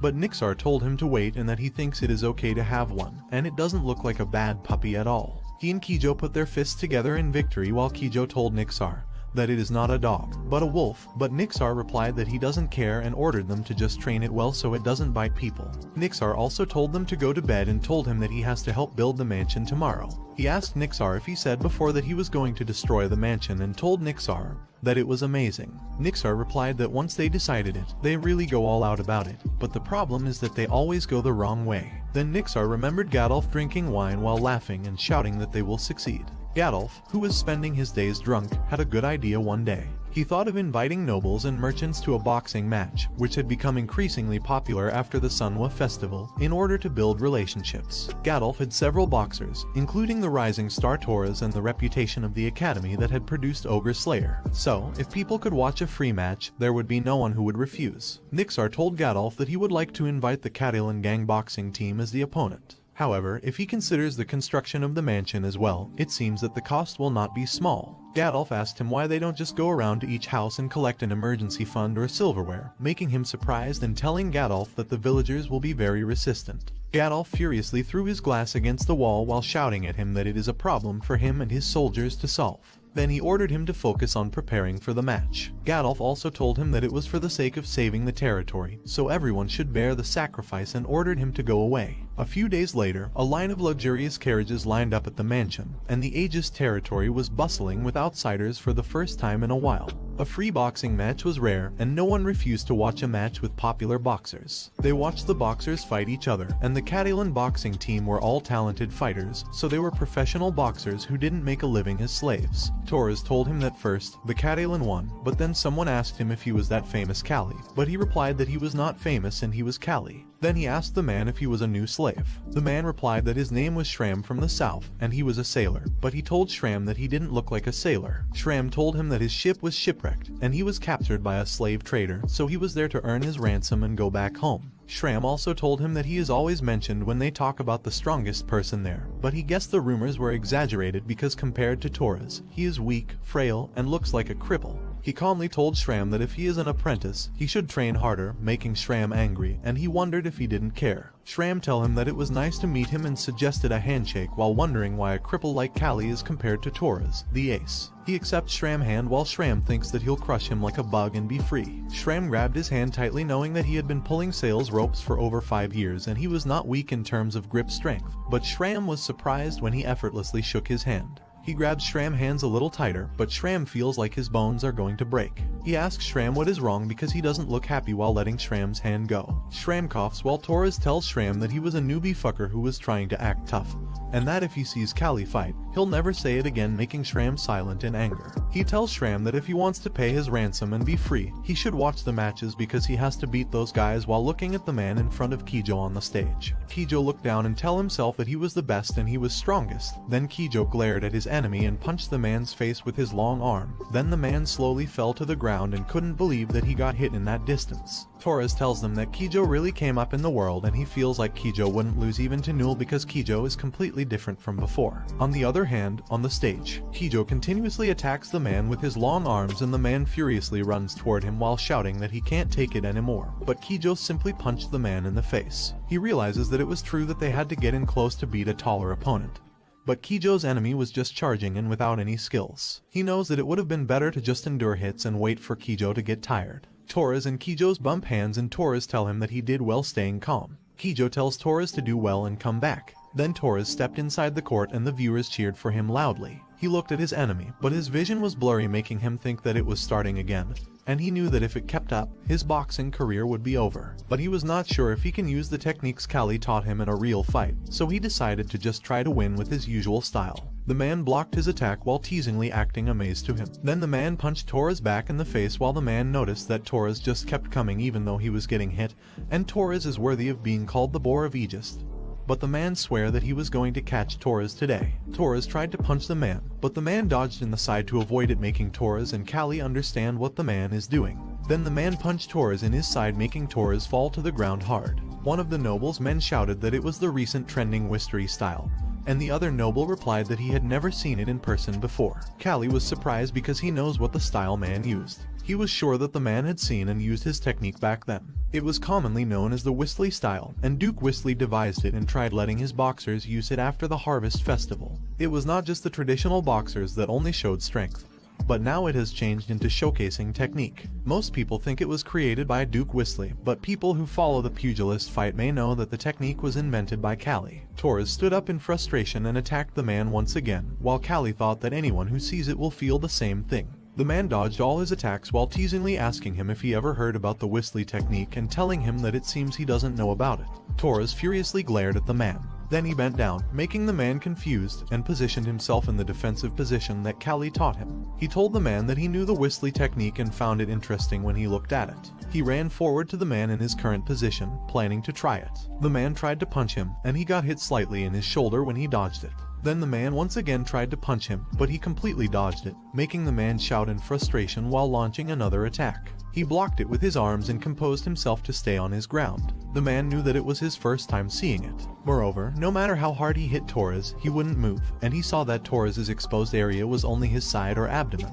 But Nixar told him to wait and that he thinks it is okay to have one, and it doesn't look like a bad puppy at all. He and Kijo put their fists together in victory while Kijo told Nixar that it is not a dog, but a wolf, but Nixar replied that he doesn't care and ordered them to just train it well so it doesn't bite people. Nixar also told them to go to bed and told him that he has to help build the mansion tomorrow. He asked Nixar if he said before that he was going to destroy the mansion and told Nixar that it was amazing. Nixar replied that once they decided it, they really go all out about it, but the problem is that they always go the wrong way. Then Nixar remembered Gadolf drinking wine while laughing and shouting that they will succeed. Gadolf, who was spending his days drunk, had a good idea one day. He thought of inviting nobles and merchants to a boxing match, which had become increasingly popular after the Sunwa festival, in order to build relationships. Gadolf had several boxers, including the rising star Torres and the reputation of the academy that had produced Ogre Slayer. So, if people could watch a free match, there would be no one who would refuse. Nixar told Gadolf that he would like to invite the Catalan gang boxing team as the opponent. However, if he considers the construction of the mansion as well, it seems that the cost will not be small. Gadolf asked him why they don't just go around to each house and collect an emergency fund or silverware, making him surprised and telling Gadolf that the villagers will be very resistant. Gadolf furiously threw his glass against the wall while shouting at him that it is a problem for him and his soldiers to solve. Then he ordered him to focus on preparing for the match. Gadolf also told him that it was for the sake of saving the territory, so everyone should bear the sacrifice and ordered him to go away. A few days later, a line of luxurious carriages lined up at the mansion, and the Aegis territory was bustling with outsiders for the first time in a while. A free boxing match was rare, and no one refused to watch a match with popular boxers. They watched the boxers fight each other, and the Catalan boxing team were all talented fighters, so they were professional boxers who didn't make a living as slaves. Torres told him that first, the Catalan won, but then someone asked him if he was that famous Callie, but he replied that he was not famous and he was Callie. Then he asked the man if he was a new slave. The man replied that his name was Shram from the south, and he was a sailor, but he told Shram that he didn't look like a sailor. Shram told him that his ship was shipwrecked, and he was captured by a slave trader, so he was there to earn his ransom and go back home. Shram also told him that he is always mentioned when they talk about the strongest person there, but he guessed the rumors were exaggerated because compared to Torres, he is weak, frail, and looks like a cripple. He calmly told Shram that if he is an apprentice, he should train harder, making Shram angry, and he wondered if he didn't care. Shram told him that it was nice to meet him and suggested a handshake while wondering why a cripple like Callie is compared to Torres, the ace. He accepts Shram's hand while Shram thinks that he'll crush him like a bug and be free. Shram grabbed his hand tightly knowing that he had been pulling sales ropes for over 5 years and he was not weak in terms of grip strength, but Shram was surprised when he effortlessly shook his hand. He grabs Shram's hands a little tighter, but Shram feels like his bones are going to break. He asks Shram what is wrong because he doesn't look happy while letting Shram's hand go. Shram coughs while Torres tells Shram that he was a newbie fucker who was trying to act tough, and that if he sees Callie fight, he'll never say it again, making Shram silent in anger. He tells Shram that if he wants to pay his ransom and be free, he should watch the matches because he has to beat those guys while looking at the man in front of Kijo on the stage. Kijo looked down and tell himself that he was the best and he was strongest. Then Kijo glared at his enemy and punched the man's face with his long arm. Then the man slowly fell to the ground and couldn't believe that he got hit in that distance. Torres tells them that Kijo really came up in the world and he feels like Kijo wouldn't lose even to Newell because Kijo is completely different from before. On the other hand, on the stage, Kijo continuously attacks the man with his long arms and the man furiously runs toward him while shouting that he can't take it anymore. But Kijo simply punched the man in the face. He realizes that it was true that they had to get in close to beat a taller opponent. But Kijo's enemy was just charging in without any skills. He knows that it would have been better to just endure hits and wait for Kijo to get tired. Torres and Kijo's bump hands and Torres tell him that he did well staying calm. Kijo tells Torres to do well and come back. Then Torres stepped inside the court and the viewers cheered for him loudly. He looked at his enemy, but his vision was blurry, making him think that it was starting again, and he knew that if it kept up, his boxing career would be over. But he was not sure if he can use the techniques Callie taught him in a real fight, so he decided to just try to win with his usual style. The man blocked his attack while teasingly acting amazed to him. Then the man punched Torres back in the face while the man noticed that Torres just kept coming even though he was getting hit, and Torres is worthy of being called the boar of Aegis. But the man swore that he was going to catch Torres today. Torres tried to punch the man, but the man dodged in the side to avoid it, making Torres and Callie understand what the man is doing. Then the man punched Torres in his side, making Torres fall to the ground hard. One of the noble's men shouted that it was the recent trending Wistery style, and the other noble replied that he had never seen it in person before. Callie was surprised because he knows what the style man used. He was sure that the man had seen and used his technique back then. It was commonly known as the Whistly style, and Duke Whistly devised it and tried letting his boxers use it after the Harvest Festival. It was not just the traditional boxers that only showed strength, but now it has changed into showcasing technique. Most people think it was created by Duke Whistly, but people who follow the pugilist fight may know that the technique was invented by Callie. Torres stood up in frustration and attacked the man once again, while Callie thought that anyone who sees it will feel the same thing. The man dodged all his attacks while teasingly asking him if he ever heard about the Whistly technique and telling him that it seems he doesn't know about it. Torres furiously glared at the man. Then he bent down, making the man confused, and positioned himself in the defensive position that Callie taught him. He told the man that he knew the Whistly technique and found it interesting when he looked at it. He ran forward to the man in his current position, planning to try it. The man tried to punch him, and he got hit slightly in his shoulder when he dodged it. Then the man once again tried to punch him, but he completely dodged it, making the man shout in frustration while launching another attack. He blocked it with his arms and composed himself to stay on his ground. The man knew that it was his first time seeing it. Moreover, no matter how hard he hit Torres, he wouldn't move, and he saw that Torres's exposed area was only his side or abdomen.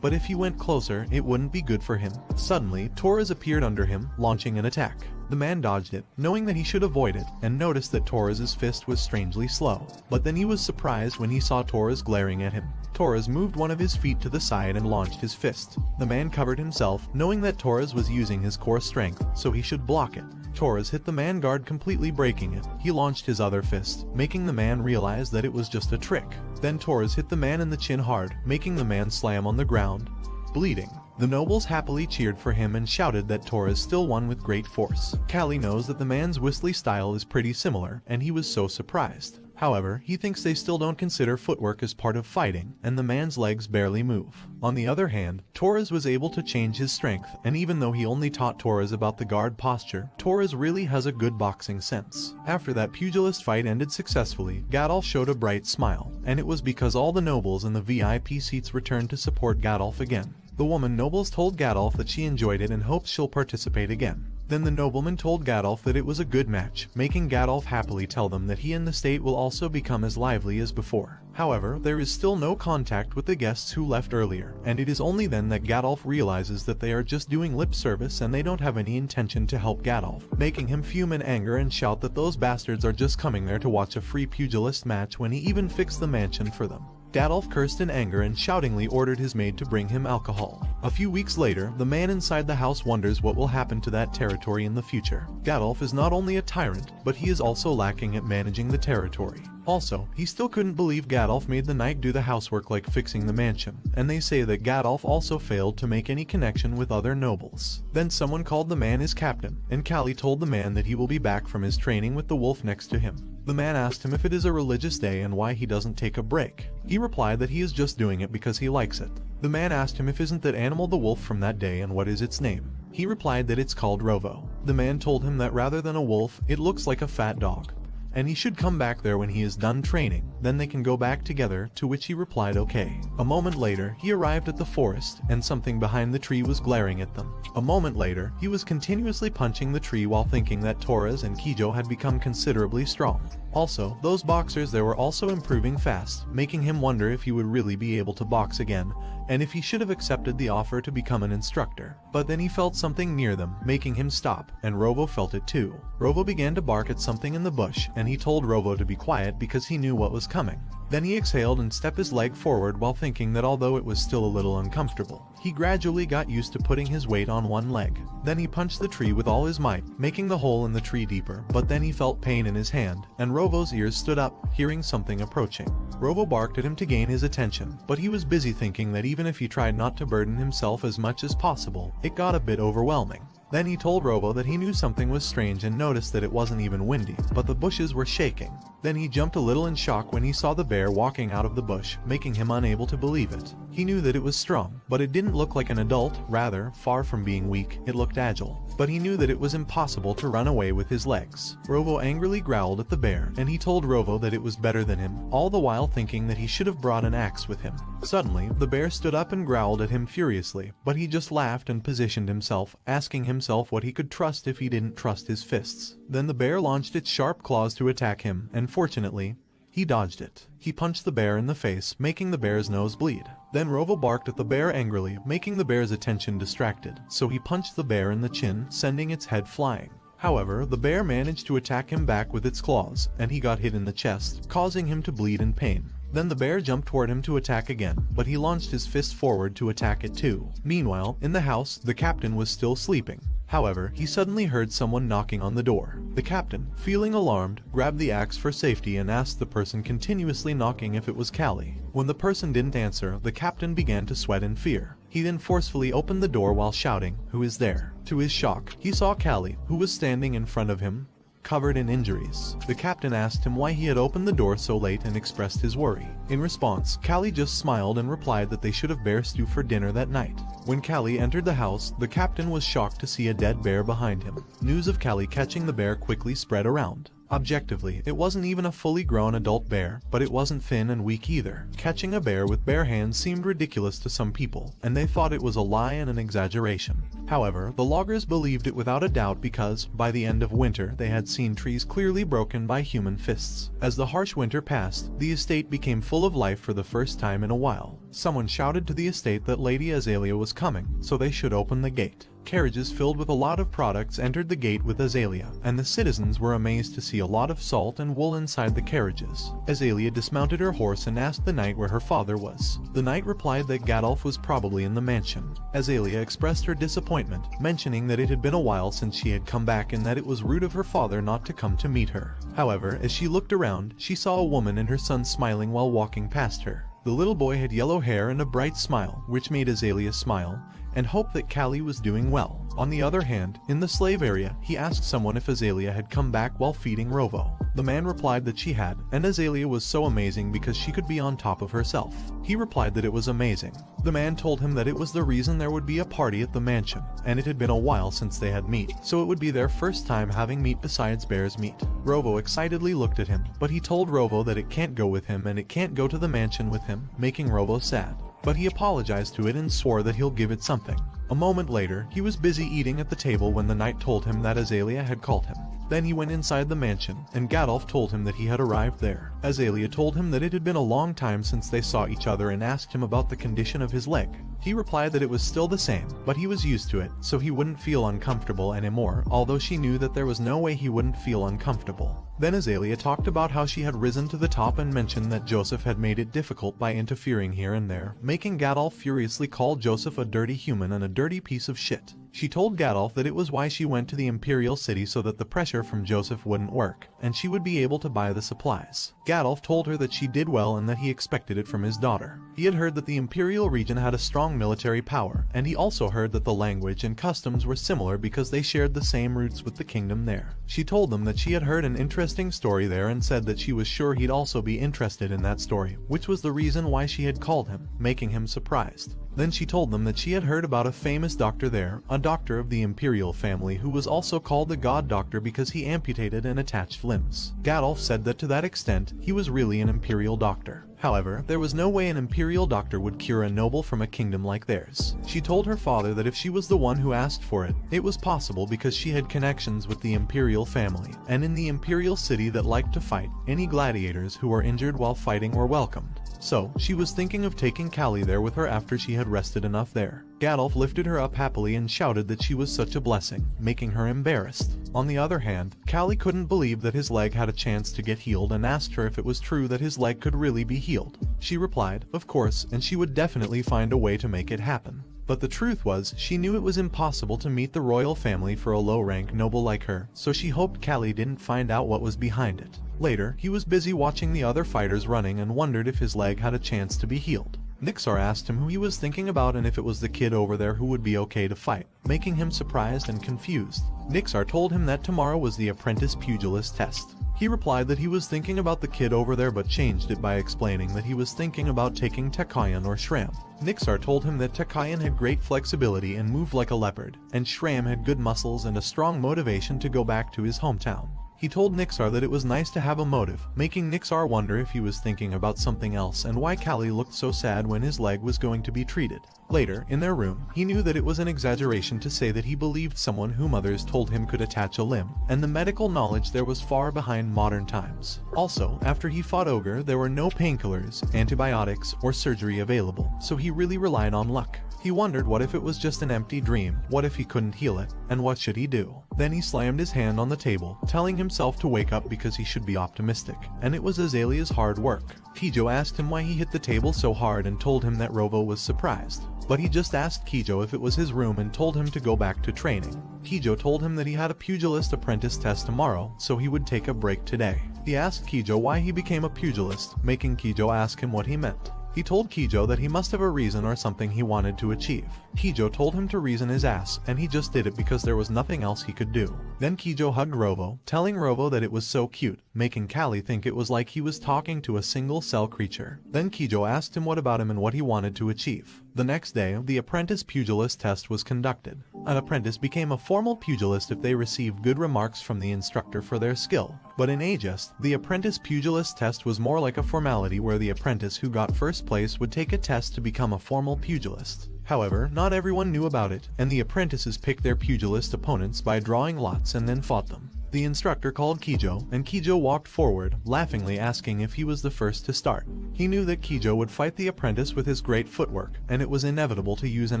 But if he went closer, it wouldn't be good for him. Suddenly, Torres appeared under him, launching an attack. The man dodged it, knowing that he should avoid it, and noticed that Torres's fist was strangely slow. But then he was surprised when he saw Torres glaring at him. Torres moved one of his feet to the side and launched his fist. The man covered himself, knowing that Torres was using his core strength, so he should block it. Torres hit the man guard, completely breaking it. He launched his other fist, making the man realize that it was just a trick. Then Torres hit the man in the chin hard, making the man slam on the ground, bleeding. The nobles happily cheered for him and shouted that Torres still won with great force. Callie knows that the man's Whistly style is pretty similar, and he was so surprised. However, he thinks they still don't consider footwork as part of fighting, and the man's legs barely move. On the other hand, Torres was able to change his strength, and even though he only taught Torres about the guard posture, Torres really has a good boxing sense. After that pugilist fight ended successfully, Gadolf showed a bright smile, and it was because all the nobles in the VIP seats returned to support Gadolf again. The woman nobles told Gadolf that she enjoyed it and hopes she'll participate again. Then the nobleman told Gadolf that it was a good match, making Gadolf happily tell them that he and the state will also become as lively as before. However, there is still no contact with the guests who left earlier, and it is only then that Gadolf realizes that they are just doing lip service and they don't have any intention to help Gadolf, making him fume in anger and shout that those bastards are just coming there to watch a free pugilist match when he even fixed the mansion for them. Gadolf cursed in anger and shoutingly ordered his maid to bring him alcohol. A few weeks later, the man inside the house wonders what will happen to that territory in the future. Gadolf is not only a tyrant, but he is also lacking at managing the territory. Also, he still couldn't believe Gadolf made the knight do the housework like fixing the mansion, and they say that Gadolf also failed to make any connection with other nobles. Then someone called the man his captain, and Callie told the man that he will be back from his training with the wolf next to him. The man asked him if it is a religious day and why he doesn't take a break. He replied that he is just doing it because he likes it. The man asked him if isn't that animal the wolf from that day and what is its name. He replied that it's called Rovo. The man told him that rather than a wolf, it looks like a fat dog, and he should come back there when he is done training, then they can go back together, to which he replied okay. A moment later, he arrived at the forest, and something behind the tree was glaring at them. A moment later, he was continuously punching the tree while thinking that Torres and Kijo had become considerably strong. Also, those boxers there were also improving fast, making him wonder if he would really be able to box again, and if he should have accepted the offer to become an instructor. But then he felt something near them, making him stop, and Rovo felt it too. Rovo began to bark at something in the bush, and he told Rovo to be quiet because he knew what was coming. Then he exhaled and stepped his leg forward while thinking that although it was still a little uncomfortable, he gradually got used to putting his weight on one leg. Then he punched the tree with all his might, making the hole in the tree deeper, but then he felt pain in his hand, and Rovo's ears stood up, hearing something approaching. Rovo barked at him to gain his attention, but he was busy thinking that even if he tried not to burden himself as much as possible, it got a bit overwhelming. Then he told Rovo that he knew something was strange and noticed that it wasn't even windy, but the bushes were shaking. Then he jumped a little in shock when he saw the bear walking out of the bush, making him unable to believe it. He knew that it was strong, but it didn't look like an adult, rather, far from being weak, it looked agile. But he knew that it was impossible to run away with his legs. Rovo angrily growled at the bear, and he told Rovo that it was better than him, all the while thinking that he should have brought an axe with him. Suddenly, the bear stood up and growled at him furiously, but he just laughed and positioned himself, asking himself what he could trust if he didn't trust his fists. Then the bear launched its sharp claws to attack him, and fortunately, he dodged it. He punched the bear in the face, making the bear's nose bleed. Then Rovo barked at the bear angrily, making the bear's attention distracted, so he punched the bear in the chin, sending its head flying. However, the bear managed to attack him back with its claws, and he got hit in the chest, causing him to bleed in pain. Then the bear jumped toward him to attack again, but he launched his fist forward to attack it too. Meanwhile, in the house, the captain was still sleeping. However, he suddenly heard someone knocking on the door. The captain, feeling alarmed, grabbed the axe for safety and asked the person continuously knocking if it was Callie. When the person didn't answer, the captain began to sweat in fear. He then forcefully opened the door while shouting, "Who is there?" To his shock, he saw Callie, who was standing in front of him, covered in injuries. The captain asked him why he had opened the door so late and expressed his worry. In response, Callie just smiled and replied that they should have bear stew for dinner that night. When Callie entered the house, the captain was shocked to see a dead bear behind him. News of Callie catching the bear quickly spread around. Objectively, it wasn't even a fully grown adult bear, but it wasn't thin and weak either. Catching a bear with bare hands seemed ridiculous to some people, and they thought it was a lie and an exaggeration. However, the loggers believed it without a doubt because, by the end of winter, they had seen trees clearly broken by human fists. As the harsh winter passed, the estate became full of life for the first time in a while. Someone shouted to the estate that Lady Azalea was coming, so they should open the gate. Carriages filled with a lot of products entered the gate with Azalea, and the citizens were amazed to see a lot of salt and wool inside the carriages. Azalea dismounted her horse and asked the knight where her father was. The knight replied that Gadolf was probably in the mansion. Azalea expressed her disappointment, mentioning that it had been a while since she had come back and that it was rude of her father not to come to meet her. However, as she looked around, she saw a woman and her son smiling while walking past her. The little boy had yellow hair and a bright smile, which made Azalea smile, and hope that Callie was doing well. On the other hand, in the slave area, he asked someone if Azalea had come back while feeding Rovo. The man replied that she had, and Azalea was so amazing because she could be on top of herself. He replied that it was amazing. The man told him that it was the reason there would be a party at the mansion, and it had been a while since they had meat, so it would be their first time having meat besides bear's meat. Rovo excitedly looked at him, but he told Rovo that it can't go with him and it can't go to the mansion with him, making Rovo sad. But he apologized to it and swore that he'll give it something. A moment later, he was busy eating at the table when the knight told him that Azalea had called him. Then he went inside the mansion, and Gadolf told him that he had arrived there. Azalea told him that it had been a long time since they saw each other and asked him about the condition of his leg. He replied that it was still the same, but he was used to it, so he wouldn't feel uncomfortable anymore, although she knew that there was no way he wouldn't feel uncomfortable. Then Azalea talked about how she had risen to the top and mentioned that Joseph had made it difficult by interfering here and there, making Gadolf furiously call Joseph a dirty human and a dirty piece of shit. She told Gadolf that it was why she went to the Imperial City so that the pressure from Joseph wouldn't work, and she would be able to buy the supplies. Gadolf told her that she did well and that he expected it from his daughter. He had heard that the Imperial region had a strong military power, and he also heard that the language and customs were similar because they shared the same roots with the kingdom there. She told them that she had heard an interesting story there and said that she was sure he'd also be interested in that story, which was the reason why she had called him, making him surprised. Then she told them that she had heard about a famous doctor there, a doctor of the Imperial family who was also called the God Doctor because he amputated and attached limbs. Gadolf said that to that extent, he was really an Imperial doctor. However, there was no way an Imperial doctor would cure a noble from a kingdom like theirs. She told her father that if she was the one who asked for it, it was possible because she had connections with the Imperial family, and in the Imperial city that liked to fight, any gladiators who were injured while fighting were welcomed. So, she was thinking of taking Callie there with her after she had rested enough there. Gadolf lifted her up happily and shouted that she was such a blessing, making her embarrassed. On the other hand, Callie couldn't believe that his leg had a chance to get healed and asked her if it was true that his leg could really be healed. She replied, of course, and she would definitely find a way to make it happen. But the truth was, she knew it was impossible to meet the royal family for a low-rank noble like her, so she hoped Callie didn't find out what was behind it. Later, he was busy watching the other fighters running and wondered if his leg had a chance to be healed. Nixar asked him who he was thinking about and if it was the kid over there who would be okay to fight, making him surprised and confused. Nixar told him that tomorrow was the apprentice pugilist test. He replied that he was thinking about the kid over there but changed it by explaining that he was thinking about taking Takayan or Shram. Nixar told him that Takayan had great flexibility and moved like a leopard, and Shram had good muscles and a strong motivation to go back to his hometown. He told Nixar that it was nice to have a motive, making Nixar wonder if he was thinking about something else and why Callie looked so sad when his leg was going to be treated. Later, in their room, he knew that it was an exaggeration to say that he believed someone whom others told him could attach a limb, and the medical knowledge there was far behind modern times. Also, after he fought Ogre, there were no painkillers, antibiotics, or surgery available, so he really relied on luck. He wondered what if it was just an empty dream, what if he couldn't heal it, and what should he do? Then he slammed his hand on the table, telling himself to wake up because he should be optimistic, and it was Azalea's hard work. Kijo asked him why he hit the table so hard and told him that Rovo was surprised. But he just asked Kijo if it was his room and told him to go back to training. Kijo told him that he had a pugilist apprentice test tomorrow, so he would take a break today. He asked Kijo why he became a pugilist, making Kijo ask him what he meant. He told Kijo that he must have a reason or something he wanted to achieve. Kijo told him to reason his ass, and he just did it because there was nothing else he could do. Then Kijo hugged Rovo, telling Rovo that it was so cute, making Callie think it was like he was talking to a single-cell creature. Then Kijo asked him what about him and what he wanted to achieve. The next day, the apprentice pugilist test was conducted. An apprentice became a formal pugilist if they received good remarks from the instructor for their skill. But in Aegis, the apprentice pugilist test was more like a formality where the apprentice who got first place would take a test to become a formal pugilist. However, not everyone knew about it, and the apprentices picked their pugilist opponents by drawing lots and then fought them. The instructor called Kijo, and Kijo walked forward, laughingly asking if he was the first to start. He knew that Kijo would fight the apprentice with his great footwork, and it was inevitable to use an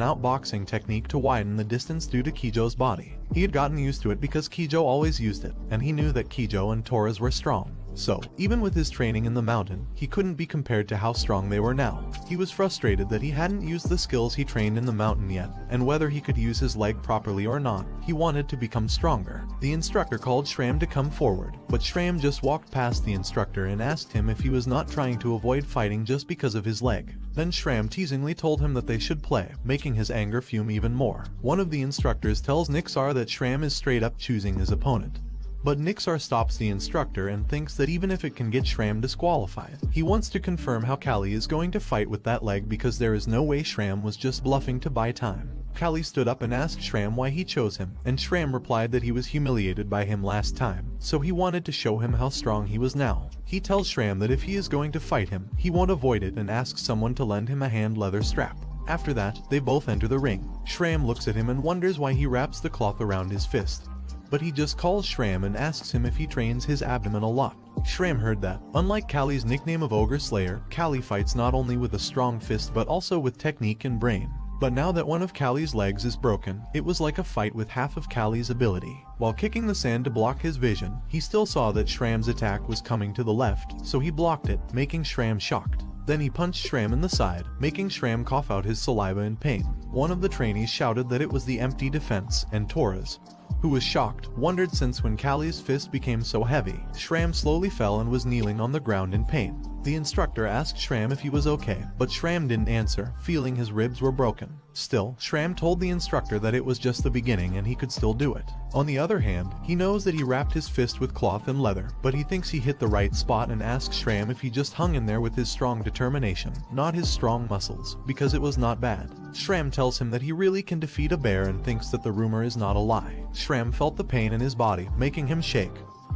outboxing technique to widen the distance due to Kijo's body. He had gotten used to it because Kijo always used it, and he knew that Kijo and Torres were strong. So, even with his training in the mountain, he couldn't be compared to how strong they were now. He was frustrated that he hadn't used the skills he trained in the mountain yet, and whether he could use his leg properly or not, he wanted to become stronger. The instructor called Shram to come forward, but Shram just walked past the instructor and asked him if he was not trying to avoid fighting just because of his leg. Then Shram teasingly told him that they should play, making his anger fume even more. One of the instructors tells Nixar that Shram is straight up choosing his opponent. But Nixar stops the instructor and thinks that even if it can get Shram disqualified, he wants to confirm how Callie is going to fight with that leg because there is no way Shram was just bluffing to buy time. Callie stood up and asked Shram why he chose him, and Shram replied that he was humiliated by him last time, so he wanted to show him how strong he was now. He tells Shram that if he is going to fight him, he won't avoid it and asks someone to lend him a hand leather strap. After that, they both enter the ring. Shram looks at him and wonders why he wraps the cloth around his fist. But he just calls Shram and asks him if he trains his abdomen a lot. Shram heard that. Unlike Callie's nickname of Ogre Slayer, Callie fights not only with a strong fist but also with technique and brain. But now that one of Callie's legs is broken, it was like a fight with half of Callie's ability. While kicking the sand to block his vision, he still saw that Shram's attack was coming to the left, so he blocked it, making Shram shocked. Then he punched Shram in the side, making Shram cough out his saliva in pain. One of the trainees shouted that it was the empty defense, and Torres, who was shocked, wondered since when Callie's fist became so heavy. Shram slowly fell and was kneeling on the ground in pain. The instructor asked Shram if he was okay, but Shram didn't answer, feeling his ribs were broken. Still, Shram told the instructor that it was just the beginning and he could still do it. On the other hand, he knows that he wrapped his fist with cloth and leather, but he thinks he hit the right spot and asks Shram if he just hung in there with his strong determination, not his strong muscles, because it was not bad. Shram tells him that he really can defeat a bear and thinks that the rumor is not a lie. Shram felt the pain in his body, making him shake.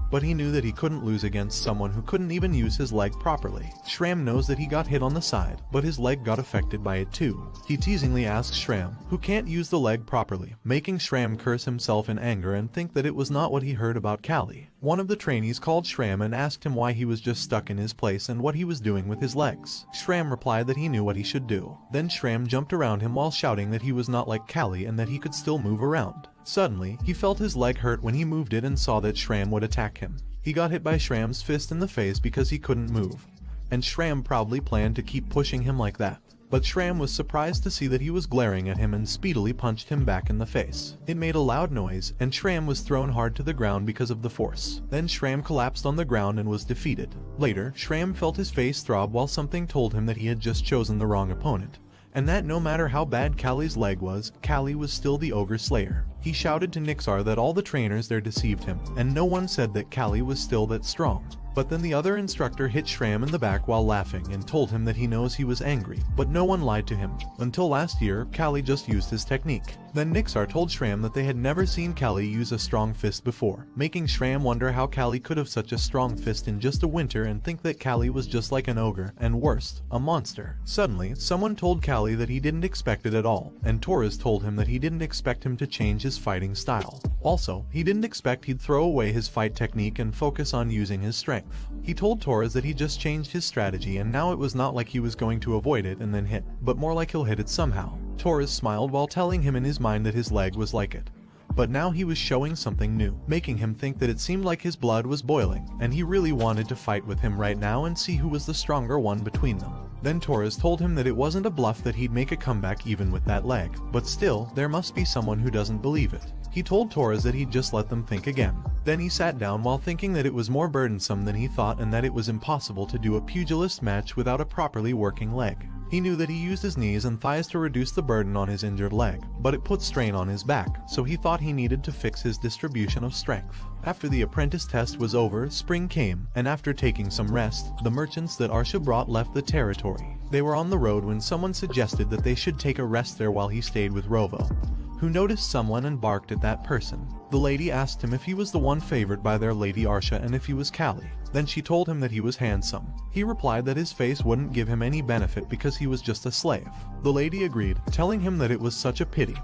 But he knew that he couldn't lose against someone who couldn't even use his leg properly. Shram knows that he got hit on the side, but his leg got affected by it too. He teasingly asks Shram, who can't use the leg properly, making Shram curse himself in anger and think that it was not what he heard about Callie. One of the trainees called Shram and asked him why he was just stuck in his place and what he was doing with his legs. Shram replied that he knew what he should do. Then Shram jumped around him while shouting that he was not like Callie and that he could still move around. Suddenly, he felt his leg hurt when he moved it and saw that Shram would attack him. He got hit by Shram's fist in the face because he couldn't move, and Shram probably planned to keep pushing him like that. but Shram was surprised to see that he was glaring at him and speedily punched him back in the face. It made a loud noise, and Shram was thrown hard to the ground because of the force. Then Shram collapsed on the ground and was defeated. Later, Shram felt his face throb while something told him that he had just chosen the wrong opponent, and that no matter how bad Kali's leg was, Kali was still the ogre slayer. He shouted to Nixar that all the trainers there deceived him, and no one said that Kali was still that strong. But then the other instructor hit Shram in the back while laughing and told him that he knows he was angry, but no one lied to him. Until last year, Kali just used his technique. Then Nixar told Shram that they had never seen Kali use a strong fist before, making Shram wonder how Kali could have such a strong fist in just a winter and think that Kali was just like an ogre, and worst, a monster. Suddenly, someone told Kali that he didn't expect it at all, and Torres told him that he didn't expect him to change his fighting style. Also, he didn't expect he'd throw away his fight technique and focus on using his strength. He told Torres that he just changed his strategy and now it was not like he was going to avoid it and then hit, but more like he'll hit it somehow. Torres smiled while telling him in his mind that his leg was like it. But now he was showing something new, making him think that it seemed like his blood was boiling, and he really wanted to fight with him right now and see who was the stronger one between them. Then Torres told him that it wasn't a bluff that he'd make a comeback even with that leg, but still, there must be someone who doesn't believe it. He told Torres that he'd just let them think again. Then he sat down while thinking that it was more burdensome than he thought and that it was impossible to do a pugilist match without a properly working leg. He knew that he used his knees and thighs to reduce the burden on his injured leg, but it put strain on his back, so he thought he needed to fix his distribution of strength. After the apprentice test was over, spring came, and after taking some rest, the merchants that Arsha brought left the territory. They were on the road when someone suggested that they should take a rest there while he stayed with Rovo, who noticed someone and barked at that person. The lady asked him if he was the one favored by their lady Arsha and if he was Kali. Then she told him that he was handsome. He replied that his face wouldn't give him any benefit because he was just a slave. The lady agreed, telling him that it was such a pity.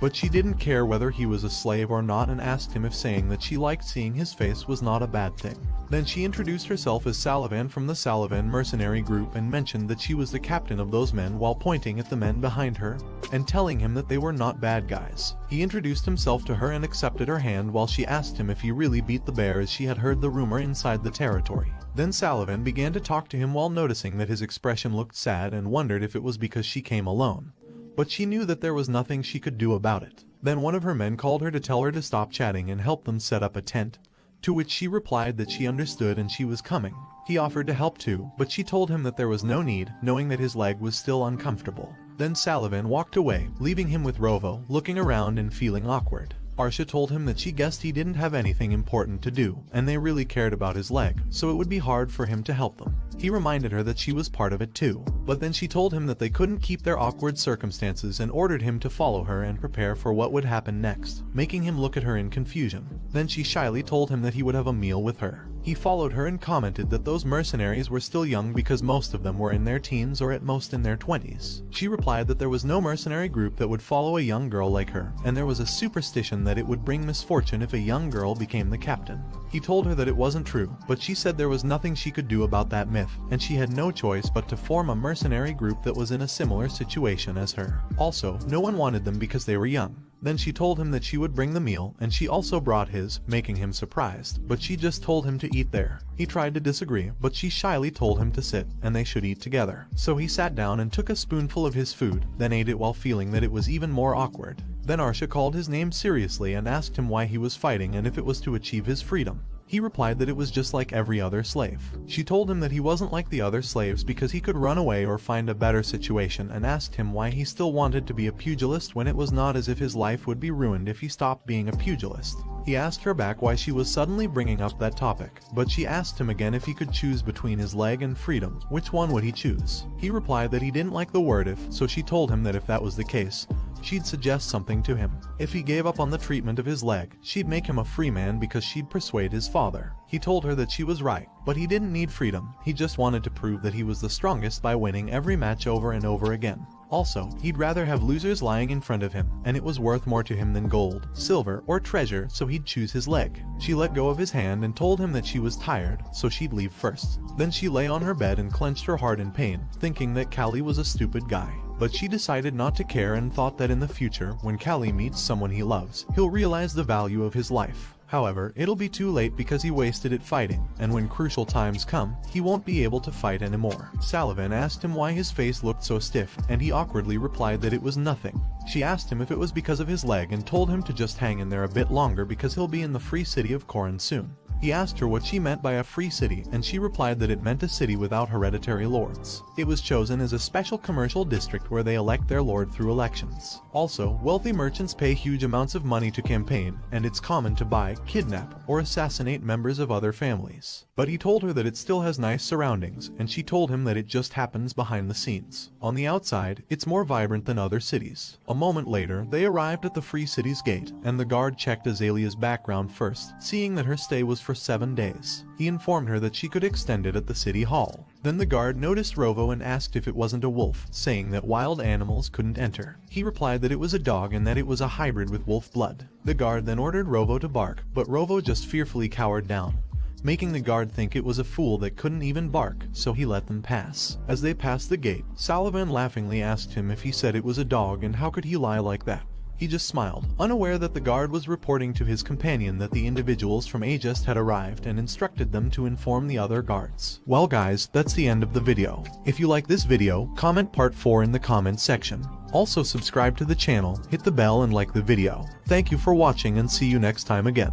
But she didn't care whether he was a slave or not and asked him if saying that she liked seeing his face was not a bad thing. Then she introduced herself as Salavan from the Salavan mercenary group and mentioned that she was the captain of those men while pointing at the men behind her and telling him that they were not bad guys. He introduced himself to her and accepted her hand while she asked him if he really beat the bear as she had heard the rumor inside the territory. Then Salavan began to talk to him while noticing that his expression looked sad and wondered if it was because she came alone. But she knew that there was nothing she could do about it. Then one of her men called her to tell her to stop chatting and help them set up a tent, to which she replied that she understood and she was coming. He offered to help too, but she told him that there was no need, knowing that his leg was still uncomfortable. Then Salavan walked away, leaving him with Rovo, looking around and feeling awkward. Arsha told him that she guessed he didn't have anything important to do, and they really cared about his leg, so it would be hard for him to help them. He reminded her that she was part of it too, but then she told him that they couldn't keep their awkward circumstances and ordered him to follow her and prepare for what would happen next, making him look at her in confusion. Then she shyly told him that he would have a meal with her. He followed her and commented that those mercenaries were still young because most of them were in their teens or at most in their 20s. She replied that there was no mercenary group that would follow a young girl like her, and there was a superstition that it would bring misfortune if a young girl became the captain. He told her that it wasn't true, but she said there was nothing she could do about that myth, and she had no choice but to form a mercenary group that was in a similar situation as her. Also, no one wanted them because they were young. Then she told him that she would bring the meal, and she also brought his, making him surprised, but she just told him to eat there. He tried to disagree, but she shyly told him to sit, and they should eat together. So he sat down and took a spoonful of his food, then ate it while feeling that it was even more awkward. Then Arsha called his name seriously and asked him why he was fighting and if it was to achieve his freedom. He replied that it was just like every other slave. She told him that he wasn't like the other slaves because he could run away or find a better situation and asked him why he still wanted to be a pugilist when it was not as if his life would be ruined if he stopped being a pugilist. He asked her back why she was suddenly bringing up that topic, but she asked him again if he could choose between his leg and freedom, which one would he choose? He replied that he didn't like the word if, so she told him that if that was the case, she'd suggest something to him. If he gave up on the treatment of his leg, she'd make him a free man because she'd persuade his father. He told her that she was right, but he didn't need freedom, he just wanted to prove that he was the strongest by winning every match over and over again. Also, he'd rather have losers lying in front of him, and it was worth more to him than gold, silver, or treasure, so he'd choose his leg. She let go of his hand and told him that she was tired, so she'd leave first. Then she lay on her bed and clenched her heart in pain, thinking that Kali was a stupid guy. But she decided not to care and thought that in the future, when Kali meets someone he loves, he'll realize the value of his life. However, it'll be too late because he wasted it fighting, and when crucial times come, he won't be able to fight anymore. Sullivan asked him why his face looked so stiff, and he awkwardly replied that it was nothing. She asked him if it was because of his leg and told him to just hang in there a bit longer because he'll be in the free city of Corin soon. He asked her what she meant by a free city, and she replied that it meant a city without hereditary lords. It was chosen as a special commercial district where they elect their lord through elections. Also, wealthy merchants pay huge amounts of money to campaign, and it's common to buy, kidnap, or assassinate members of other families. But he told her that it still has nice surroundings, and she told him that it just happens behind the scenes. On the outside, it's more vibrant than other cities. A moment later, they arrived at the free city's gate, and the guard checked Azalea's background first, seeing that her stay was for 7 days. He informed her that she could extend it at the city hall. Then the guard noticed Rovo and asked if it wasn't a wolf, saying that wild animals couldn't enter. He replied that it was a dog and that it was a hybrid with wolf blood. The guard then ordered Rovo to bark, but Rovo just fearfully cowered down, making the guard think it was a fool that couldn't even bark, so he let them pass. As they passed the gate, Sullivan laughingly asked him if he said it was a dog and how could he lie like that. He just smiled, unaware that the guard was reporting to his companion that the individuals from Agest had arrived and instructed them to inform the other guards. Well guys, that's the end of the video. If you like this video, comment part 4 in the comments section. Also subscribe to the channel, hit the bell and like the video. Thank you for watching and see you next time again.